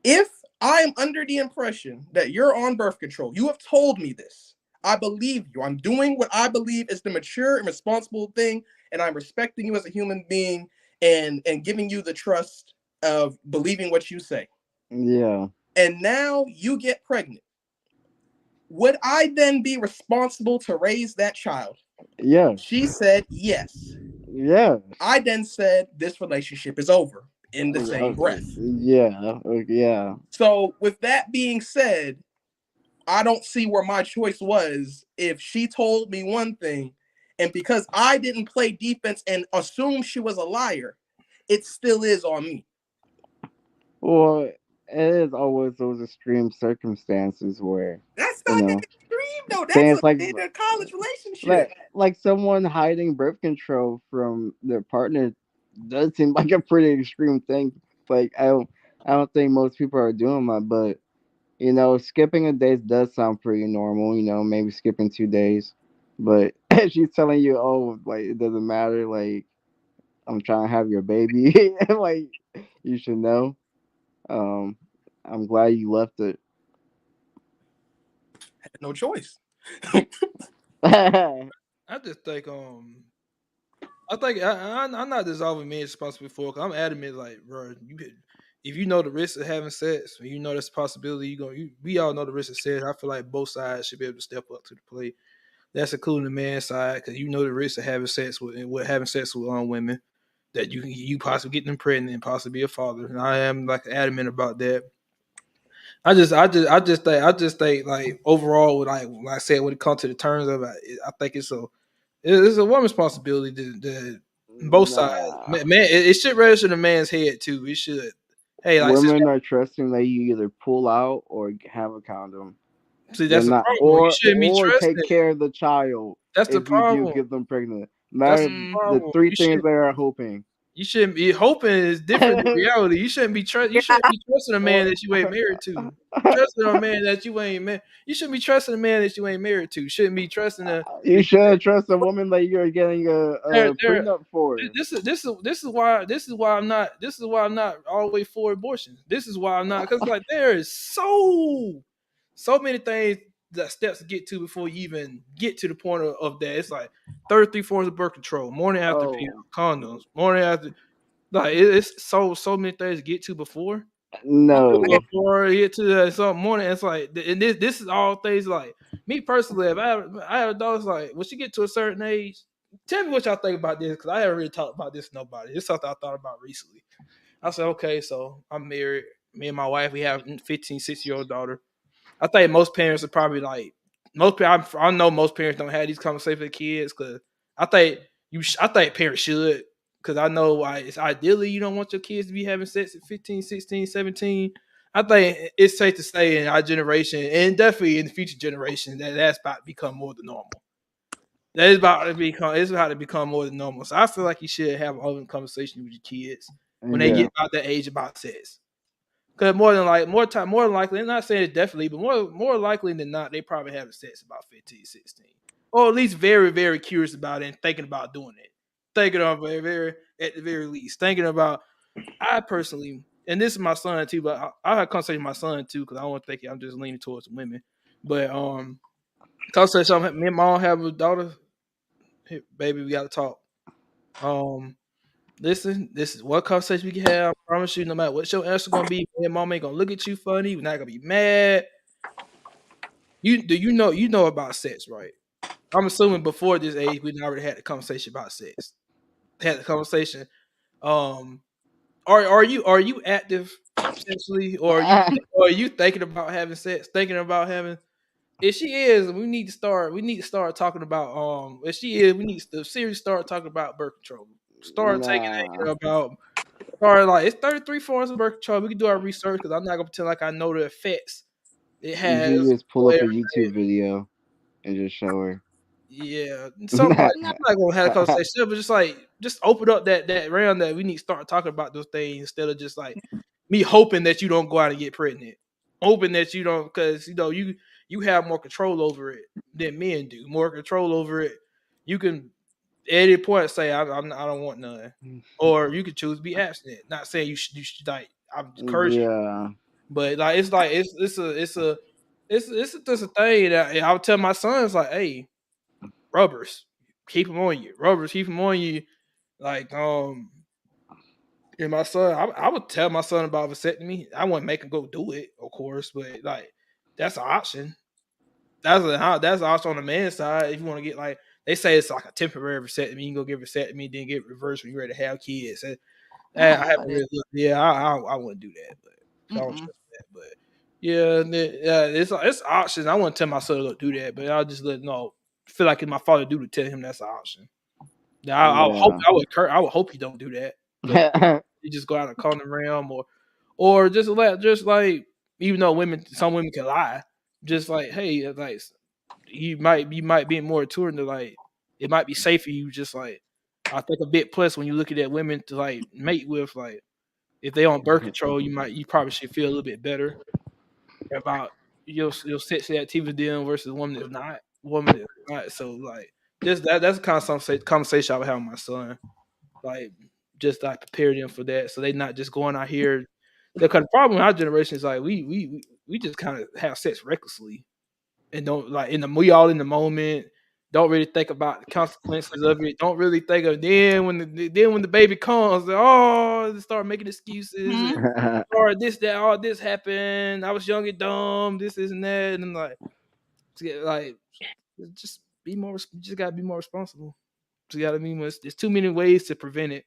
If I am under the impression that you're on birth control, you have told me this. I believe you. I'm doing what I believe is the mature and responsible thing, and I'm respecting you as a human being and giving you the trust of believing what you say. yeah. And now you get pregnant. Would I then be responsible to raise that child? Yes. She said yes. Yes. I then said, this relationship is over in the same breath. Yeah. Yeah. So, with that being said, I don't see where my choice was if she told me one thing, and because I didn't play defense and assume she was a liar, it still is on me. Well, it is always those extreme circumstances where That's you not that know. extreme. That's saying a it's like in a college relationship. like someone hiding birth control from their partner does seem like a pretty extreme thing. Like I don't think most people are doing that, but skipping a day does sound pretty normal. Maybe skipping 2 days, but she's telling you, oh, like it doesn't matter. Like I'm trying to have your baby. Like you should know. Um, I'm glad you left it. Had no choice. I just think I think I'm not dissolving men's responsibility for. Cause I'm adamant, like, bro, if you know the risk of having sex, or you know that's a possibility, we all know the risk of sex. I feel like both sides should be able to step up to the plate. That's including the man's side, because you know the risk of having sex with having sex with women, that you possibly get them pregnant and possibly be a father. And I am like adamant about that. I just think like overall, like I said, when it comes to the terms of it, I think it's a woman's responsibility to both sides. Nah. Man, it should register in the man's head too. It should. Hey, like Women are trusting that you either pull out or have a condom. see, They're that's the not, problem. You or shouldn't be or take trusting. care of the child That's the if you do problem. get them pregnant. That's Matter the Mm, the problem. three things they are hoping. You shouldn't be hoping is different than reality. You shouldn't be trust. You yeah. shouldn't be trusting a man or that you ain't married to. Trusting a man that you ain't married. You shouldn't be trusting a man that you ain't married to. Shouldn't be trusting a. you should trust a woman that you're getting a There. prenup for. This is why I'm not all the way for abortion. This is why I'm not, because like there is so many things that steps to get to before you even get to the point of that. It's like 33 forms of birth control, morning after pill, Oh condoms, morning after, like it's so many things to get to before. Okay. no, Before you get to some morning, it's like, and this is all things like me personally. If I have a daughter, it's like when she get to a certain age, tell me what y'all think about this, because I haven't really talked about this to nobody. It's something I thought about recently. I said, okay, so I'm married. Me and my wife, we have 15, 6-year-old daughter. I think most parents are probably like most. I know most parents don't have these conversations with kids, because I think I think parents should, because I know why. It's ideally you don't want your kids to be having sex at 15, 16, 17. I think it's safe to say in our generation, and definitely in the future generation, that that's about to become more than normal. That is about to become. It's about to become more than normal. So I feel like you should have an open conversation with your kids when they yeah, get about that age about sex. Because more than likely, I'm not saying it definitely, but more likely than not, they probably having sex about 15, 16, or at least very, very curious about it and thinking about doing it. Thinking of very, at the very least, thinking about. I personally, and this is my son too, but I had conversation with my son too, because I don't want to think I'm just leaning towards women. But conversation, me and mom have a daughter. Hey, baby, we got to talk. Um, Listen, this is what conversation we can have. I promise you, no matter what your answer gonna be, me and mom ain't gonna look at you funny. We're not gonna be mad. You know about sex, right? I'm assuming before this age, we already had a conversation about sex. Had the conversation. Um, are you active sexually, or are you thinking about having sex? Thinking about having. If she is, we need to start. We need to start talking about. If she is, we need to seriously start talking about birth control. Start taking nah. it about. Or like it's 33 forms of birth control. We can do our research, because I'm not gonna pretend like I know the effects it You has. should just pull Or up a everything. YouTube video and just show her. Yeah, something like No. I'm not gonna have a conversation, but just open up that round that we need to start talking about those things, instead of just like me hoping that you don't go out and get pregnant, hoping that you don't, because you have more control over it than men do, more control over it. You can at any point say I don't want none, or you could choose to be abstinent. Not saying you should like I'm encouraging, Yeah. but like it's just a thing that I'll tell my sons, like, hey, rubbers, keep them on you. Rubbers, keep them on you. Like, and my son, I would tell my son about vasectomy. I wouldn't make him go do it, of course, but like that's an option. That's an option on the man's side. If you want to get, like, they say it's like a temporary vasectomy, you can go get vasectomy, then get reversed when you're ready to have kids. I I don't know haven't about that. really looked. Yeah, I wouldn't do that, but I don't Mm-mm. trust that. But yeah, yeah, it's options. I wouldn't tell my son to do that, but I'll just let him know. Feel like if my father do to tell him that's an option. Now, Yeah. I would hope he don't do that. But you just go out and call the realm, or just like, even though some women can lie, just like, hey, like, you might be more attuned to like it might be safe for you just like I think a bit plus when you look at women to like mate with like if they on birth control you probably should feel a little bit better about your sexual activity then versus woman that's not so like just that's the kind of some conversation I would have with my son like just like prepare them for that so they not just going out here because the problem with our generation is like we just kind of have sex recklessly and don't like we all in the moment. Don't really think about the consequences of it. Don't really think of then when the baby comes, they start making excuses Hmm. and or this that all this happened. I was young and dumb. This and that, and I'm like, like just be more. You just gotta be more responsible. So you gotta be more. There's too many ways to prevent it.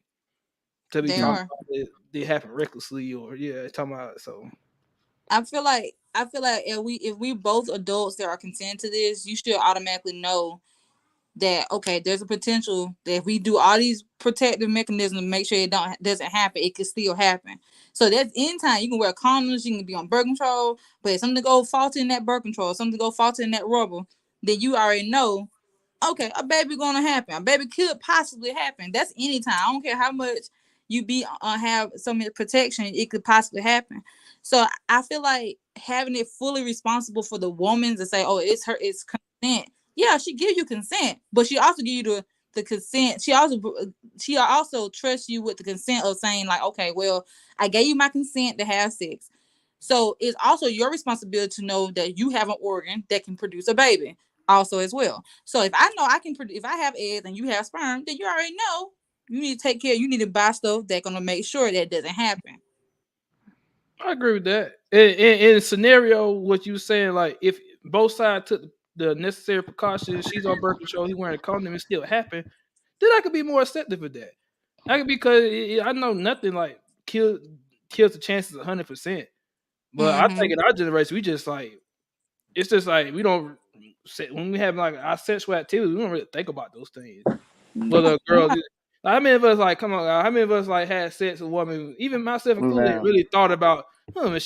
To be They talking are. about it, they happen recklessly or talking about so. I feel like if we both adults that are consenting to this, you should automatically know that okay, there's a potential that if we do all these protective mechanisms to make sure it doesn't happen, it could still happen. So that's anytime you can wear condoms, you can be on birth control, but if something go faulty in that birth control, something go faulty in that rubber, then you already know okay, a baby gonna happen. A baby could possibly happen. That's anytime. I don't care how much you be have so much protection, it could possibly happen. So I feel like having it fully responsible for the woman to say, "Oh, it's consent." Yeah, she give you consent, but she also give you the consent. She also trusts you with the consent of saying like, "Okay, well, I gave you my consent to have sex." So it's also your responsibility to know that you have an organ that can produce a baby also as well. So if I know I can produce, if I have eggs and you have sperm, then you already know you need to take care. You need to buy stuff that's gonna make sure that doesn't happen. I agree with that. In a scenario, what you were saying, like if both sides took the necessary precautions, she's on birth control, he wearing a condom, it still happened, then I could be more accepting of that. I could because I know nothing like kills the chances 100%. But I think Mm-hmm. in our generation, we just like it's just like we don't when we have like our sexual activity, we don't really think about those things. But Yeah. girls, how many of us like come on? How many of us like had sex with a woman? Even myself included, Man, really thought about. I wonder if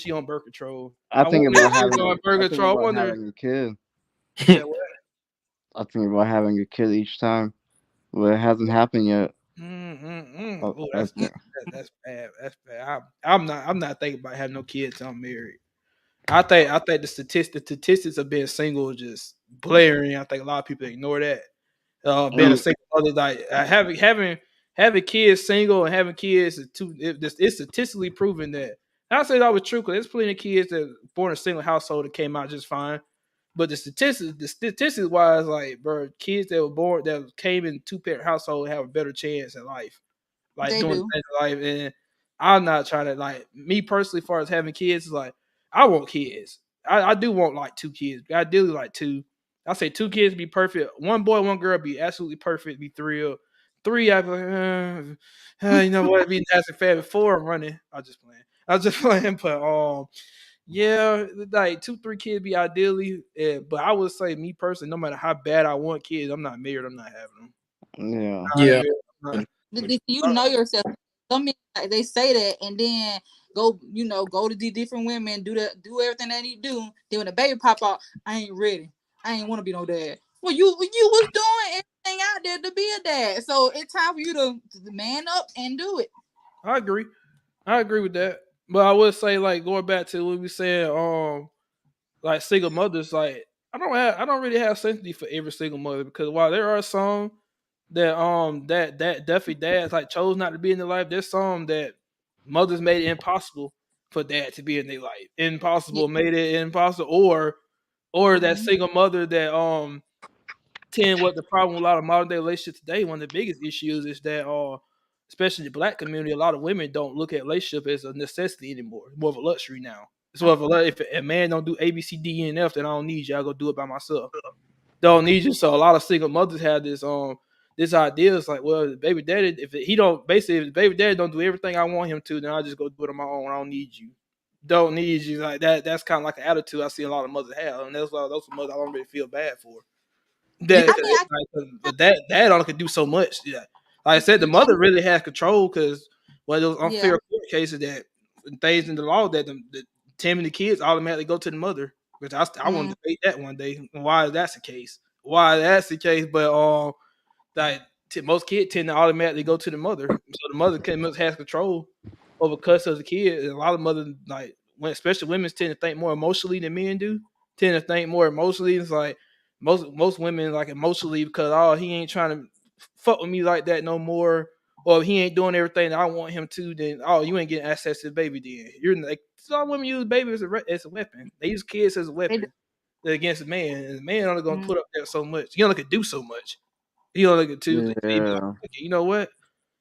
she on birth control. I I think wonder if about she was having on birth I think control. I about wonder. having a kid. You said what? I think about having a kid each time, but it hasn't happened yet. Oh, That's good. that's bad. That's bad. I'm not thinking about having no kids till I'm married. I think the statistics of being single is just blaring. I think a lot of people ignore that. Being a Mm, single mother, like having kids single and having kids is it's statistically proven that. I say that was true because there's plenty of kids that born in a single household that came out just fine. But the statistics wise, like bro, kids that were born that came in two parent household have a better chance in life like They doing do. things in life. And I'm not trying to like me personally, as far as having kids, is like I want kids. I do want like two kids. I do like two. I say two kids be perfect. One boy, one girl be absolutely perfect. Be thrilled. Three, I'd be like, you know what? Be nice and fat. Four, I'm running. I just playing. I was just playing, but yeah, like two, three kids be ideally. But I would say me personally, no matter how bad I want kids, I'm not married. I'm not having them. yeah. Not Yeah. married. I'm not- You know yourself. Some men like, they say that and then go to the different women, do everything they need to do. Then when the baby pop out, I ain't ready. I ain't want to be no dad. Well, you was doing everything out there to be a dad, so it's time for you to man up and do it. I agree. I agree with that. But I would say like going back to what we said, like single mothers, like I don't really have sympathy for every single mother because while there are some that definitely dads like chose not to be in their life, there's some that mothers made it impossible for dad to be in their life. Yeah. Impossible made it impossible or that Hmm. single mother that tend what the problem with a lot of modern day relationships today, one of the biggest issues is that especially the black community, a lot of women don't look at relationship as a necessity anymore. It's more of a luxury now. It's more of if a man don't do A, B, C, D, E, and F, then I don't need you. I go do it by myself. Don't need you. So a lot of single mothers have this idea. It's like, well, the baby daddy, if the baby daddy don't do everything I want him to, then I'll just go do it on my own. I don't need you. Don't need you like that. That's kind of like an attitude I see a lot of mothers have, and that's why those mothers I don't really feel bad for. Yeah, That I because mean, but that only could do so much. Yeah, like I said, the yeah, mother really has control because one of those yeah. unfair court cases that things in the law that the Tim and the kids automatically go to the mother. which I want to debate that one day. Why that's the case? Why that's the case? But like most kids tend to automatically go to the mother, so the mother has control over custody of the kid. And a lot of mothers, like especially women, tend to think more emotionally than men do. Tend to think more emotionally. It's like most women like emotionally because he ain't trying to fuck with me like that no more, or if he ain't doing everything that I want him to, then you ain't getting access to the baby. Then you're like some women use baby as a weapon. They use kids as a They do. weapon against a man, and the man only gonna put up there so much. He only could do so much. He only could do. He be like, Yeah. okay, you know what?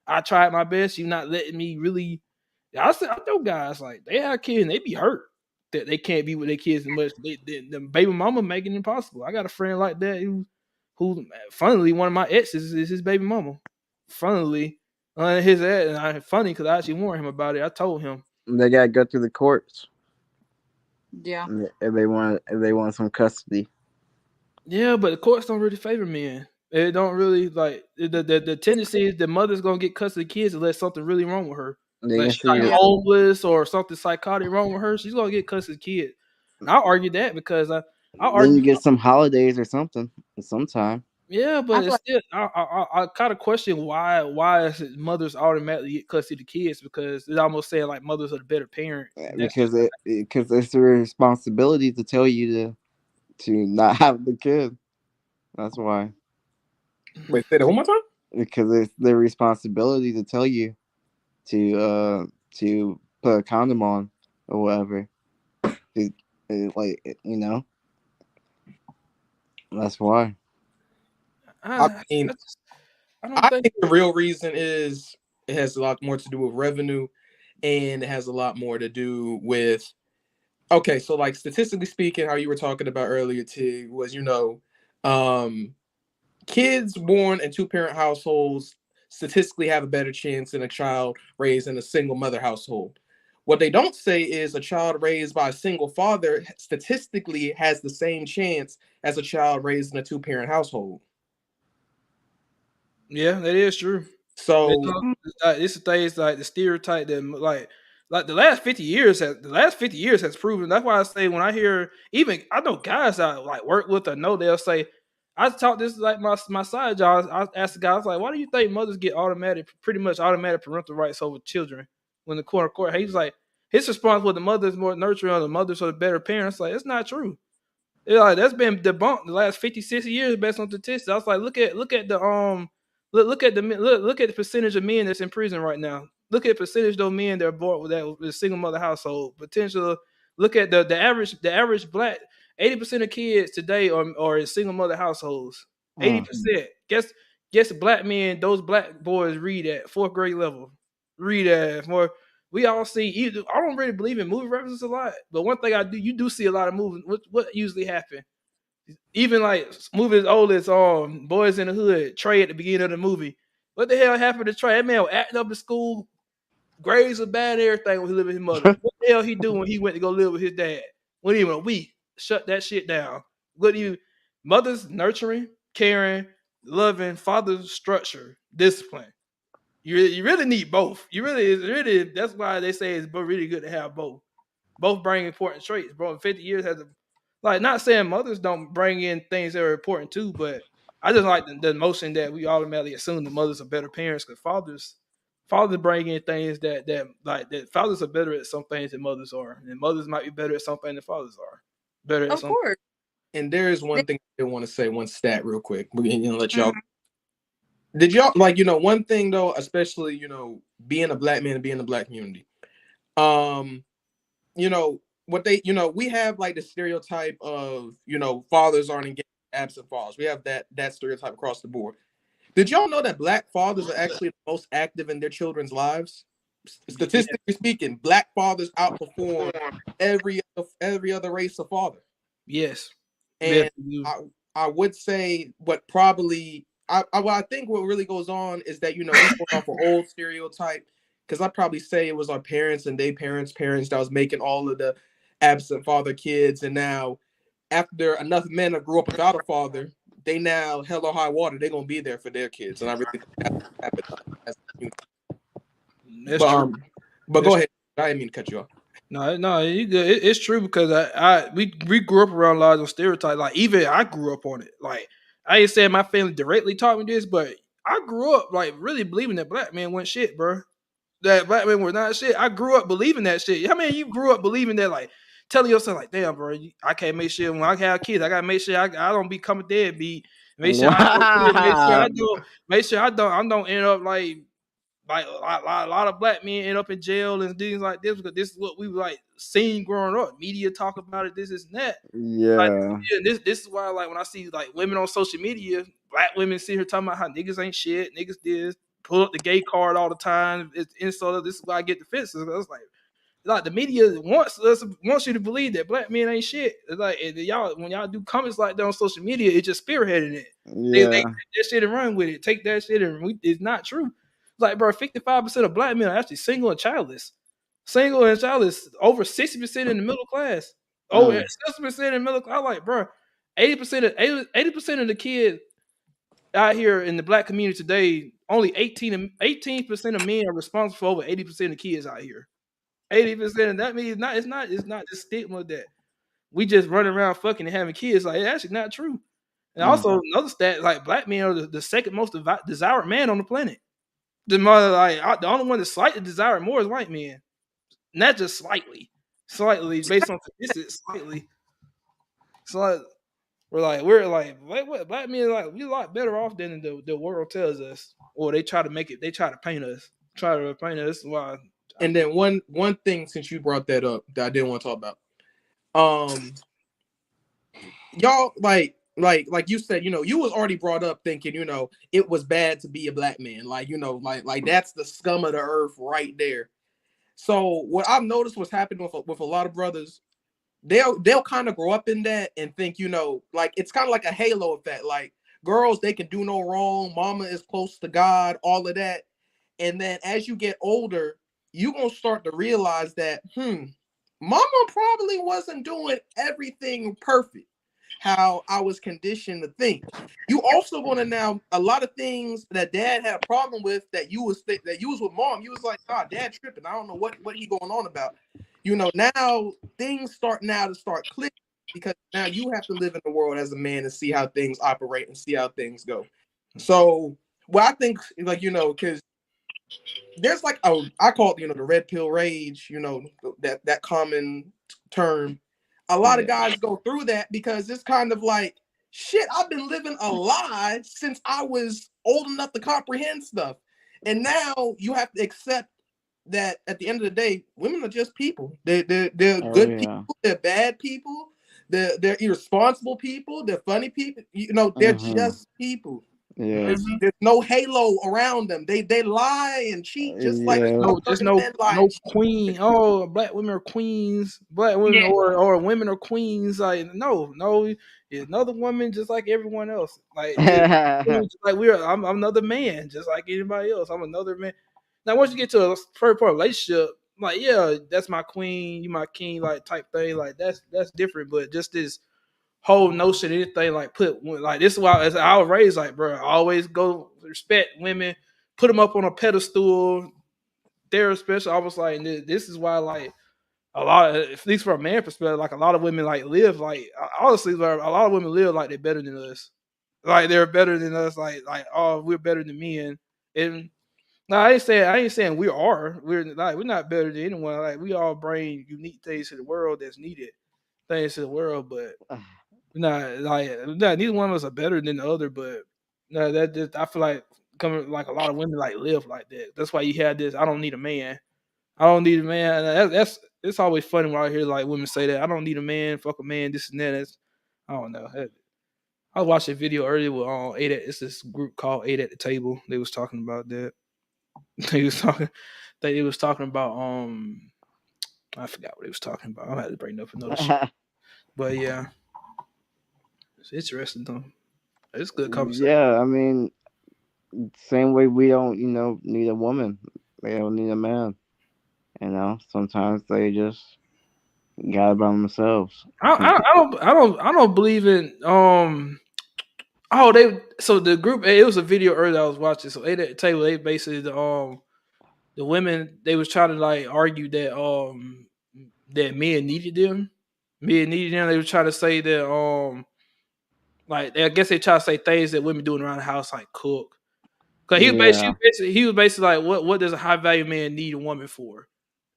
I tried my best. You're not letting me really. I know guys like they have kids and they be hurt that they can't be with their kids as much. The baby mama making it impossible. I got a friend like that who funnily one of my exes is his baby mama. Funnily, his ex, and funny because I actually warned him about it. I told him. They gotta go through the courts Yeah. if they want some custody. Yeah, but the courts don't really favor men. It don't really like the tendency is the mother's gonna get custody of the kids unless something really wrong with her. They Like can she's like see. Yeah. homeless or something psychotic wrong with her, she's gonna get custody of the kid. And I argue that because I Then you argue get some holidays or something sometime. yeah, I but feel it's like still I kind of question why is it mothers automatically get custody of the kids because it's almost saying like mothers are the better parent. And that's just Because it's their responsibility to tell you to not have the kid. That's why. Wait, say that one more time. Because it's their responsibility to tell you to put a condom on or whatever. It, that's why. I I, mean, I just I don't I think think the real reason is it has a lot more to do with revenue, and it has a lot more to do with okay. So, like statistically speaking, how you were talking about earlier, Tig, was um, kids born in two-parent households statistically have a better chance than a child raised in a single mother household. What they don't say is a child raised by a single father statistically has the same chance as a child raised in a two-parent household. yeah, that is true. You So, know, it's the things like the stereotype that like the last 50 years has proven. That's why I say when I hear even I know guys I like work with or know they'll say I taught this like my side job. I asked the guys like, why do you think mothers get pretty much automatic parental rights over children when the court? He's like his response was the mother's more nurturing or the mothers are the better parents. Like it's not true. Yeah, like that's been debunked the last 50, 60 years based on statistics. I was like, look at the look at the percentage of men that's in prison right now. Look at the percentage of those men that are born with a single mother household. Potential. Look at the average black 80% of kids today are in single mother households. Mm. 80%. Guess black men, those black boys read at fourth grade level. Read at more we all see. I don't really believe in movie references a lot, but one thing I do, you do see a lot of movies. What usually happen? Even like movies old as Boys in the Hood, Trey at the beginning of the movie. What the hell happened to Trey? That man was acting up in school, grades were bad, and everything when he lived with his mother. What the hell he do when he went to go live with his dad? When even a week, shut that shit down. What do you? Mother's nurturing, caring, loving, father's structure, discipline. You really need both. You really that's why they say it's really good to have both. Both bring important traits, bro. In 50 years has a like not saying mothers don't bring in things that are important too, but I just like the notion that we automatically assume that mothers are better parents because fathers bring in things that fathers are better at some things than mothers are, and mothers might be better at something than fathers are. Better at of something. course. and there is one thing I want to say, one stat real quick. We're gonna let y'all. Mhm. Did y'all like one thing though, especially being a black man and being in the black community. Um, what they we have like the stereotype of fathers aren't engaged, absent fathers. We have that stereotype across the board. Did y'all know that black fathers are actually the most active in their children's lives? Yeah. Statistically speaking, black fathers outperform every other race of father. Yes. Yes. And I would say what probably I think what really goes on is that we going off an old stereotype because I probably say it was our parents and their parents that was making all of the absent father kids, and now after enough men that grew up without a father, they now hell or high water they're gonna be there for their kids, and I really think that's what happened as a community. That's But true. but go That's ahead. I didn't mean to cut you off. No, you good. It's true because we grew up around a lot of those stereotypes. Like even I grew up on it. Like I ain't saying my family directly taught me this, but I grew up like really believing that black men weren't shit, bro. That black men were not shit. I grew up believing that shit. How many of you grew up believing that? Like telling yourself like, damn, bro, I can't make sure when I have kids, I gotta make sure I don't become a deadbeat. Make sure I don't do it. Make sure I Wow. don't. Make sure I don't end up like a lot of black men end up in jail and things like this because this is what we like seen growing up. Media talk about it, this is that. Like Yeah. yeah, this is why like when I see like women on social media, black women sit here talking about how niggas ain't shit, niggas this, pull up the gay card all the time. It's insult. This is why I get the fits. It's like the media wants you to believe that black men ain't shit. It's like y'all when y'all do comments like that on social media, it just spearheading it. They take Yeah. that shit and run with it. Take that shit it's not true. Like bro, 55% of black men are actually single and childless. Single and childless. Over 60% in the middle class. Over Mm. 60% in the middle class. I'm like bro, 80% of the kids out here in the black community today, only 18% of men are responsible for over 80% of kids out here. 80%. And that means it's not the stigma that we just running around fucking and having kids. Like it's actually not true. And Mm. also another stat, like black men are the second most desired man on the planet. The mother the only one that's slightly desired more is white men. Not just slightly. Slightly based on statistics, slightly. So we're like what black men like we a lot better off than the world tells us. Or they try to make it they try to paint us. Try to paint us why And then one thing since you brought that up that I didn't want to talk about. Y'all like you said, you was already brought up thinking, it was bad to be a black man. Like, like that's the scum of the earth right there. So what I've noticed was happening with a lot of brothers, they'll kind of grow up in that and think, like it's kind of like a halo effect. Like girls, they can do no wrong, mama is close to God, all of that. And then as you get older, you're gonna start to realize that, mama probably wasn't doing everything perfect how I was conditioned to think. You also going to now a lot of things that dad had a problem with that you was with mom. You was like, God, dad tripping. I don't know what he going on about. Now things start clicking because now you have to live in the world as a man and see how things operate and see how things go. So, well, I think like because there's like I call it the red pill rage, that common term. A lot of Yeah. guys go through that because it's kind of like shit. I've been living a lie since I was old enough to comprehend stuff, and now you have to accept that at the end of the day, women are just people. They're Oh good yeah. people. They're bad people. They're irresponsible people. They're funny people. They're Mm-hmm. just people. Yeah. There's no halo around them. They lie and cheat just like Yeah. just other men lie no and cheat. queen. Oh, black women are queens. Black women Yeah. or women are queens. Like no, another woman just like everyone else. Like just like I'm another man, just like anybody else. I'm another man. Now once you get to a first part relationship, like yeah, that's my queen, you my king, like type thing. Like that's different. But just this whole notion, anything like like this is why as I was raised like, bro, always go respect women, put them up on a pedestal. They're special. I was like, this is why like a lot of, at least from a man perspective, like a lot of women like live like honestly, like, a lot of women live like they're better than us. Like they're better than us. Like oh, we're better than men. And no, I ain't saying we are. We're not better than anyone. Like we all bring unique things to the world that's needed. Things to the world, but not like neither one of us are better than the other, but no, that just I feel like coming like a lot of women like live like that. That's why you had this. I don't need a man. I don't need a man. That's it's always funny when I hear like women say that. I don't need a man. Fuck a man. This and that. I don't know. I watched a video earlier with it's this group called Eight at the Table. They was talking about that. They was talking. They was talking about I forgot what they was talking about. I had to bring up another shit. But yeah, it's interesting though. It's a good conversation. Yeah. I mean, same way we don't, need a woman. They don't need a man. Sometimes they just got it by themselves. I don't believe in so the group it was a video earlier I was watching. So they tell you basically the women they was trying to like argue that that men needed them. Men needed them. They were trying to say that like I guess they try to say things that women doing around the house like cook. Cause Yeah. he was basically like, what does a high value man need a woman for?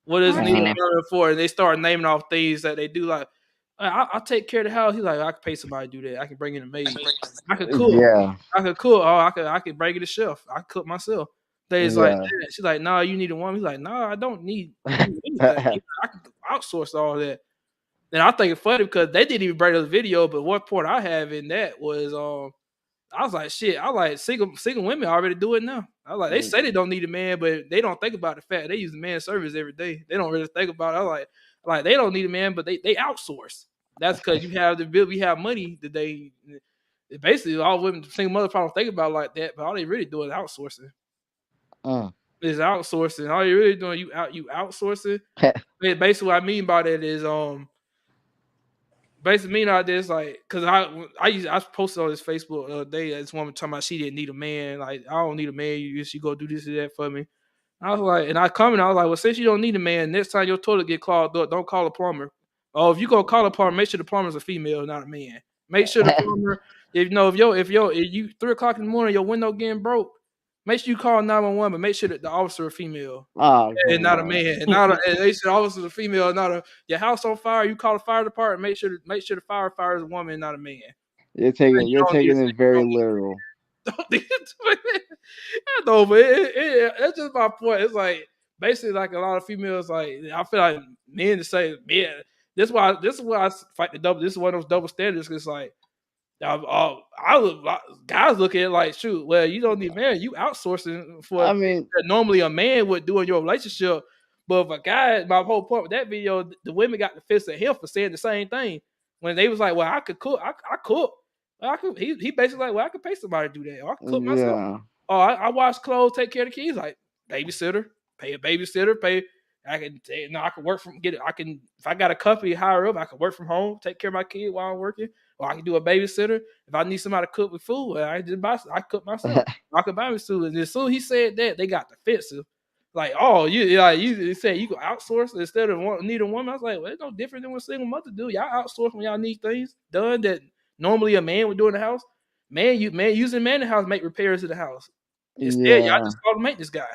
What does it need a Uh-huh. woman for? And they start naming off things that they do. Like, I'll take care of the house. He's like, I can pay somebody to do that. I can bring in a maid. I could cook. Yeah. I could cook. Oh, I could bring in a chef. I could cook myself. Things like Yeah. that. She's like, no, you need a woman. He's like, no, I don't need anything. I can outsource all that. And I think it's funny because they didn't even bring us video, but one point I have in that was I was like, shit, I like single women already do it now. I was like, they say they don't need a man, but they don't think about the fact they use the man service every day. They don't really think about it. I was like they don't need a man, but they outsource. That's because you have the bill, we have money that they basically all women single mothers probably don't think about it like that, but all they really do is outsourcing. Mm. Is outsourcing. All you're really doing you outsourcing. Basically what I mean by that is basically mean out this like because I posted on this Facebook the other day this woman talking about she didn't need a man, like I don't need a man, you go do this and that for me. I was like, and I commented, I was like, well, since you don't need a man, next time your toilet get clogged up, don't call a plumber. Oh, if you go call a plumber, make sure the plumber's a female, not a man. Make sure the plumber, if you 3 o'clock in the morning, your window getting broke, make sure you call 911, but make sure that the officer a female. Oh, And come not a on. man, and not a. And they said officer's a female, not a. Your house on fire, you call the fire department. Make sure the firefighter is a woman, not a man. You're And taking you you're don't need taking to. it very literal. Don't need to. I know, but that's just my point. It's like basically like a lot of females. Like I feel like men to say men. This is why I fight the double. This is one of those double standards. Cause like guys look at it like, shoot, well, you don't need man, you outsourcing for I things mean, that normally a man would do in your relationship. But if a guy, my whole point with that video, the women got the fist at him for saying the same thing. When they was like, well, I could cook, I cook. Well, I could, he basically like, well, I could pay somebody to do that. Or I could cook myself. yeah, Oh, I wash clothes, take care of the kids. Like babysitter, pay a babysitter, pay. I can work from get it. I can if I got a company higher up, I can work from home, take care of my kid while I'm working, or I can do a babysitter. If I need somebody to cook with food, well, I cook myself. I can buy me food. And as soon as he said that, they got defensive. Like, oh, you said you can outsource instead of need a woman. I was like, well, it's no different than what single mother do. Y'all outsource when y'all need things done that normally a man would do in the house. Man using man in the house make repairs to the house. Instead, y'all yeah. just call the maintenance guy.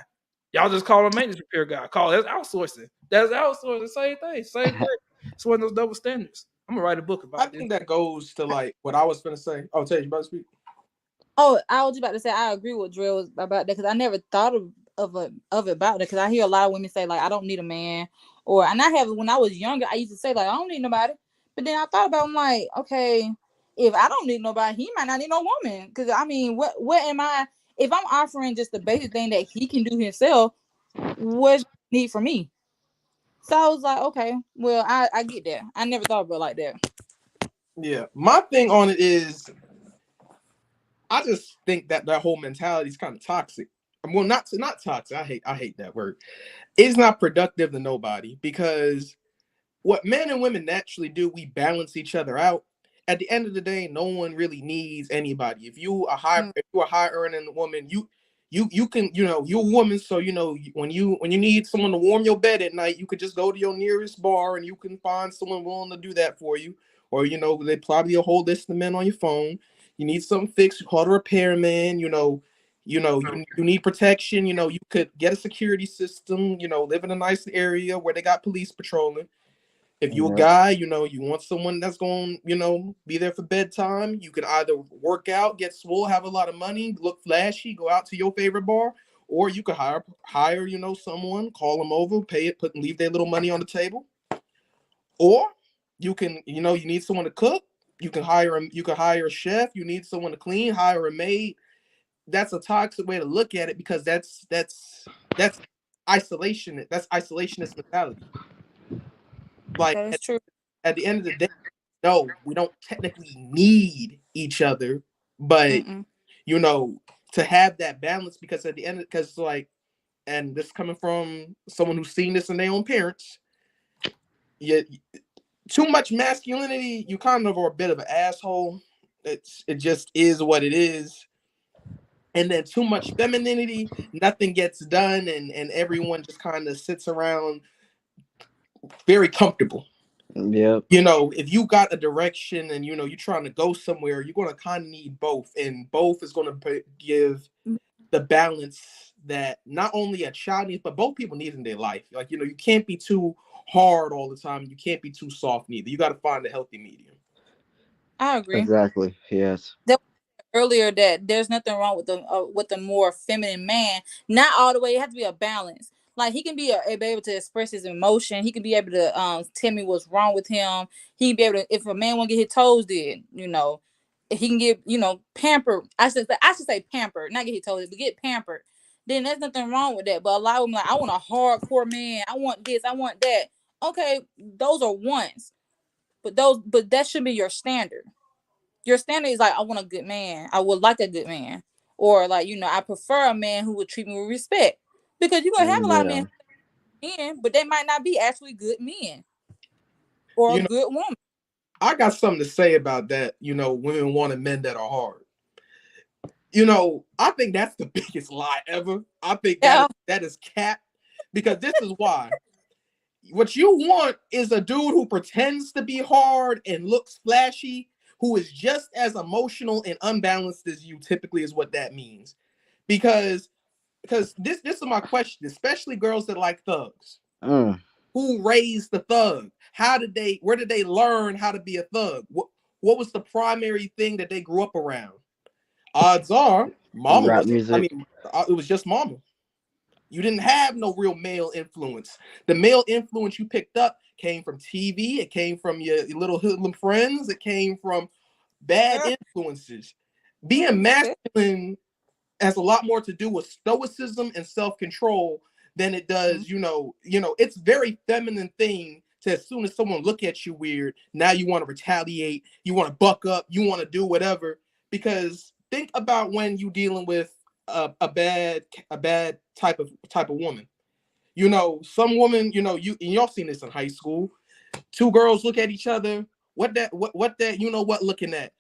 Y'all just call a maintenance repair guy. That's outsourcing. That's outsourcing. Same thing. Same thing. It's one of those double standards. I'm gonna write a book I about this. think that goes to like what I was gonna say. Oh, Tasia, you about to speak? Oh, I was just about to say I agree with Drill was about that because I never thought of it about that because I hear a lot of women say like I don't need a man and I have when I was younger I used to say like I don't need nobody, but then I thought about I'm like okay if I don't need nobody he might not need no woman because I mean what am I if I'm offering just the basic thing that he can do himself what's need for me? So I was like okay well I get that I never thought about it like that. Yeah, my thing on it is I just think that whole mentality is kind of toxic. Well, not toxic. I hate that word. It's not productive to nobody because what men and women naturally do, we balance each other out. At the end of the day, no one really needs anybody. If you're a high earning woman, you can you're a woman, so when you need someone to warm your bed at night, you could just go to your nearest bar and you can find someone willing to do that for you. Or they probably a whole list of men on your phone. You need something fixed, you call the repairman. You need protection. You could get a security system. Live in a nice area where they got police patrolling. If you a Yep. guy, you want someone that's going, be there for bedtime. You can either work out, get swole, have a lot of money, look flashy, go out to your favorite bar, or you could hire, someone, call them over, pay it, leave their little money on the table. Or you can, you need someone to cook. You can hire a chef. You need someone to clean, hire a maid. That's a toxic way to look at it because that's isolation. That's isolationist mentality. Like That is true. at the end of the day, no, we don't technically need each other, but Mm-mm. to have that balance because at the end, because like, and this coming from someone who's seen this in their own parents, too much masculinity, you kind of are a bit of an asshole. It just is what it is. And then too much femininity, nothing gets done, and everyone just kind of sits around very comfortable. Yep. You know, if you got a direction and you know you're trying to go somewhere, you're going to kind of need both, and both is going to give the balance that not only a child needs, but both people need in their life. Like, you know, you can't be too hard all the time. You can't be too soft neither. You got to find a healthy medium. I agree. Exactly. Yes. Earlier that there's nothing wrong with the more feminine man. Not all the way. It has to be a balance. Like he can be able to express his emotion. He can be able to tell me what's wrong with him. He can be able to, if a man want to get his toes did, you know, he can get, you know, pampered. I should say pampered, not get his toes, but get pampered. Then there's nothing wrong with that. But a lot of them like, I want a hardcore man. I want this. I want that. Okay, those are wants, but that should be your standard. Your standard is like, I want a good man. I would like a good man. Or like, you know, I prefer a man who would treat me with respect. Because you're gonna have a lot of Yeah. men, but they might not be actually good men or a You know, good woman. I got something to say about that. You know, women wanting men that are hard. You know, I think that's the biggest lie ever. I think Yeah. that is cap, because this is why. What you want is a dude who pretends to be hard and looks flashy, who is just as emotional and unbalanced as you. Typically, is what that means. Because this is my question, especially girls that like thugs. Mm. Who raised the thug? Where did they learn how to be a thug? What was the primary thing that they grew up around? Odds are, mama Rap was. I music. mean, it was just mama. You didn't have no real male influence. The male influence you picked up came from TV. It came from your little hoodlum friends. It came from bad influences. Being masculine has a lot more to do with stoicism and self-control than it does, it's very feminine thing to, as soon as someone look at you weird, now you want to retaliate, you want to buck up, you want to do whatever. Because think about when you dealing with a bad type of woman. You know, some woman, y'all seen this in high school. Two girls look at each other. What that, what looking at?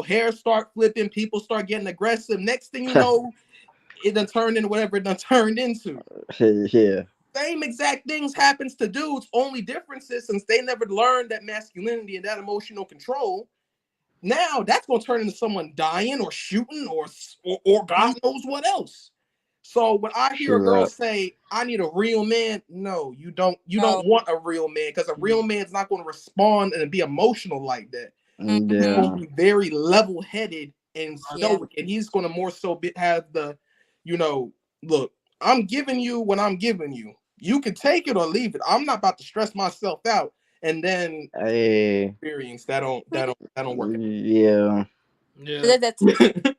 Hair start flipping, people start getting aggressive. Next thing you know, it done turned into whatever it done turned into. Yeah. Same exact things happens to dudes. Only difference is, since they never learned that masculinity and that emotional control, now that's gonna turn into someone dying or shooting or God knows what else. So when I hear a True girl that. say, "I need a real man," no, you don't. You No. don't want a real man, because a real man's not going to respond and be emotional like that. He's going Yeah. to be very level-headed and Yeah. stoic, and he's going to more so have the, look, I'm giving you what I'm giving you. You can take it or leave it. I'm not about to stress myself out and then Hey. experience that don't work. Yeah. Yeah. That's a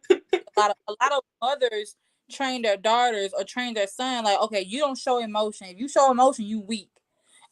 lot of mothers train their daughters or train their son like, okay, you don't show emotion. If you show emotion, you weak.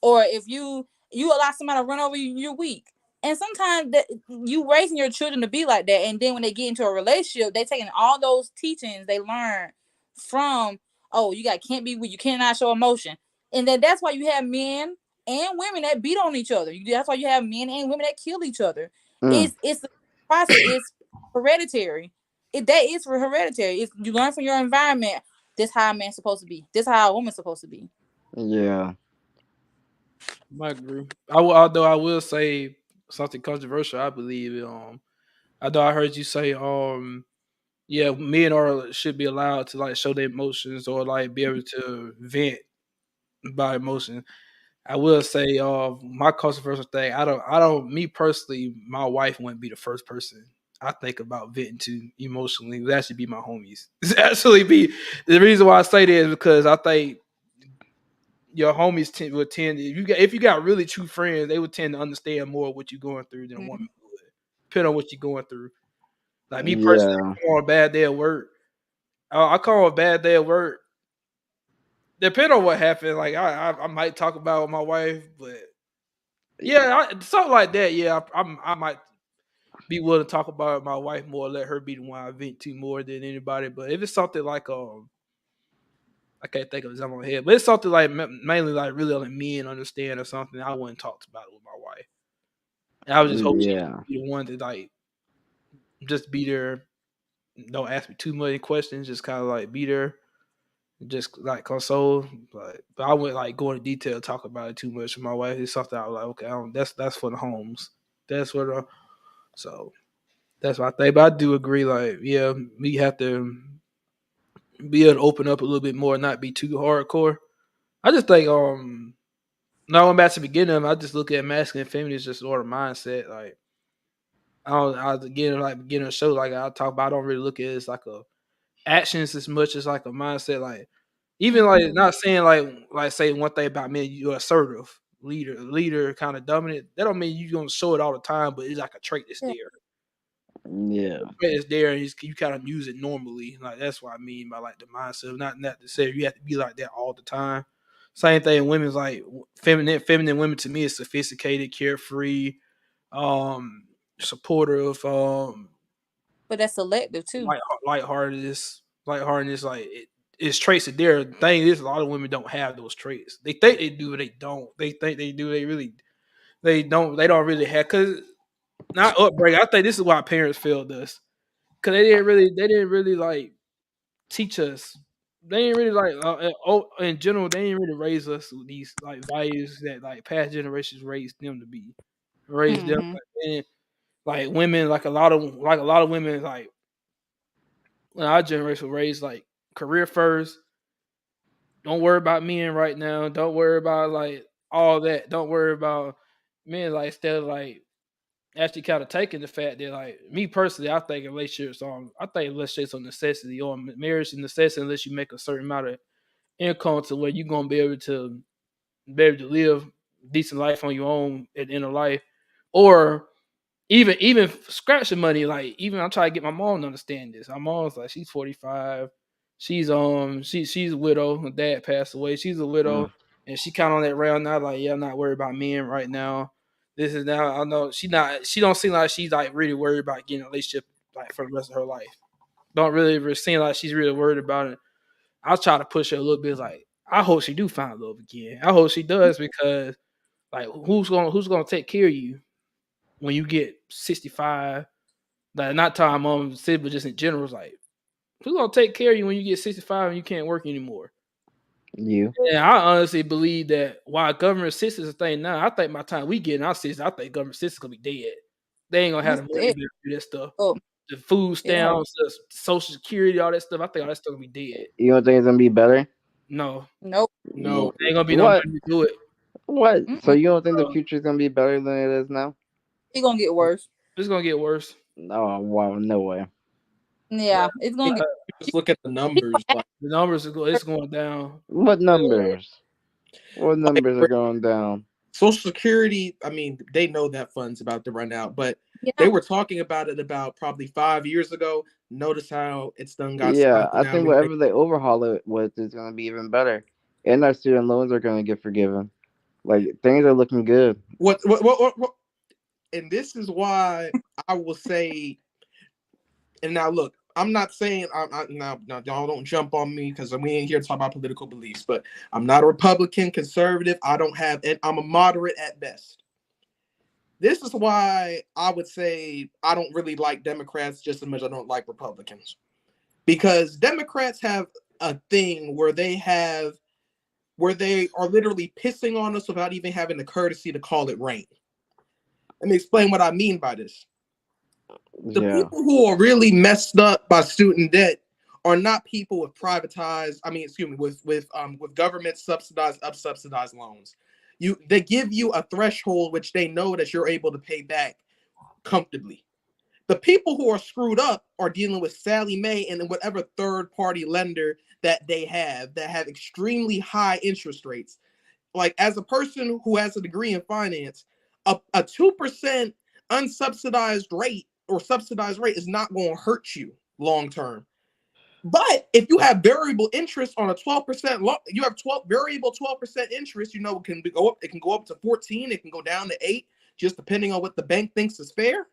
Or if you allow somebody to run over you, you're weak. And sometimes that you raising your children to be like that, and then when they get into a relationship, they taking all those teachings they learn from, oh, can't be weak, you cannot show emotion, and then that's why you have men and women that beat on each other. That's why you have men and women that kill each other. Mm. It's a process. It's hereditary. That is for hereditary. It's, you learn from your environment. This how a man's supposed to be. This how a woman's supposed to be. Yeah. I agree. Although I will say something controversial. I believe. Although I heard you say, yeah, men should be allowed to like show their emotions or like be able to vent by emotion. I will say, my controversial thing. Me personally, my wife wouldn't be the first person I think about venting to emotionally. It would actually be my homies. It's actually be the reason why I say that is because I think your homies would tend if you got really true friends, they would tend to understand more what you're going through than a woman would, depending on what you're going through. Like me personally, Yeah. I come on a bad day at work. I call a bad day at work. Depending on what happened, like I might talk about it with my wife, but yeah, something like that. Yeah, I might be willing to talk about it with my wife more, let her be the one I vent to more than anybody. But if it's something like I can't think of it on my head, but it's something like mainly like really only men understand or something, I wouldn't talk about it with my wife. And I would just hope she Yeah. be the one to like just be there. Don't ask me too many questions. Just kind of like be there. just like console. But I wouldn't like go into detail talk about it too much with my wife. It's something I was like, okay, that's for the homes. That's for the so that's my thing. But I do agree, like, yeah, we have to be able to open up a little bit more, not be too hardcore. I just think now going back to the beginning, I just look at masculine and feminine as just sort of mindset. Like I don't I again like beginning of the show, like I talk about, I don't really look at it as like a actions as much as like a mindset. Like even like Mhm. not saying like say one thing about men, you're assertive, leader, kind of dominant. That don't mean you're gonna show it all the time, but it's like a trait that's Yeah. there. Yeah. The trait is there, and you kind of use it normally. Like that's what I mean by like the mindset. Not to say you have to be like that all the time. Same thing. Women's like feminine women to me is sophisticated, carefree, um, supportive, But that's selective too. lightheartedness, like it's traits of there. The thing is, a lot of women don't have those traits. They think they do, but they don't. They think they do, they really they don't. They don't really have because not upbringing. I think this is why parents failed us because they didn't really like teach us. They didn't really like in general. They didn't really raise us with these like values that like past generations raised them to be raised them. Hmm. Like women, like a lot of women, like when our generation was raised, like career first. Don't worry about men right now. Don't worry about like all that. Don't worry about men. Like instead of like actually kind of taking the fact that like me personally, I think relationships on necessity or marriage is necessity unless you make a certain amount of income to where you're gonna be able to live decent life on your own at the end of life, or even scratching money, like even I'm trying to get my mom to understand this. My mom's like she's 45. She's a widow. Her dad passed away. She's a Mm. widow, and she kind of on that round now. Like, yeah, I'm not worried about men right now. This is now. I know she not. She don't seem like she's like really worried about getting a relationship like for the rest of her life. Don't really seem like she's really worried about it. I'll try to push her a little bit. Like, I hope she do find love again. I hope she does because like who's gonna take care of you when you get 65? Like not talking mom and sis, but just in general, it's like who's gonna take care of you when you get 65 and you can't work anymore? You. And I honestly believe that while government assistance is a thing now, I think by the time we get in our assistance, I think government assistance gonna be dead. They ain't gonna have What's the money to that? be able to do that stuff. Oh, The food yeah. stamps, the social security, all that stuff. I think all that stuff gonna be dead. You don't think it's gonna be better? No, Nope. No. ain't gonna be no What? money to do it. What? So Mm-mm. you don't think the Bro. future is gonna be better than it is now? It's gonna get worse. It's gonna get worse. Oh wow, no way. Yeah, Yeah, it's You gonna get. just look at the People numbers, ask the numbers it's going down. What Uh, numbers? What like numbers are going down? Social Security. I mean, they know that fund's about to run out, but they yeah, were talking about it about probably 5 years ago. Notice how it's done got Yeah, stopped, and I now think we think whatever they overhaul it with is gonna be even better, and our student loans are gonna get forgiven. Like things are looking good. what. And this is why I will say. And now look, I'm not saying now y'all don't jump on me because we ain't here to talk about political beliefs, but I'm not a Republican, conservative. I don't have, and I'm a moderate at best. This is why I would say I don't really like Democrats just as much as I don't like Republicans. Because Democrats have a thing where they are literally pissing on us without even having the courtesy to call it rain. Let me explain what I mean by this. The Yeah. people who are really messed up by student debt are not people with privatized, I mean, excuse me, with government subsidized, up subsidized loans. They give you a threshold which they know that you're able to pay back comfortably. The people who are screwed up are dealing with Sally Mae and whatever third party lender that have extremely high interest rates. Like as a person who has a degree in finance, a 2% unsubsidized rate or subsidized rate is not going to hurt you long term. But if you have variable interest on a 12%, you have 12% interest, it can go up to 14, it can go down to 8, just depending on what the bank thinks is fair.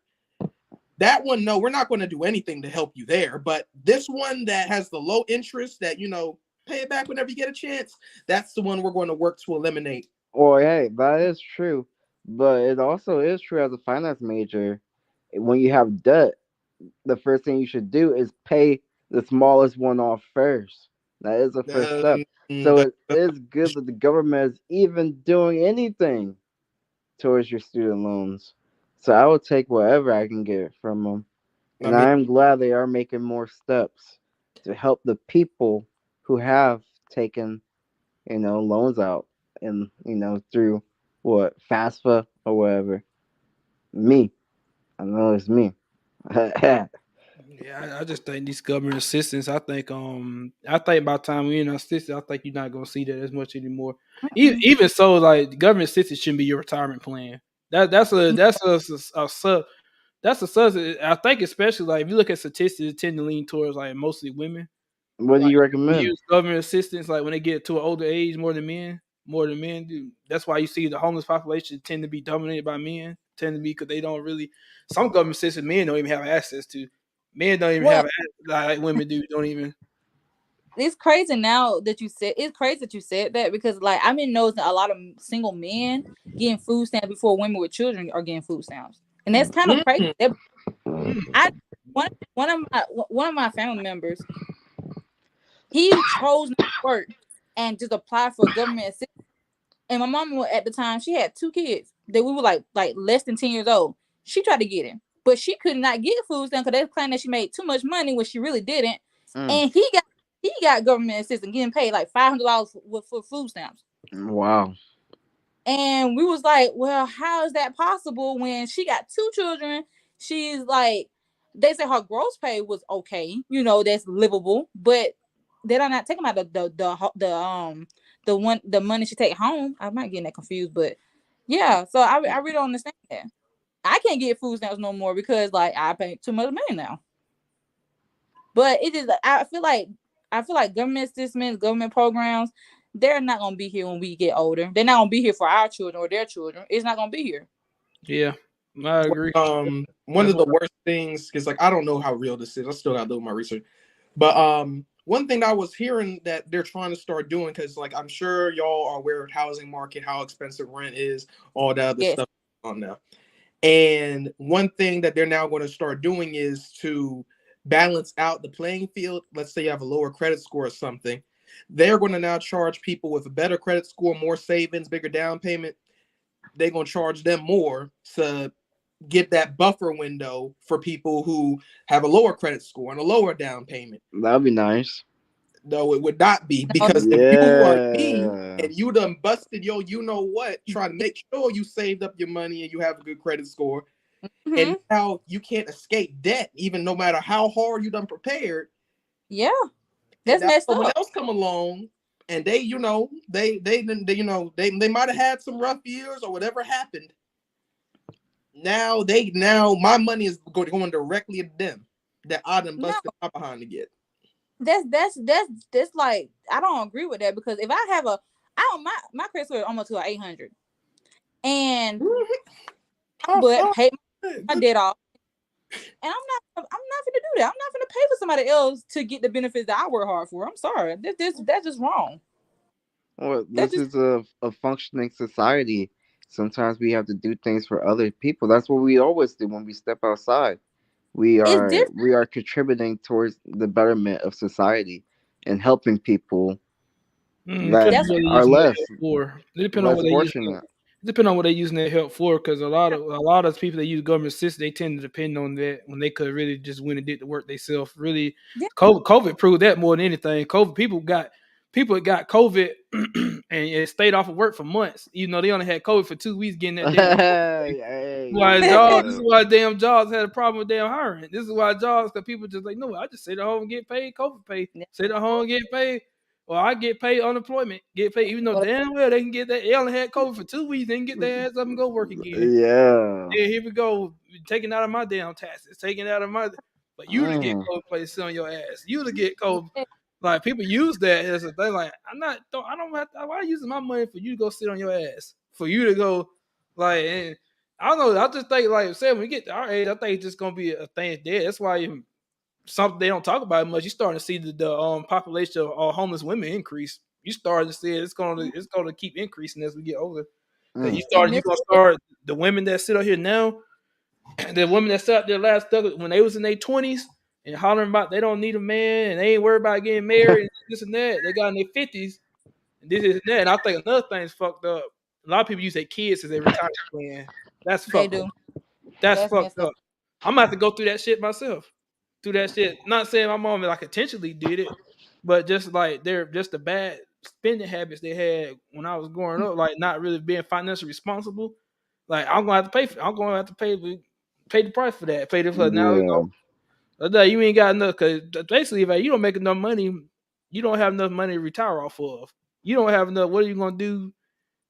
That one, no, we're not going to do anything to help you there. But this one that has the low interest that, pay it back whenever you get a chance, that's the one we're going to work to eliminate. Or hey, that is true, but it also is true as a finance major. When you have debt, the first thing you should do is pay the smallest one off first. That is a first step. Um, So that- it is good that the government is even doing anything towards your student loans. So I will take whatever I can get from them. I And mean, I am glad they are making more steps to help the people who have taken, loans out and, through what, FAFSA or whatever. Me. I know it's me. Yeah, I just think these government assistance. I think by the time we in assistance, I think you're not gonna see that as much anymore. Mm-mm. Even so, like government assistance shouldn't be your retirement plan. That's a sub. That's a subsidy. I think especially like if you look at statistics, it tend to lean towards like mostly women. What do Like you we recommend? use government assistance like when they get to an older age more than men do. That's why you see the homeless population tend to be dominated by men. Tend to be because they don't really some government assistance men don't even have access to. Men don't even Well, have like women do. Don't even. it's crazy now that you said it's crazy that you said that because like I've been noticing a lot of single men getting food stamps before women with children are getting food stamps, and that's kind of crazy. mm, Mm. I one of my family members, he chose not to work and just apply for government assistance. And my mom at the time she had two kids that we were like less than 10 years old. She tried to get him, but she could not get food stamps because they claimed that she made too much money when she really didn't. Mm, And he got government assistance, getting paid like $500 for food stamps. wow. And we was like, well, how is that possible when she got two children? She's like, they said her gross pay was okay, that's livable, but they're not taking out the money she take home. I might get that confused, but yeah. So I really don't understand that. I can't get food stamps no more because like I pay too much money now. But it is I feel like government assistance, government programs, they're not gonna be here when we get older. They're not gonna be here for our children or their children. It's not gonna be here. Yeah, I agree. one That's of the what. worst things because like I don't know how real this is. I still got to do my research. But one thing that I was hearing that they're trying to start doing because like I'm sure y'all are aware of housing market, how expensive rent is, all that other Yes. stuff on now. And one thing that they're now going to start doing is to balance out the playing field. Let's say you have a lower credit score or something. They're going to now charge people with a better credit score, more savings, bigger down payment. They're going to charge them more to get that buffer window for people who have a lower credit score and a lower down payment. That'd be nice. No, it would not be No. because if you are me Yeah. and you done busted yo, you know what, trying to make sure you saved up your money and you have a good credit score, and Mm-hmm. now you can't escape debt, even no matter how hard you done prepared. Yeah, And that's now messed someone up. else come along, and they, they might have had some rough years or whatever happened. Now my money is going directly to them that I done No, busted my behind to get. that's like I don't agree with that because if I have I don't my credit score is almost to 800, and but pay my debt off, and I'm not gonna do that. I'm not gonna pay for somebody else to get the benefits that I work hard for. I'm sorry, that's just wrong. Well, That's this just is a functioning society. Sometimes we have to do things for other people. That's what we always do when we step outside. We it's are different. we are contributing towards the betterment of society and helping people that Especially That's what they're are using their help for. It depends on less what they use. fortunate. Depending on what they're using their help for, because a lot of people that use government assistance, they tend to depend on that when they could really just went and did the work themselves. Really, yeah. COVID proved that more than anything. People got COVID and it stayed off of work for months. You know, they only had COVID for 2 weeks getting that damn. Hey, Why jobs? This is yeah. why damn jobs had a problem with damn hiring. This is why jobs, because people just like, no, I just sit at home and get paid COVID pay. Sit at home and get paid, or I get paid unemployment, get paid, even though Well, damn well they can get that. They only had COVID for 2 weeks, they can get their ass up and go work again. Yeah. Yeah, here we go, taking out of my damn taxes, taking out of my. But you to get Mm. COVID pay sit on your ass. You to get COVID. Like people use that as a thing. Like I don't have to. Why using my money for you to go sit on your ass? For you to go, like, and I don't know. I just think, like, say when we get to our age, I think it's just gonna be a thing there. That's why something they don't talk about much. You starting to see the population of homeless women increase. You starting to see it's gonna keep increasing as we get older. Cause Mm. and you this gonna start the women that sit out here now, the women that sat out there when they was in their 20s. and hollering about they don't need a man and they ain't worried about getting married and this and that. They got in their 50s and this is that. And I think another thing's fucked up. A lot of people use their kids as their retirement plan. That's They fucked up. do. That's That's fucked messed up. up. I'm gonna have to go through that shit myself. Through that shit. Not saying my mom like intentionally did it, but just like they're just the bad spending habits they had when I was growing up, like not really being financially responsible. Like I'm gonna have to pay for. I'm gonna have to pay the price for that. Pay the for now. Yeah. You ain't got enough because basically, if you don't make enough money, you don't have enough money to retire off of. You don't have enough. What are you gonna do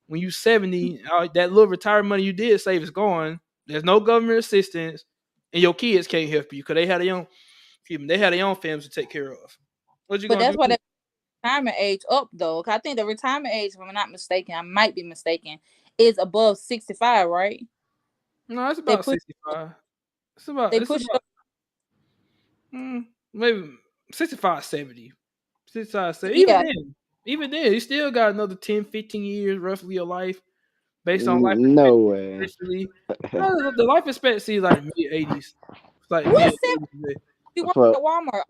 when you 70? That little retirement money you did save is gone. There's no government assistance, and your kids can't help you because they had their own families to take care of. What you But gonna that's why do? the retirement age up though. 'Cause I think the retirement age, if I'm not mistaken, I might be mistaken, is above 65, right? No, it's They about push 65. they It's push it about up. maybe 65, 70. 65, 70. Yeah, Even then, you still got another 10, 15 years roughly of life based on life No way. expectancy. The life expectancy is like mid 80s. It's like mid what's that? 80s. Be working For at Walmart.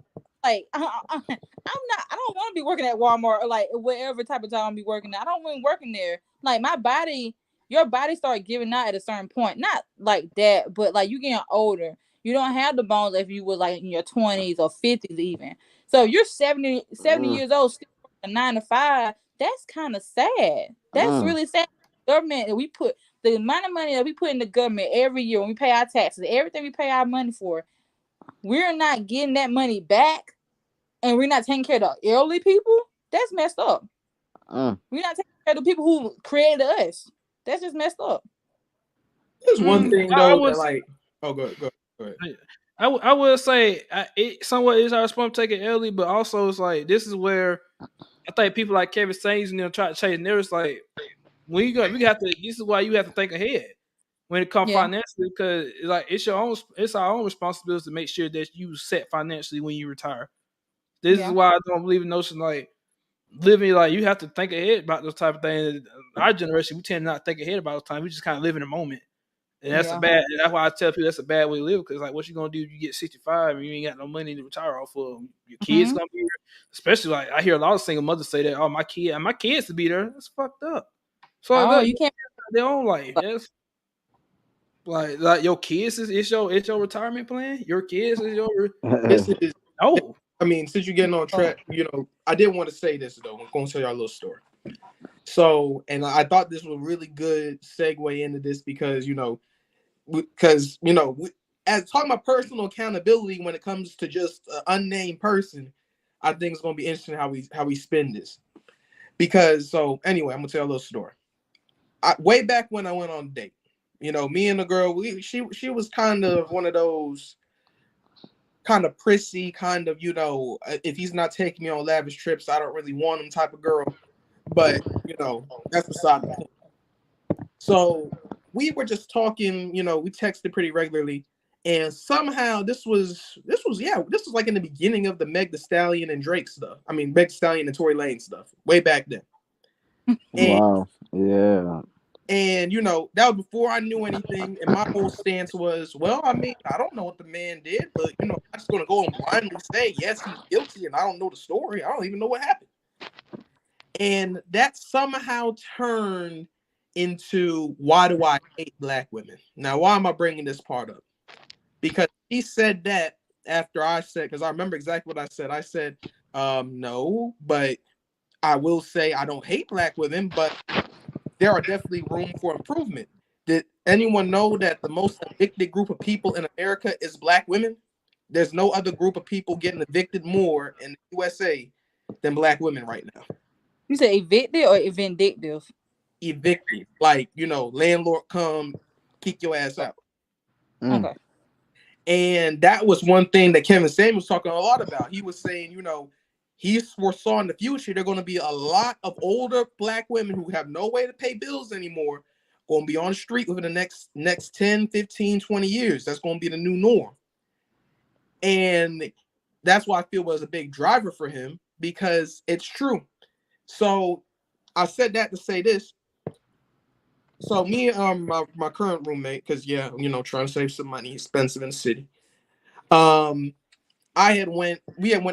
Like I'm not. I don't want to be working at Walmart or like whatever type of job I'm be working at. I don't want working there. Like my body, your body start giving out at a certain point. Not like that, but like you getting older. You don't have the bones if you were like in your 20s or 50s even. So you're 70 mm, years old, still working 9 to 5. That's kind of sad. That's mm, really sad. Government, we put the amount of money that we put in the government every year when we pay our taxes, everything we pay our money for, we're not getting that money back and we're not taking care of the elderly people. That's messed up. mm. We're not taking care of the people who created us. That's just messed up. There's one Mm, thing I though that was like, oh, go ahead. I will say it somewhat is our responsibility to take it early, but also it's like this is where I think people like Kevin Sainz and them try to chase narratives like when you go, we have to. This is why you have to think ahead when it comes Yeah. financially because like it's our own responsibility to make sure that you set financially when you retire. This is Yeah. why I don't believe in the notion like living like you have to think ahead about those type of things. Our generation, we tend to not think ahead about those times. We just kind of live in the moment. And that's a Yeah. bad. That's why I tell people that's a bad way to live. Because like, what you gonna do if you get 65 and you ain't got no money to retire off of? Your kids Mm-hmm. gonna be here. Especially like I hear a lot of single mothers say that. Oh, my kids to be there. That's fucked up. So Oh, that you can't. their own life. That's like your kids is it's your retirement plan. Your kids is your This is, no. I mean, since you're getting on track, I did want to say this though. I'm going to tell y'all a little story. So, and I thought this was a really good segue into this because as talking about personal accountability when it comes to just an unnamed person, I think it's going to be interesting how we spend this. Because so anyway, I'm gonna tell a little story. Way back when I went on a date, me and the girl, she was kind of one of those kind of prissy, kind of if he's not taking me on lavish trips, I don't really want him type of girl. But that's beside the point. So we were just talking, we texted pretty regularly, and somehow this was like in the beginning of the Meg Thee Stallion and Drake stuff. I mean, Meg Thee Stallion and Tory Lane stuff, way back then. And Wow. Yeah. that was before I knew anything. And my whole stance was, well, I mean, I don't know what the man did, but I'm just gonna go and blindly say yes, he's guilty, and I don't know the story. I don't even know what happened. And that somehow turned into why do I hate black women? Now, why am I bringing this part up? Because he said that after I said, because I remember exactly what I said. I said, no, but I will say I don't hate black women, but there are definitely room for improvement. Did anyone know that the most evicted group of people in America is black women? There's no other group of people getting evicted more in the USA than black women right now. You say evicted or vindictive? Evicted, like landlord come kick your ass out. Mm. Okay. And that was one thing that Kevin Samuels was talking a lot about. He was saying, he foresaw in the future there are going to be a lot of older black women who have no way to pay bills anymore going to be on the street within the next 10, 15, 20 years. That's going to be the new norm. And that's why I feel was a big driver for him, because it's true. So I said that to say this. So me and my current roommate, because trying to save some money, expensive in the city. we had went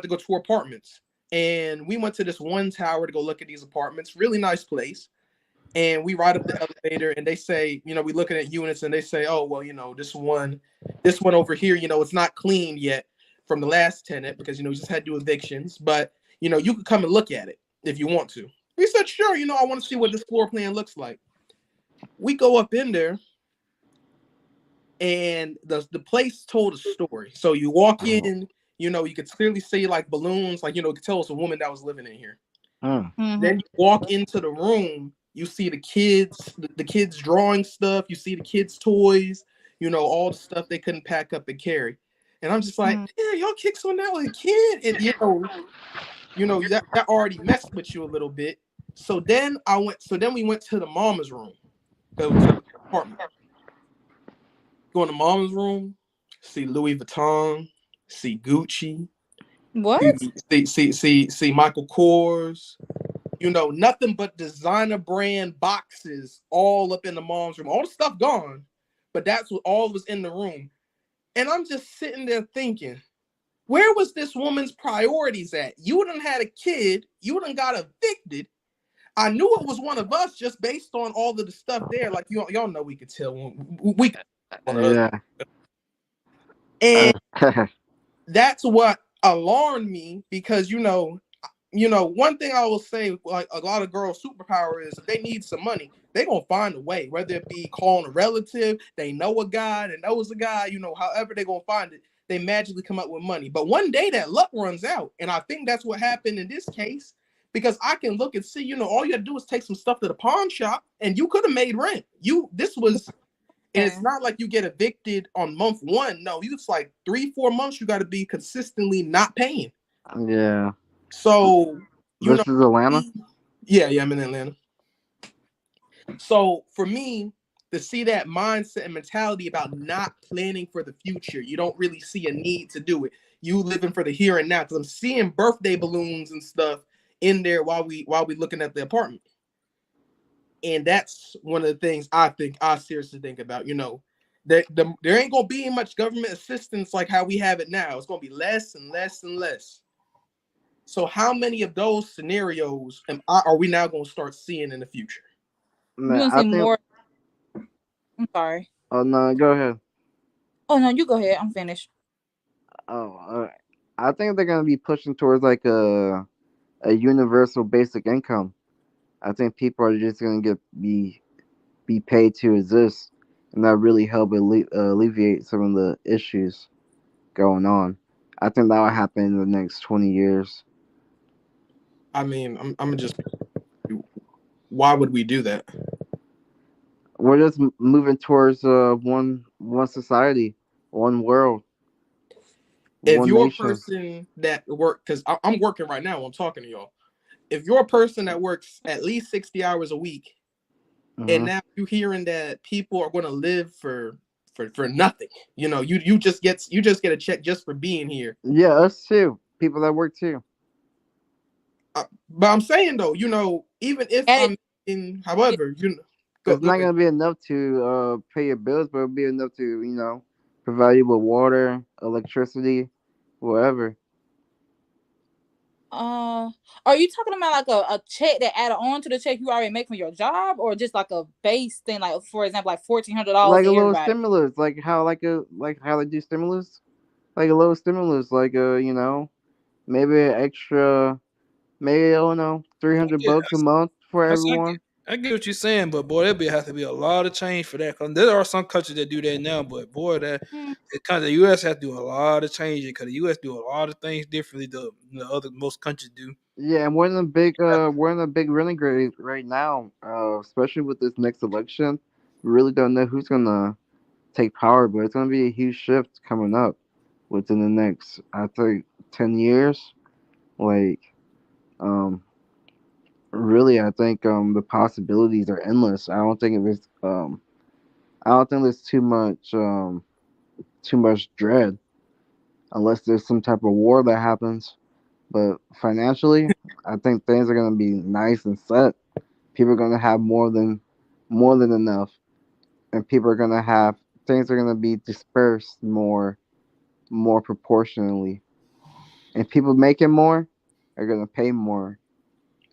to go tour apartments, and we went to this one tower to go look at these apartments. Really nice place. And we ride up the elevator, and they say, we looking at units, and they say, oh well, this one over here, it's not clean yet from the last tenant because we just had to do evictions, but you could come and look at it if you want to. We said sure, I want to see what this floor plan looks like. We go up in there, and the place told a story. So you walk in, you could clearly see like balloons, like you could tell it's a woman that was living in here. Then you walk into the room, you see the kids drawing stuff, you see the kids' toys, all the stuff they couldn't pack up and carry. And I'm just like, yeah, y'all kicks on that like a kid. And that already messed with you a little bit. So then we went to the mama's room. So the apartment. Go in the mama's room, see Louis Vuitton, see Gucci, What? see Michael Kors, nothing but designer brand boxes all up in the mom's room. All the stuff gone, but that's what all was in the room. And I'm just sitting there thinking, where was this woman's priorities at? You done had a kid, you done got evicted. I knew it was one of us just based on all of the stuff there. Like y'all know we could tell we Yeah. and that's what alarmed me because one thing I will say, like a lot of girls' superpower is if they need some money, they gonna find a way, whether it be calling a relative, they know a guy that knows a guy, however they gonna find it, they magically come up with money. But one day that luck runs out, and I think that's what happened in this case because I can look and see, all you have to do is take some stuff to the pawn shop, and you could have made rent. And it's not like you get evicted on month one. No, it's like 3-4 months you got to be consistently not paying. Yeah. So This is Atlanta. Yeah, I'm in Atlanta. So for me to see that mindset and mentality about not planning for the future, you don't really see a need to do it. You living for the here and now. Because I'm seeing birthday balloons and stuff in there while we looking at the apartment. And that's one of the things I seriously think about. There ain't gonna be much government assistance like how we have it now. It's gonna be less and less and less. So how many of those scenarios are we now gonna start seeing in the future? You're gonna see more. I'm sorry. Oh no, go ahead. Oh no, you go ahead. I'm finished. Oh, I think they're gonna be pushing towards like a universal basic income. I think people are just gonna be paid to exist, and that really help alleviate some of the issues going on. I think that will happen in the next 20 years. I mean, I'm just. Why would we do that? We're just moving towards one society, one world, If one you're a nation. person that because I'm working right now, I'm talking to y'all. If you're a person that works at least 60 hours a week, and now you're hearing that people are going to live for nothing, you just get a check just for being here. Yeah, us too. People that work too. But I'm saying though, even if I'm in, however, it's not gonna be enough to pay your bills, but it'll be enough to provide you with water, electricity, whatever. Are you talking about like a check that added on to the check you already make from your job, or just like a base thing, like for example, like $1,400 like a to little everybody? stimulus, like how they do stimulus, like a little stimulus, like maybe an extra, maybe I don't know, $300 a month for everyone. I get what you're saying, but boy, have to be a lot of change for that. Cause there are some countries that do that now, but boy, the U.S. has to do a lot of changing because the U.S. do a lot of things differently than most countries do. Yeah, and we're in a big renegade right now, especially with this next election. We really don't know who's gonna take power, but it's gonna be a huge shift coming up within the next, I think, 10 years. Like, um, really, I think the possibilities are endless. I don't think there's too much dread unless there's some type of war that happens. But financially, I think things are gonna be nice and set. People are gonna have more than enough, and people are gonna have things are gonna be dispersed more proportionally. and people making more are gonna pay more,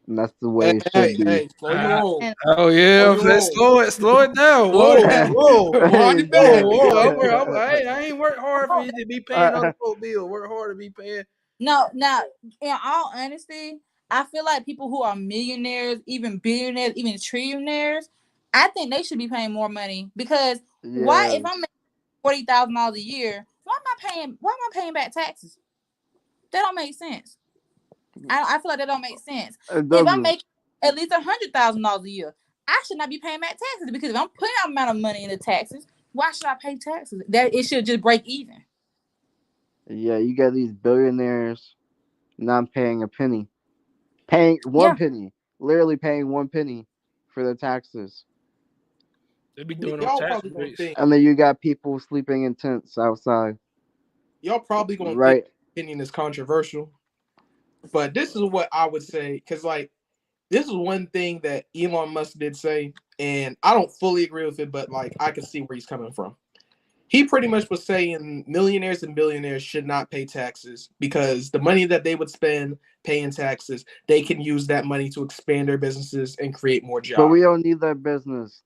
and that's the way Hey, it should hey, be. hey, slow your roll. And Oh Slow yeah, your let's roll. slow it down. Whoa, Slow. whoa, Wind it whoa, back. whoa. Exactly. I ain't work hard for you to be paying other folk bills. Work hard to be paying. no, now, in all honesty, I feel like people who are millionaires, even billionaires, even trillionaires, I think they should be paying more money because why? If I'm Yes, making $40,000 a year, why am I paying? Why am I paying back taxes? That don't make sense. I feel like that don't make sense. it If I'm doesn't. making at least $100,000 a year, I should not be paying back taxes because if I'm putting out amount of money into taxes, why should I pay taxes? That it should just break even. Yeah, you got these billionaires not paying a penny, paying one Yeah, penny, literally paying one penny for their taxes, They be doing them Y'all tax probably gonna breaks. think. and then you got people sleeping in tents outside. Y'all probably gonna think Right? my opinion is controversial, but this is what I would say because like this is one thing that Elon Musk did say, and I don't fully agree with it, but like I can see where he's coming from. He pretty much was saying millionaires and billionaires should not pay taxes because the money that they would spend paying taxes, they can use that money to expand their businesses and create more But jobs. we don't need that business.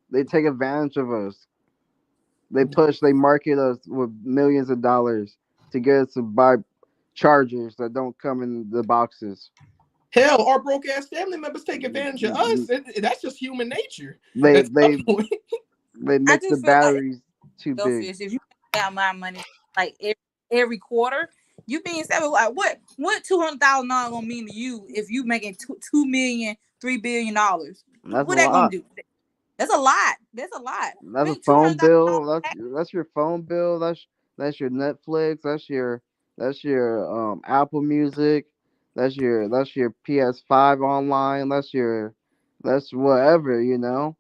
They take advantage of us. They market us with millions of dollars to get us to buy chargers that don't come in the boxes. Hell, our broke ass family members take advantage of us. That's just human nature. They At some they point, they I make the just feel like batteries too big. selfish. If you pay out my money like every quarter, you being selfish. Like what $200,000 gonna mean to you if you making 2 million, $3 billion? That's a What that gonna lot. do? That's a lot. That's a lot. That's a Make two phone hundred thousand bill. dollars. That's your phone bill. That's your Netflix. That's your Apple Music. That's your PS5 online. That's whatever, you know.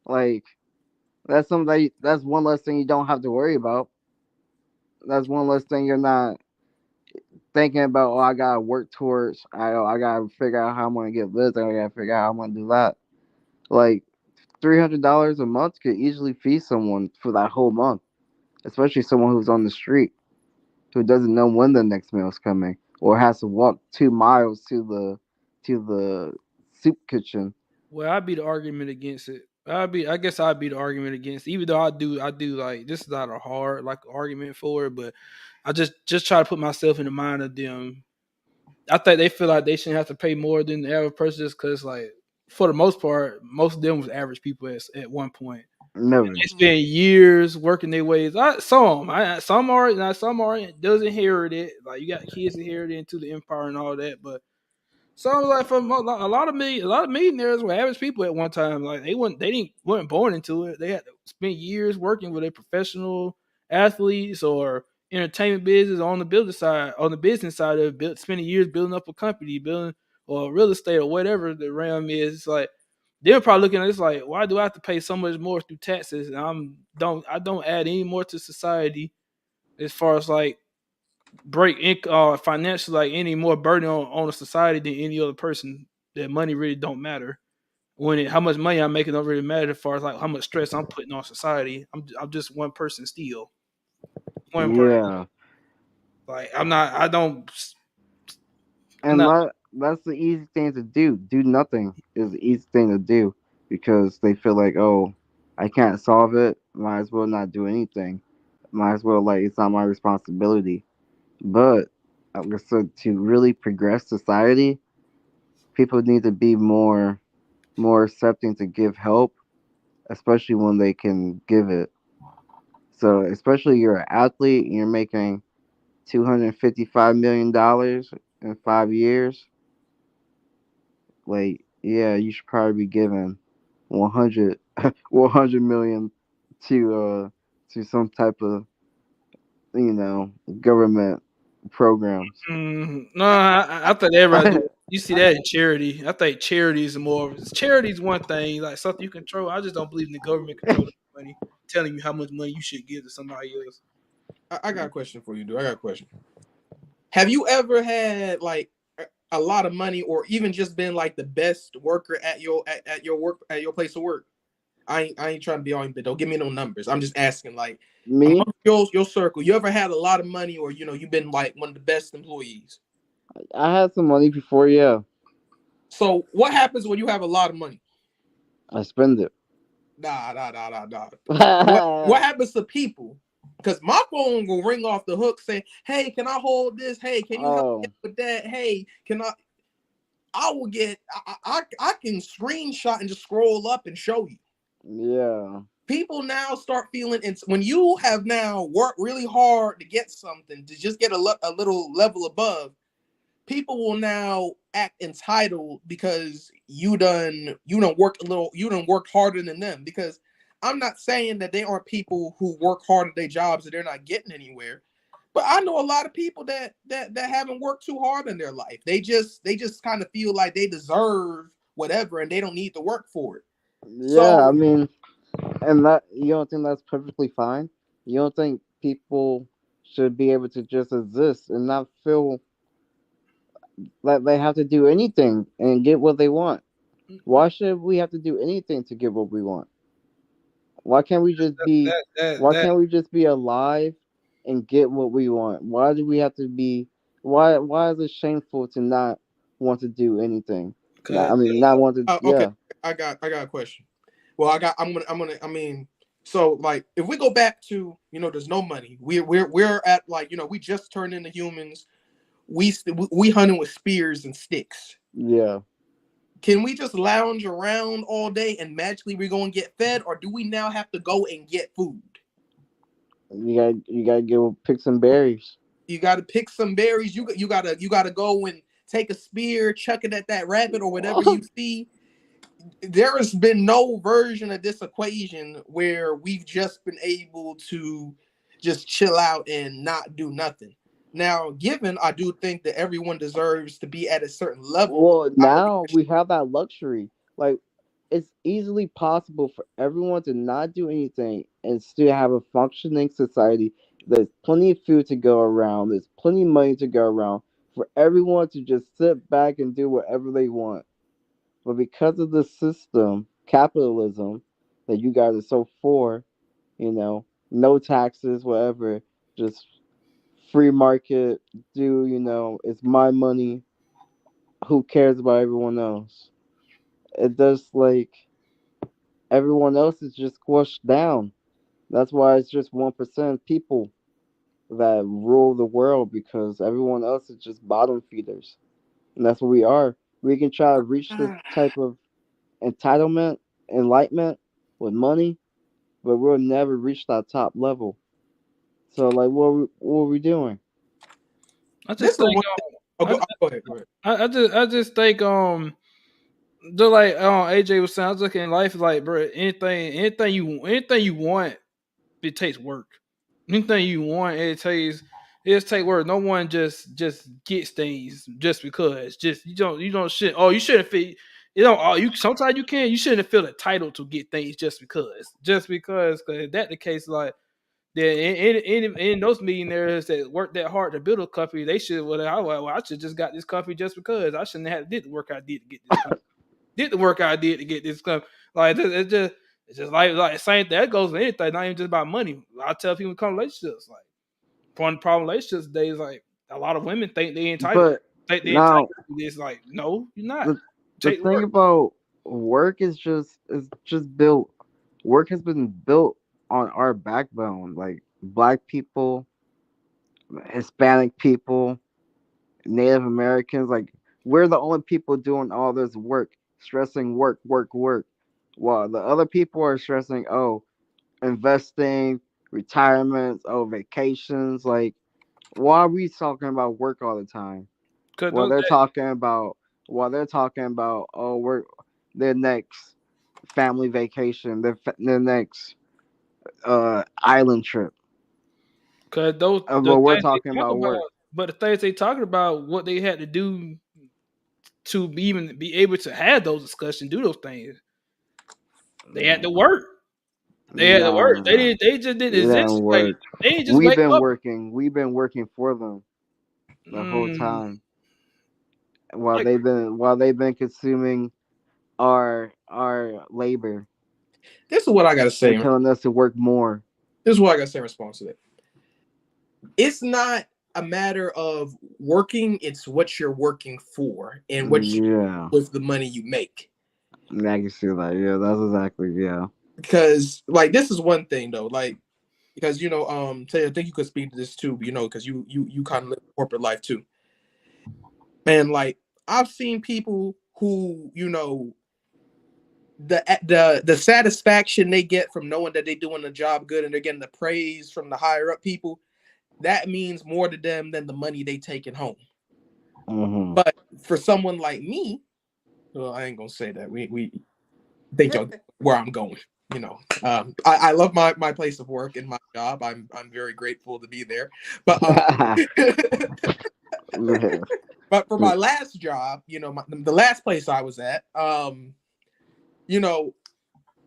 Like that's one less thing you don't have to worry about. That's one less thing you're not thinking about. Oh, I gotta work towards. I gotta figure out how I'm gonna get this. I gotta figure out how I'm gonna do that. Like $300 a month could easily feed someone for that whole month, especially someone who's on the street who doesn't know when the next meal's coming or has to walk 2 miles to the soup kitchen. Well, I'd be the argument against it. I guess I'd be the argument against it. Even though I do like this is not a hard like argument for it, but I just try to put myself in the mind of them. I think they feel like they shouldn't have to pay more than the average person just because like for the most part, most of them was average people at one point. Never. They spend years working their ways. Some are not some are does inherit it. Like you got kids inherited into the empire and all that, but sounds like for a lot of millionaires were average people at one time. Like they weren't born into it. They had to spend years working with a professional athletes or entertainment business on the business side of it, spending years building up a company, building or real estate or whatever the realm is. It's like they're probably looking at this like, why do I have to pay so much more through taxes? And I don't add any more to society as far as like financially like any more burden on a society than any other person. That money really don't matter. How much money I'm making don't really matter as far as like how much stress I'm putting on society. I'm just one person still. One person. Yeah. Like I'm not. I don't. I'm And not. that's the easy thing to do. Do nothing is the easy thing to do because they feel like, oh, I can't solve it. Might as well not do anything. Might as well like it's not my responsibility. But like I said, to really progress society, people need to be more accepting to give help, especially when they can give it. So especially you're an athlete and you're making $255 million in 5 years, like yeah, you should probably be giving 100 100 million to some type of government programs. No, I think everybody do. You see that in charity. I think charity is charity is one thing, like something you control. I just don't believe in the government controlling money, telling you how much money you should give to somebody else. I got a question for you, dude. I got a question. Have you ever had like a lot of money, or even just been like the best worker at your work at your place of work? I ain't trying to be all, but don't give me no numbers. I'm just asking, like, Me, among your circle, you ever had a lot of money, or you've been like one of the best employees? I had some money before. Yeah, So what happens when you have a lot of money? I spend it. Nah, nah, nah, nah, nah. What happens to people? Because my phone will ring off the hook saying, "Hey, can I hold this? Hey, can you help me Oh, with that? Hey, can I?" I will get. I can screenshot and just scroll up and show you. yeah, People now start feeling when you have now worked really hard to get something to just get a little level above. People will now act entitled because you don't work a little, you don't work harder than them. Because I'm not saying that they aren't people who work hard at their jobs and they're not getting anywhere, but I know a lot of people that haven't worked too hard in their life. They just kind of feel like they deserve whatever and they don't need to work for it. yeah. I So mean, and that you don't think that's perfectly fine? You don't think people should be able to just exist and not feel like they have to do anything and get what they want? Why should we have to do anything to get what we want? Why can't we just be why that can't we just be alive and get what we want? Why do we have to be why is it shameful to not want to do anything? Not, because I mean not want to okay, yeah. I got a question. Well, I'm gonna. I mean, so like, if we go back to there's no money. We're at like we just turned into humans. We hunting with spears and sticks. Yeah. Can we just lounge around all day and magically we're gonna get fed, or do we now have to go and get food? You gotta go pick some berries. You got to pick some berries. You gotta go and take a spear, chuck it at that rabbit or whatever you see. There has been no version of this equation where we've just been able to just chill out and not do nothing. Now, given I do think that everyone deserves to be at a certain level, Well, I agree now with we have that luxury. Like, it's easily possible for everyone to not do anything and still have a functioning society. There's plenty of food to go around. There's plenty of money to go around for everyone to just sit back and do whatever they want. But because of the system, capitalism, that you guys are so for, no taxes, whatever, just free market, it's my money. Who cares about everyone else? It does like everyone else is just squashed down. That's why it's just 1% people that rule the world because everyone else is just bottom feeders. And that's what we are. We can try to reach this you. type of entitlement, enlightenment with money, but we'll never reach that top level. So like what are we doing? I This just is the think one. Oh, I, go ahead. Go ahead. I just think just like AJ was saying, I was looking at life like, bro, anything you want, it takes work. Anything you want, it takes work. No one just gets things just because. Just you don't shit. Oh, you shouldn't feel. Oh, you sometimes you shouldn't feel entitled to get things just because. Just because, if that the case, like yeah, in those millionaires that work that hard to build a company, they should. I should just got this company just because. I shouldn't have did the work I did to get this company. Did the work I did to get this company. Like it's just like same thing. That goes with anything. Not even just about money. I tell people come relationships. Like one of the problem relationships today is like a lot of women think they entitled. But Think they entitled now to this. Like no, you're not. the the Take the thing work. about work is just built. Work has been built on our backbone, like black people, Hispanic people, Native Americans. Like we're the only people doing all this work, stressing work, work, work, while the other people are stressing investing, retirements, vacations. Like why are we talking about work all the time? Cause While those, they're talking about we're their next family vacation, their next island trip. cause those the But we're things they talking talk about about, work. but the things they talking about, what they had to do to even be able to have those discussions, do those things. They had to work. They had to work. They Nah, did. They just didn't it exist. didn't Like work. they didn't just wake up. We've been working for them the whole Mm, time while like they've been consuming our labor. This is what I gotta They're say. telling us to work more. This is what I gotta say in response to that. It's not a matter of working; it's what you're working for and what you Yeah, with the money you make. I can see that. Yeah, that's exactly. Yeah. Because like this is one thing though, like because Tay, I think you could speak to this too, because you kind of live corporate life too. And like I've seen people who, the satisfaction they get from knowing that they're doing the job good and they're getting the praise from the higher up people, that means more to them than the money they taking home. Mm-hmm. But for someone like me, well, I ain't gonna say that. We think y'all where I'm going. I love my place of work and my job. I'm very grateful to be there. But but for my last job, the last place I was at, you know,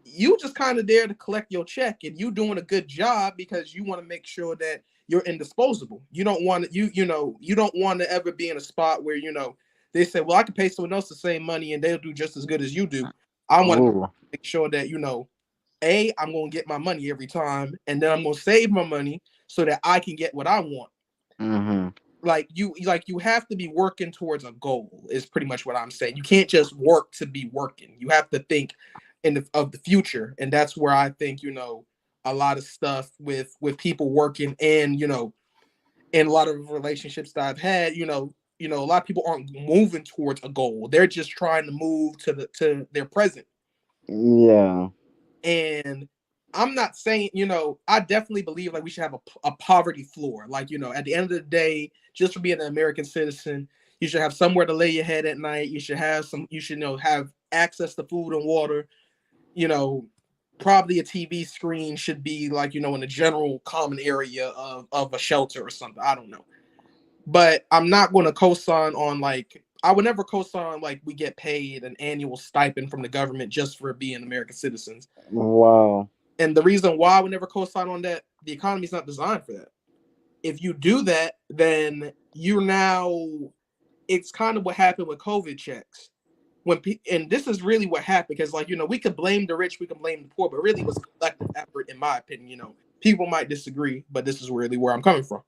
you just kind of there to collect your check, and you doing a good job because you want to make sure that you're indisposable. You don't want to you don't want to ever be in a spot where they say, well, I can pay someone else the same money and they'll do just as good as you do. I want to Ooh. make sure that I'm going to get my money every time, and then I'm going to save my money so that I can get what I want. Mm-hmm. You have to be working towards a goal is pretty much what I'm saying. You can't just work to be working. You have to think of the future, and that's where I think a lot of stuff with people working, and in a lot of relationships that I've had, a lot of people aren't moving towards a goal. They're just trying to move to their present. Yeah. And I'm not saying, I definitely believe like we should have a poverty floor. Like, at the end of the day, just for being an American citizen, you should have somewhere to lay your head at night. You should have access to food and water. You know, Probably a TV screen should be like, in a general common area of a shelter or something. I don't know. But I'm not going to co-sign on like, I would never co-sign like we get paid an annual stipend from the government just for being American citizens. Wow. And the reason why I would never co-sign on that, the economy is not designed for that. If you do that, then it's kind of what happened with COVID checks. And this is really what happened because, like, we could blame the rich, we can blame the poor, but really it was a collective effort, in my opinion. People might disagree, but this is really where I'm coming from.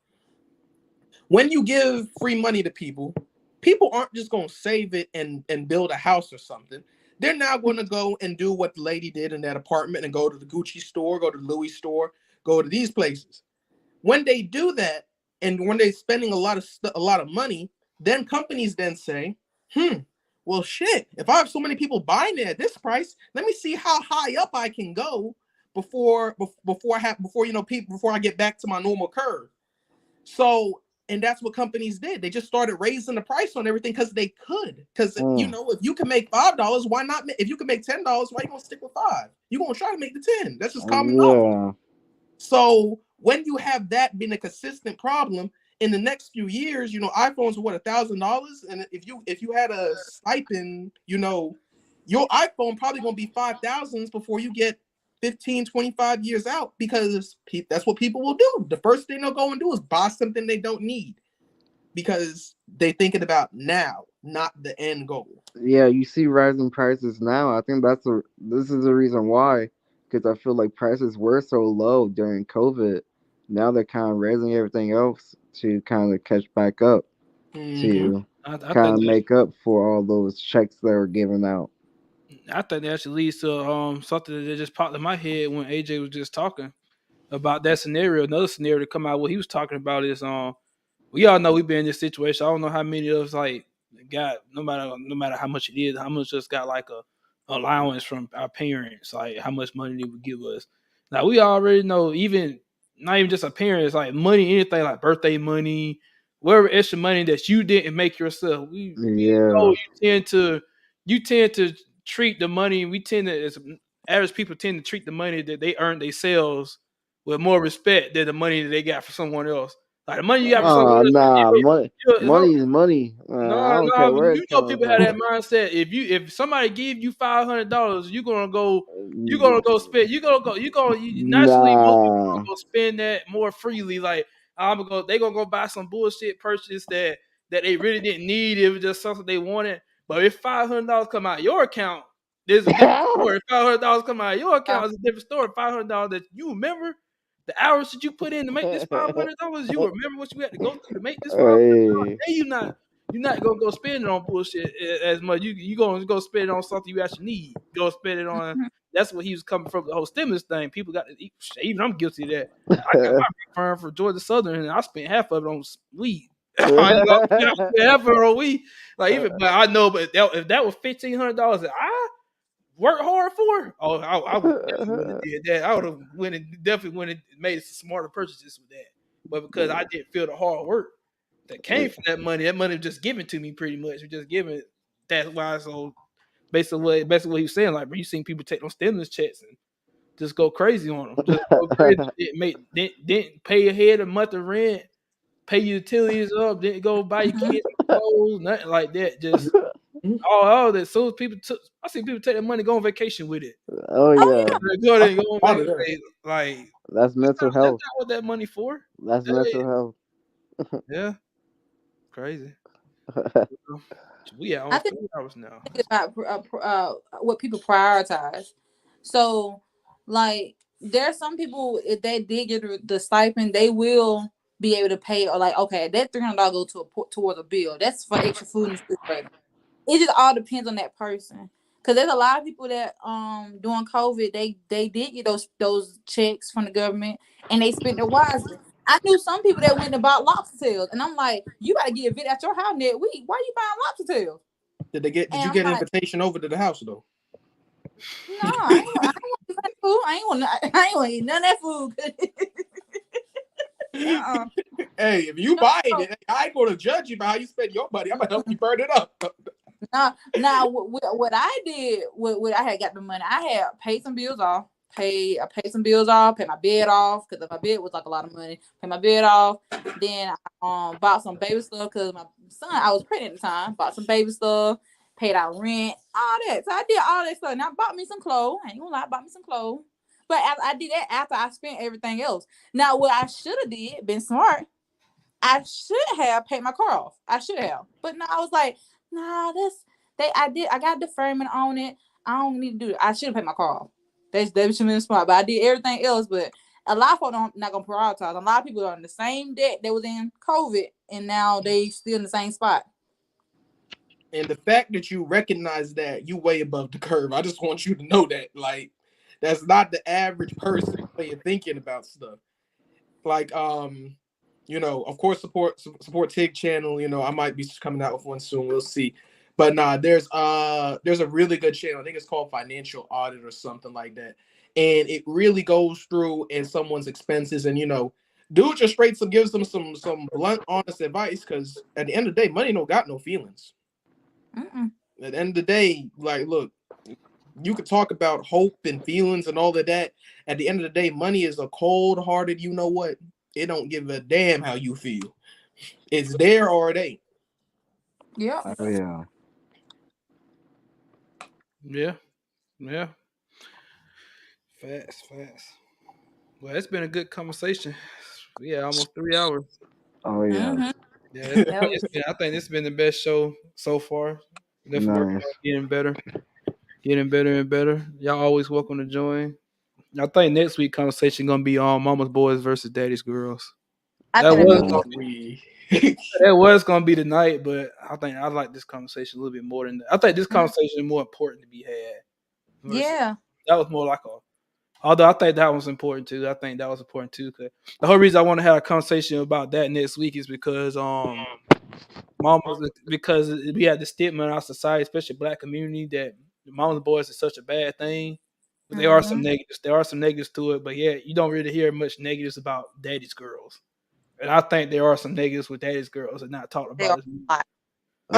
When you give free money to people, people aren't just going to save it and build a house or something. They're now going to go and do what the lady did in that apartment and go to the Gucci store, go to the Louis store, go to these places. When they do that, and when they're spending a lot of money, then companies then say, well, shit, if I have so many people buying it at this price, let me see how high up I can go before I get back to my normal curve. So, and that's what companies did. They just started raising the price on everything because they could. Because if you can make $5, why not? If you can make $10, why you gonna stick with $5? You are gonna try to make the 10. That's just common knowledge. Yeah. So when you have that being a consistent problem in the next few years, iPhones are what, $1,000, and if you had a stipend, your iPhone probably gonna be 5,000 before you get 15, 25 years out, because that's what people will do. The first thing they'll go and do is buy something they don't need because they're thinking about now, not the end goal. Yeah, you see rising prices now. I think this is the reason why, because I feel like prices were so low during COVID. Now they're kind of raising everything else to kind of catch back up, Mm-hmm. to I kind think of that make up for all those checks that were given out. actually leads to something that just popped in my head when AJ was just talking about that scenario. Another scenario to come out, what he was talking about is we all know we've been in this situation. I don't know how many of us like got, no matter how much it is, how much just got like a allowance from our parents, like how much money they would give us. Now we already know, even not even just our parents, like money, anything like birthday money, whatever extra money that you didn't make yourself. We know Yeah. you tend to treat the money. We tend to, as average people, tend to treat the money that they earn themselves with more respect than the money that they got for someone else. Like the money you got for someone Oh else, nah, hold money is money. I no, don't no, care but where it's coming people have from. that mindset. If somebody give you $500, you're gonna go spend. Naturally most people gonna Nah. go spend that more freely. Like they gonna go buy some bullshit purchase that they really didn't need. It was just something they wanted. But if $500 come out your account, There's a different story. $500 come out of your account is a different story. $500 that you remember the hours that you put in to make this $500. You remember what you had to go through to make this $500. Hey. Then you're not gonna go spend it on bullshit as much. You gonna go spend it on something you actually need. Go spend it on. That's what he was coming from, the whole stimulus thing. People got to eat. Even I'm guilty of that. I got my refund for Georgia Southern, and I spent half of it on weed. I spent half of it on weed. Like even, but I know, but if that was $1,500 that I worked hard for, oh, I would definitely did that. I would have definitely made some smarter purchases with that. But because I didn't feel the hard work that came from that money was just given to me pretty much. It was just given. That's why. So basically what he was saying, like, bro, you seen people take those stimulus checks and just go crazy on them. Just go crazy. Didn't pay ahead a month of rent, pay utilities up, didn't go buy your kids clothes, nothing like that. Just all that. So I see people take their money, go on vacation with it. Oh yeah, Go on vacation. Like that's mental health. That's not what that money for. That's mental health. Yeah, crazy. We at I almost think 3 hours now. about what people prioritize. So, like, there are some people, if they did get the stipend, they will be able to pay, or like, okay, that $300 go towards a bill. That's for extra food and refrigerator. It just all depends on that person. Cause there's a lot of people that during COVID they did get those checks from the government and they spent it wisely. I knew some people that went and bought lobster tails, and I'm like, you gotta get a vid at your house next week. Why are you buying lobster tails? Did you get an invitation over to the house though? No, I ain't want that food. I ain't want to eat none of that food. Hey, if you buying it, I ain't gonna judge you by how you spend your money. I'm gonna help you burn it up. Now, what I did, what I had got the money, I had paid some bills off. I paid some bills off, paid my bed off, because my bed was like a lot of money. Paid my bed off. Then I bought some baby stuff because my son, I was pregnant at the time. Bought some baby stuff, paid out rent, all that. So I did all that stuff. And I bought me some clothes. I ain't gonna lie, I bought me some clothes. But I did that after I spent everything else. Now, what I should have did, been smart, I should have paid my car off. I should have. But no, I was like, nah, I got deferment on it. I don't need to do it. I should have paid my car off. That should have been smart. But I did everything else. But a lot of people not gonna prioritize. A lot of people are in the same debt that was in COVID, and now they still in the same spot. And the fact that you recognize that, you way above the curve. I just want you to know that. Like, that's not the average person way of thinking about stuff. Like, of course, support Tyg channel. I might be coming out with one soon. We'll see. But nah, there's a really good channel. I think it's called Financial Audit or something like that. And it really goes through in someone's expenses, and dude just straight gives them some blunt, honest advice. Because at the end of the day, money don't got no feelings. Mm-mm. At the end of the day, like, look, you could talk about hope and feelings and all of that. At the end of the day, money is a cold-hearted, you know what? It don't give a damn how you feel. It's there or it ain't. Yeah. Oh yeah. Yeah. Fast. Well, it's been a good conversation. Yeah, almost 3 hours. Oh yeah. Mm-hmm. Yeah, I think this has been the best show so far. Definitely working Nice. on getting better and better. Y'all always welcome to join. I think next week conversation gonna be on Mama's Boys versus Daddy's Girls. I That think was that'd gonna be be that was gonna be tonight, but I think I like this conversation a little bit more than that. I think this conversation is more important to be had. Yeah. That was more like although I think that was important too. I think that was important too. Cause the whole reason I want to have a conversation about that next week is because because we had the stigma in our society, especially Black community, that Mama's Boys is such a bad thing. But there are some negatives. There are some negatives to it, but yeah, you don't really hear much negatives about Daddy's Girls. And I think there are some negatives with Daddy's Girls and not talked They about are as much. a lot.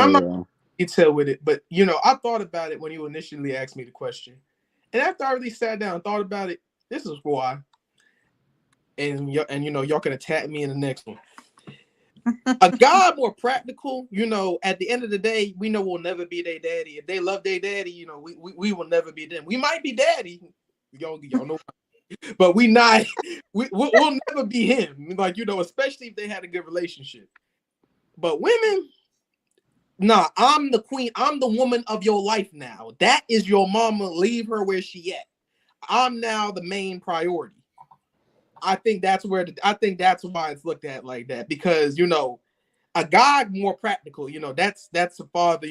I'm not detailed with it, but I thought about it when you initially asked me the question. And after I really sat down and thought about it, this is why. And y'all can attack me in the next one. A guy more practical, at the end of the day, we know we'll never be their daddy. If they love their daddy, we will never be them. We might be daddy, y'all know, but we'll never be him. Like, especially if they had a good relationship. But women, Nah, I'm the queen. I'm the woman of your life now. That is your mama. Leave her where she at. I'm now the main priority. I think that's why it's looked at like that, because a guy more practical. That's a father.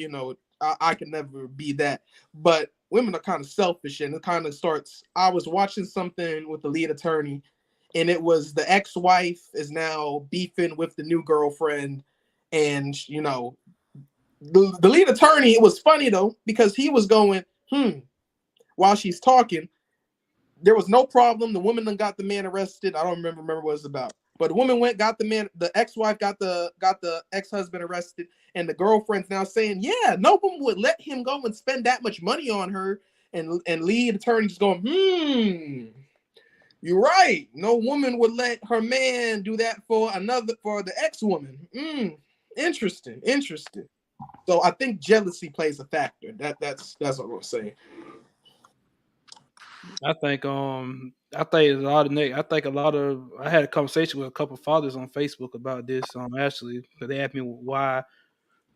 I can never be that. But women are kind of selfish, and it kind of starts. I was watching something with the lead attorney, and it was the ex-wife is now beefing with the new girlfriend, and the lead attorney. It was funny though, because he was going while she's talking. There was no problem. The woman done got the man arrested. I don't remember what it was about. But the woman got the man, the ex-wife got the ex-husband arrested, and the girlfriend's now saying, yeah, no one would let him go and spend that much money on her. And lead attorney's going, you're right. No woman would let her man do that for the ex-woman. Interesting. So I think jealousy plays a factor. That's what I'm saying. I think a lot of I had a conversation with a couple fathers on Facebook about this actually, because they asked me why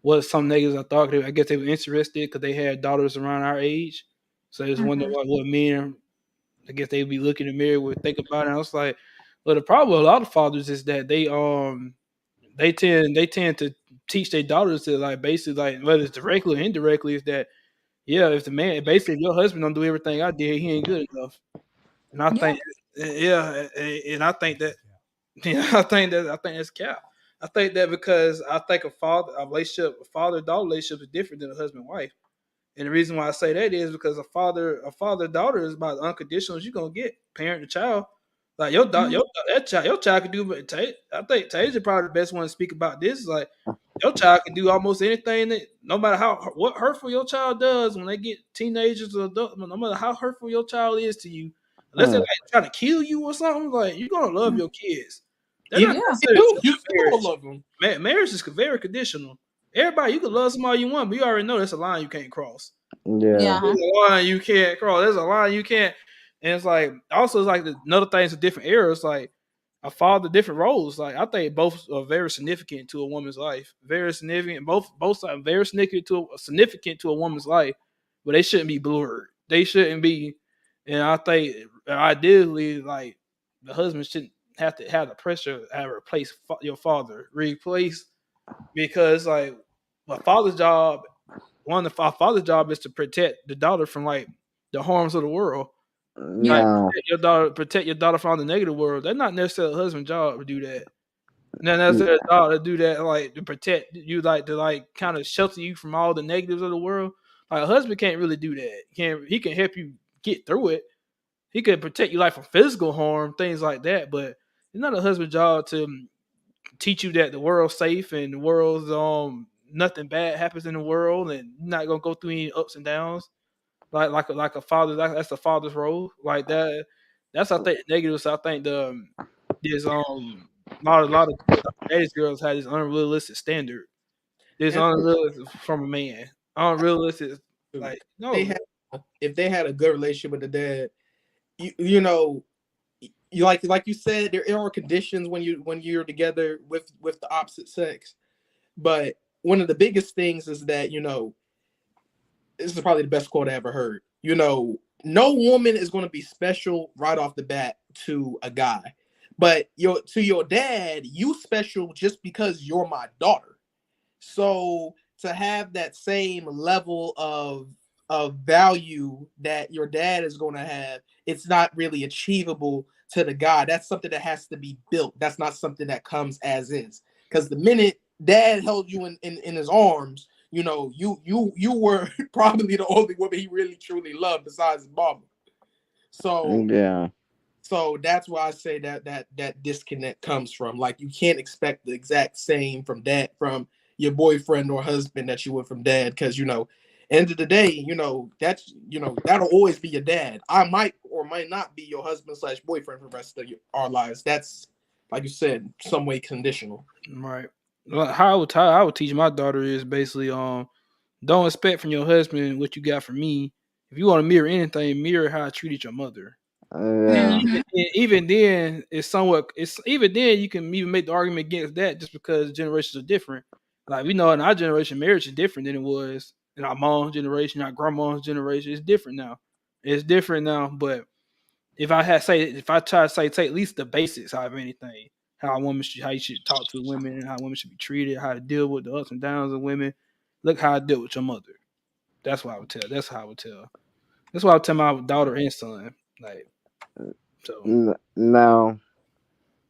what some niggas I thought I guess they were interested because they had daughters around our age, so they was wondering what men I guess they'd be looking in the mirror would think about it. And I was like, well, the problem with a lot of fathers is that they tend to teach their daughters to like basically like whether it's directly or indirectly is that yeah, if the man basically if your husband don't do everything I did, he ain't good enough. And I Yeah. think yeah, and I think that yeah, I think that's cap. I think that because I think a father daughter relationship is different than a husband wife. And the reason why I say that is because a father daughter is about unconditional as you're gonna get parent to child. Like your daughter, Mhm. your child can do. But I think Tasia probably the best one to speak about this. Like your child can do almost anything that, no matter what hurtful your child does when they get teenagers or adults, no matter how hurtful your child is to you, unless they're Hmm. like trying to kill you or something, like you're gonna love your kids. They're not Even Yeah. you necessarily do, just you still gonna marriage. love them. Marriage is very conditional. Everybody, you can love somebody you want, but you already know that's a line you can't cross. Yeah. Yeah. Huh. There's a line you can't cross. There's a line you can't. And it's like also it's like another thing. It's a different era. It's like a father, different roles. Like I think both are very significant to a woman's life. Very significant. Both sides very significant to a woman's life, but they shouldn't be blurred. They shouldn't be. And I think ideally, like the husband shouldn't have to have the pressure to replace your father. Replace because like a father's job one of the father's job is to protect the daughter from like the harms of the world. Like Yeah. Yeah. protect your daughter from the negative world. That's not necessarily a husband's job to do that. Not necessarily a daughter to do that, like to protect you, like to like kind of shelter you from all the negatives of the world. Like a husband can't really do that. He can help you get through it. He can protect you like from physical harm, things like that. But it's not a husband's job to teach you that the world's safe and the world's nothing bad happens in the world and you're not gonna go through any ups and downs like a father. That's the father's role. Like that. That's I think negative. So I think there's a lot of today's girls have this unrealistic standard. This And unrealistic from a man. Unrealistic. Like they no. had if they had a good relationship with the dad, you know, you like you said, there are conditions when you're together with the opposite sex. But one of the biggest things is that this is probably the best quote I ever heard. No woman is going to be special right off the bat to a guy, but your dad, you special just because you're my daughter. So to have that same level of value that your dad is going to have, it's not really achievable to the guy. That's something that has to be built. That's not something that comes as is. Because the minute dad held you in his arms, you were probably the only woman he really truly loved besides his mama. So Yeah. so that's why I say that disconnect comes from. Like you can't expect the exact same from your boyfriend or husband that you would from dad, because end of the day, that's that'll always be your dad. I might or might not be your husband slash boyfriend for the rest of our lives. That's, like you said, some way conditional. Right. Well, how I would teach my daughter is basically don't expect from your husband what you got from me. If you want to mirror anything, mirror how I treated your mother. And Yeah. Mhm. even then, it's somewhat. It's even then you can even make the argument against that just because generations are different. Like we know in our generation, marriage is different than it was in our mom's generation, our grandma's generation. It's different now. It's different now. But if I try to say take at least the basics out of anything, how you should talk to women, and how women should be treated, how to deal with the ups and downs of women. Look how I dealt with your mother. That's what I would tell. That's how I would tell. That's what I would tell my daughter and son. Like so. Now,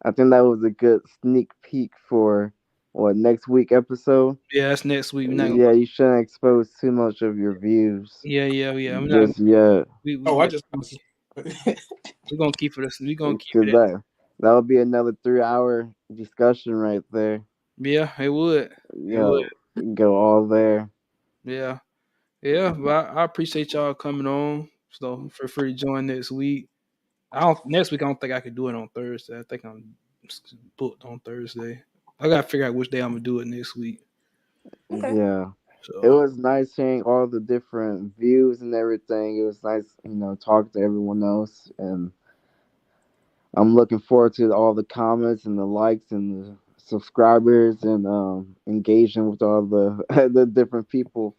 I think that was a good sneak peek for what next week episode. Yeah, that's next week. We're not gonna. Yeah, you shouldn't expose too much of your views Yeah. We're not. just yet, Oh, I Yeah. just We're gonna keep it. We're gonna keep because it. that would be another 3 hour discussion right there. Yeah, it would. It would. Yo, go all there. Yeah. Yeah. But I appreciate y'all coming on. So feel free to join next week. I don't next week. I don't think I could do it on Thursday. I think I'm booked on Thursday. I gotta figure out which day I'm gonna do it next week. Okay. Yeah. It So was nice hearing all the different views and everything. It was nice, talking to everyone else. And I'm looking forward to all the comments and the likes and the subscribers and engaging with all the the different people.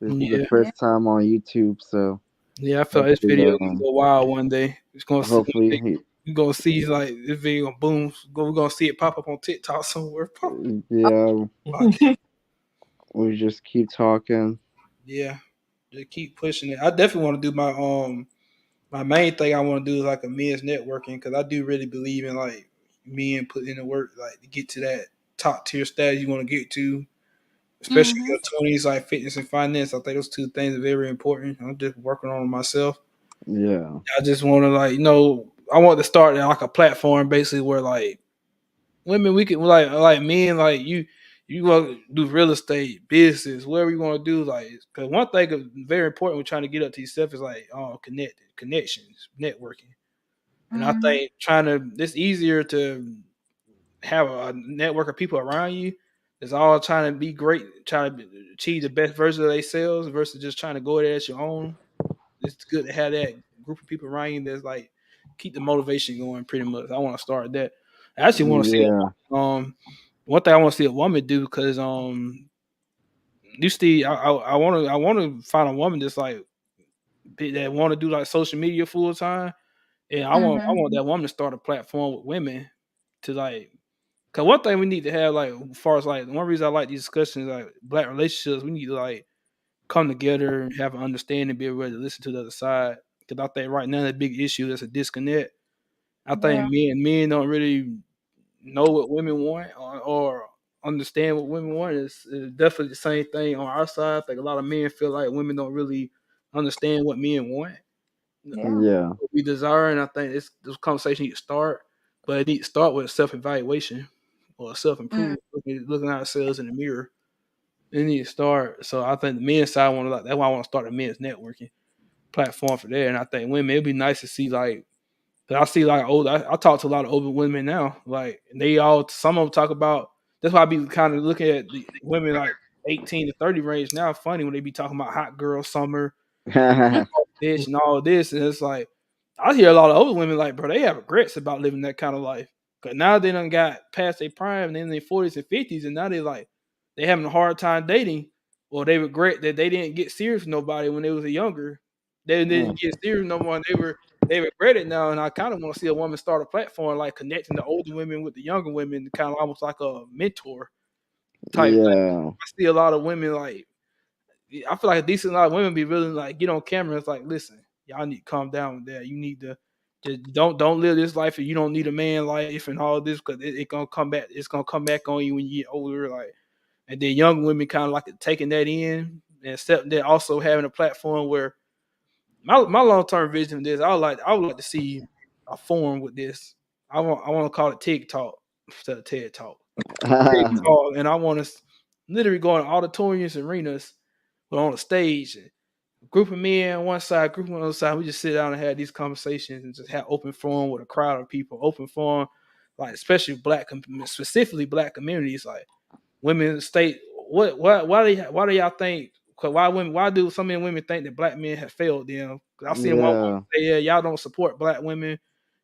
This is the yeah, Yeah. first time on YouTube, so yeah. I feel like this hopefully, video gonna go wild one day. It's gonna see one day. hopefully, You're gonna see like this video gonna boom. We're gonna see it pop up on TikTok somewhere. Pop. yeah, Podcast. we just keep talking. Yeah, just keep pushing it. I definitely want to do my main thing. I want to do is like a men's networking because I do really believe in like men putting in the work like to get to that top tier status you want to get to, especially in Mm-hmm. your 20s, like fitness and finance. I think those two things are very important. I'm just working on them myself. Yeah, I just want to I want to start like a platform basically where like women we can like men like you want to do real estate business whatever you want to do like because one thing is very important with trying to get up to yourself is like connections networking and I Mm-hmm. think it's easier to have a network of people around you that's all trying to be great trying to achieve the best version of themselves versus just trying to go there at your own. It's good to have that group of people around you that's like keep the motivation going. Pretty much, I want to start that. I actually want to see yeah, one thing I want to see a woman do because you see, I want to find a woman that's like that want to do like social media full time, and I Mm-hmm. want that woman to start a platform with women to like. Cause one thing we need to have like, as far as like, one reason I like these discussions like black relationships, we need to like come together and have an understanding, be able to listen to the other side. Because I think right now the big issue is a disconnect. I think Yeah. men don't really know what women want or understand what women want. It's definitely the same thing on our side. I think a lot of men feel like women don't really understand what men want, Yeah. yeah, what we desire, and I think this conversation needs to start, but it needs to start with self evaluation or self Mm. improvement, looking at ourselves in the mirror. It needs to start. So I think the men's side want to like that's why I want to start a men's networking platform for that. And I think women, it'd be nice to see like, 'cause I see like I talk to a lot of older women now. Like they all, some of them talk about. That's why I be kind of looking at the women like 18 to 30 range now. Funny when they be talking about hot girl summer, bitch, and all this. And it's like I hear a lot of older women like, bro, they have regrets about living that kind of life. Cause now they done got past their prime, and in their 40s and 50s, and now they having a hard time dating, or they regret that they didn't get serious with nobody when they was younger. They didn't get serious no more. And they regret it now, and I kind of want to see a woman start a platform like connecting the older women with the younger women, kind of almost like a mentor type thing. yeah. I see a lot of women like I feel like a decent lot of women be really like get on camera. It's like, listen, y'all need to calm down with that. You need to just don't live this life, and you don't need a man life and all this because it gonna come back. It's gonna come back on you when you get older. Like, and then young women kind of like taking that in and accepting that, also having a platform where my long term vision of this, I would like to see a forum with this. I want to call it TikTok instead of TED Talk. TikTok, and I want to literally go in auditoriums, arenas, but on a stage, group of men on one side, group on the other side. We just sit down and have these conversations and just have open forum with a crowd of people. Open forum, like especially specifically black communities, like women state why do y'all think? Cause why do so many women think that black men have failed them? Cause I've seen one woman Yeah, say, yeah, y'all don't support black women.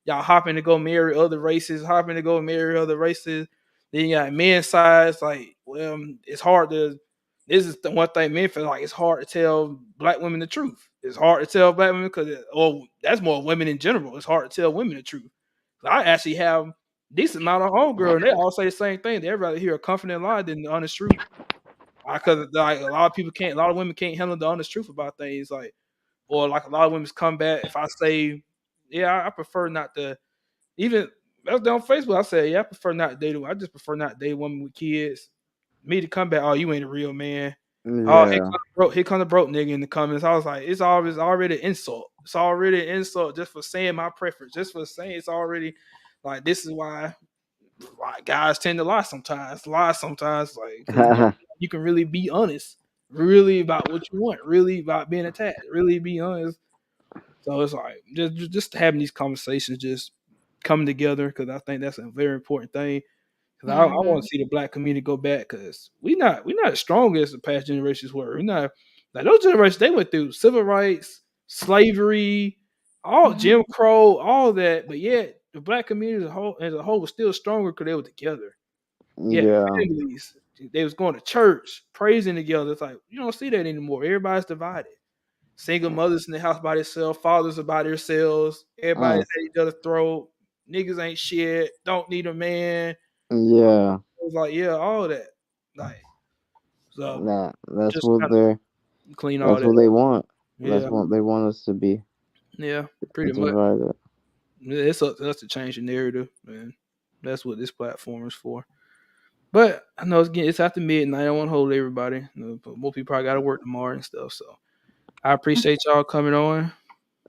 Y'all hopping to go marry other races, hopping to go marry other races. Then you got men's sides, like, well, it's hard to. This is the one thing men feel like it's hard to tell black women the truth. It's hard to tell black women because, well, that's more women in general. It's hard to tell women the truth. I actually have decent amount of homegirl, and they all say the same thing. They'd rather hear a comforting lie than the honest truth. Because like a lot of women can't handle the honest truth about things. Like, or like a lot of women come back if I say, yeah, I prefer not to. Even that's on Facebook. I say, yeah, I prefer not to date. I just prefer not to date a woman with kids. Me to come back, oh, you ain't a real man. Oh, Yeah. here come the broke nigga in the comments. I was like, it's already an insult. It's already an insult just for saying my preference, just for saying it's already like this is why guys tend to lie sometimes. Like because you can really be honest, really about what you want, really about being attached, really be honest. So it's like just having these conversations, just coming together because I think that's a very important thing. Because I want to see the black community go back because we not as strong as the past generations were. We're not like those generations. They went through civil rights, slavery, all Jim Crow, all that. But yet the black community as a whole was still stronger because they were together. Yeah, Yeah. families. They was going to church, praising together. It's like you don't see that anymore. Everybody's divided. Single mothers in the house by themselves, fathers are by themselves. Everybody's Mm. at each other's throat. Niggas ain't shit. Don't need a man. Yeah. It was like, yeah, all that. Like, so That's just what kind of they're clean all that's that what they up. want. That's Yeah, what they want us to be. yeah, pretty much. Divided. Yeah, it's up to us to change the narrative, man. That's what this platform is for. But I know it's after midnight. I don't want to hold everybody. But most people probably got to work tomorrow and stuff. So I appreciate y'all coming on.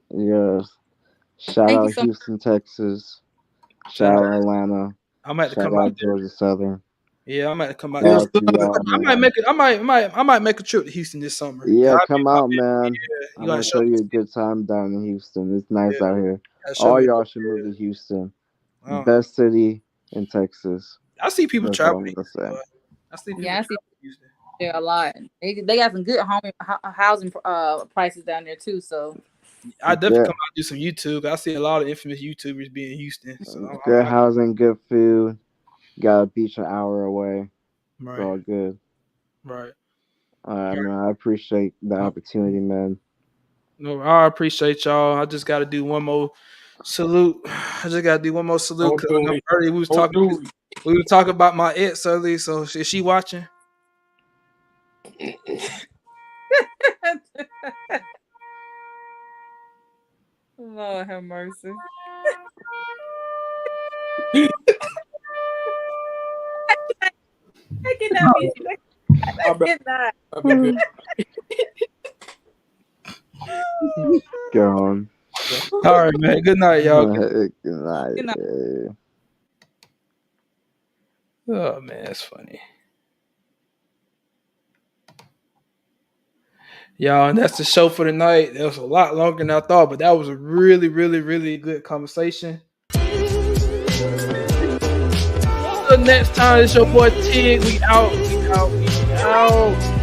Yes. Shout Thank you out so much. Houston, Texas. Shout Shout out. out Atlanta. I'm about to Shout come out out there. Georgia Southern. Yeah, I'm about to come out there. Shout Yes, out to sir. y'all, I might man. make it. I might make a trip to Houston this summer. Yeah, I'll come out, man. yeah, you I'm gotta gonna show show me. you a good time down in Houston. It's Yeah, nice out here. gotta show All me. y'all should move to Houston. Yeah. Best city in Texas. I see people That's all traveling. I'm gonna say. I see people Yeah, I see traveling to Houston. there a lot. They got some good housing prices down there too. So I definitely Good, come out and do some YouTube. I see a lot of infamous YouTubers being in Houston, so I good might. housing, good food. Got a beach an hour away. It's Right, all good. right, All right, right. man. I appreciate the opportunity, man. No, I appreciate y'all. I just got to do one more salute. I just got to do one more salute Don't because I do know it. earlier Don't do it. we were talking about my ex earlier. So is she watching? Lord have mercy. I cannot be. I cannot. I'll be good. Go on. All right, man. Good night, y'all. Good night. You know. Oh man, that's funny. Y'all, and that's the show for the night. That was a lot longer than I thought, but that was a really, really, really good conversation. Until next time, it's your boy Tig. We out. We out. We out.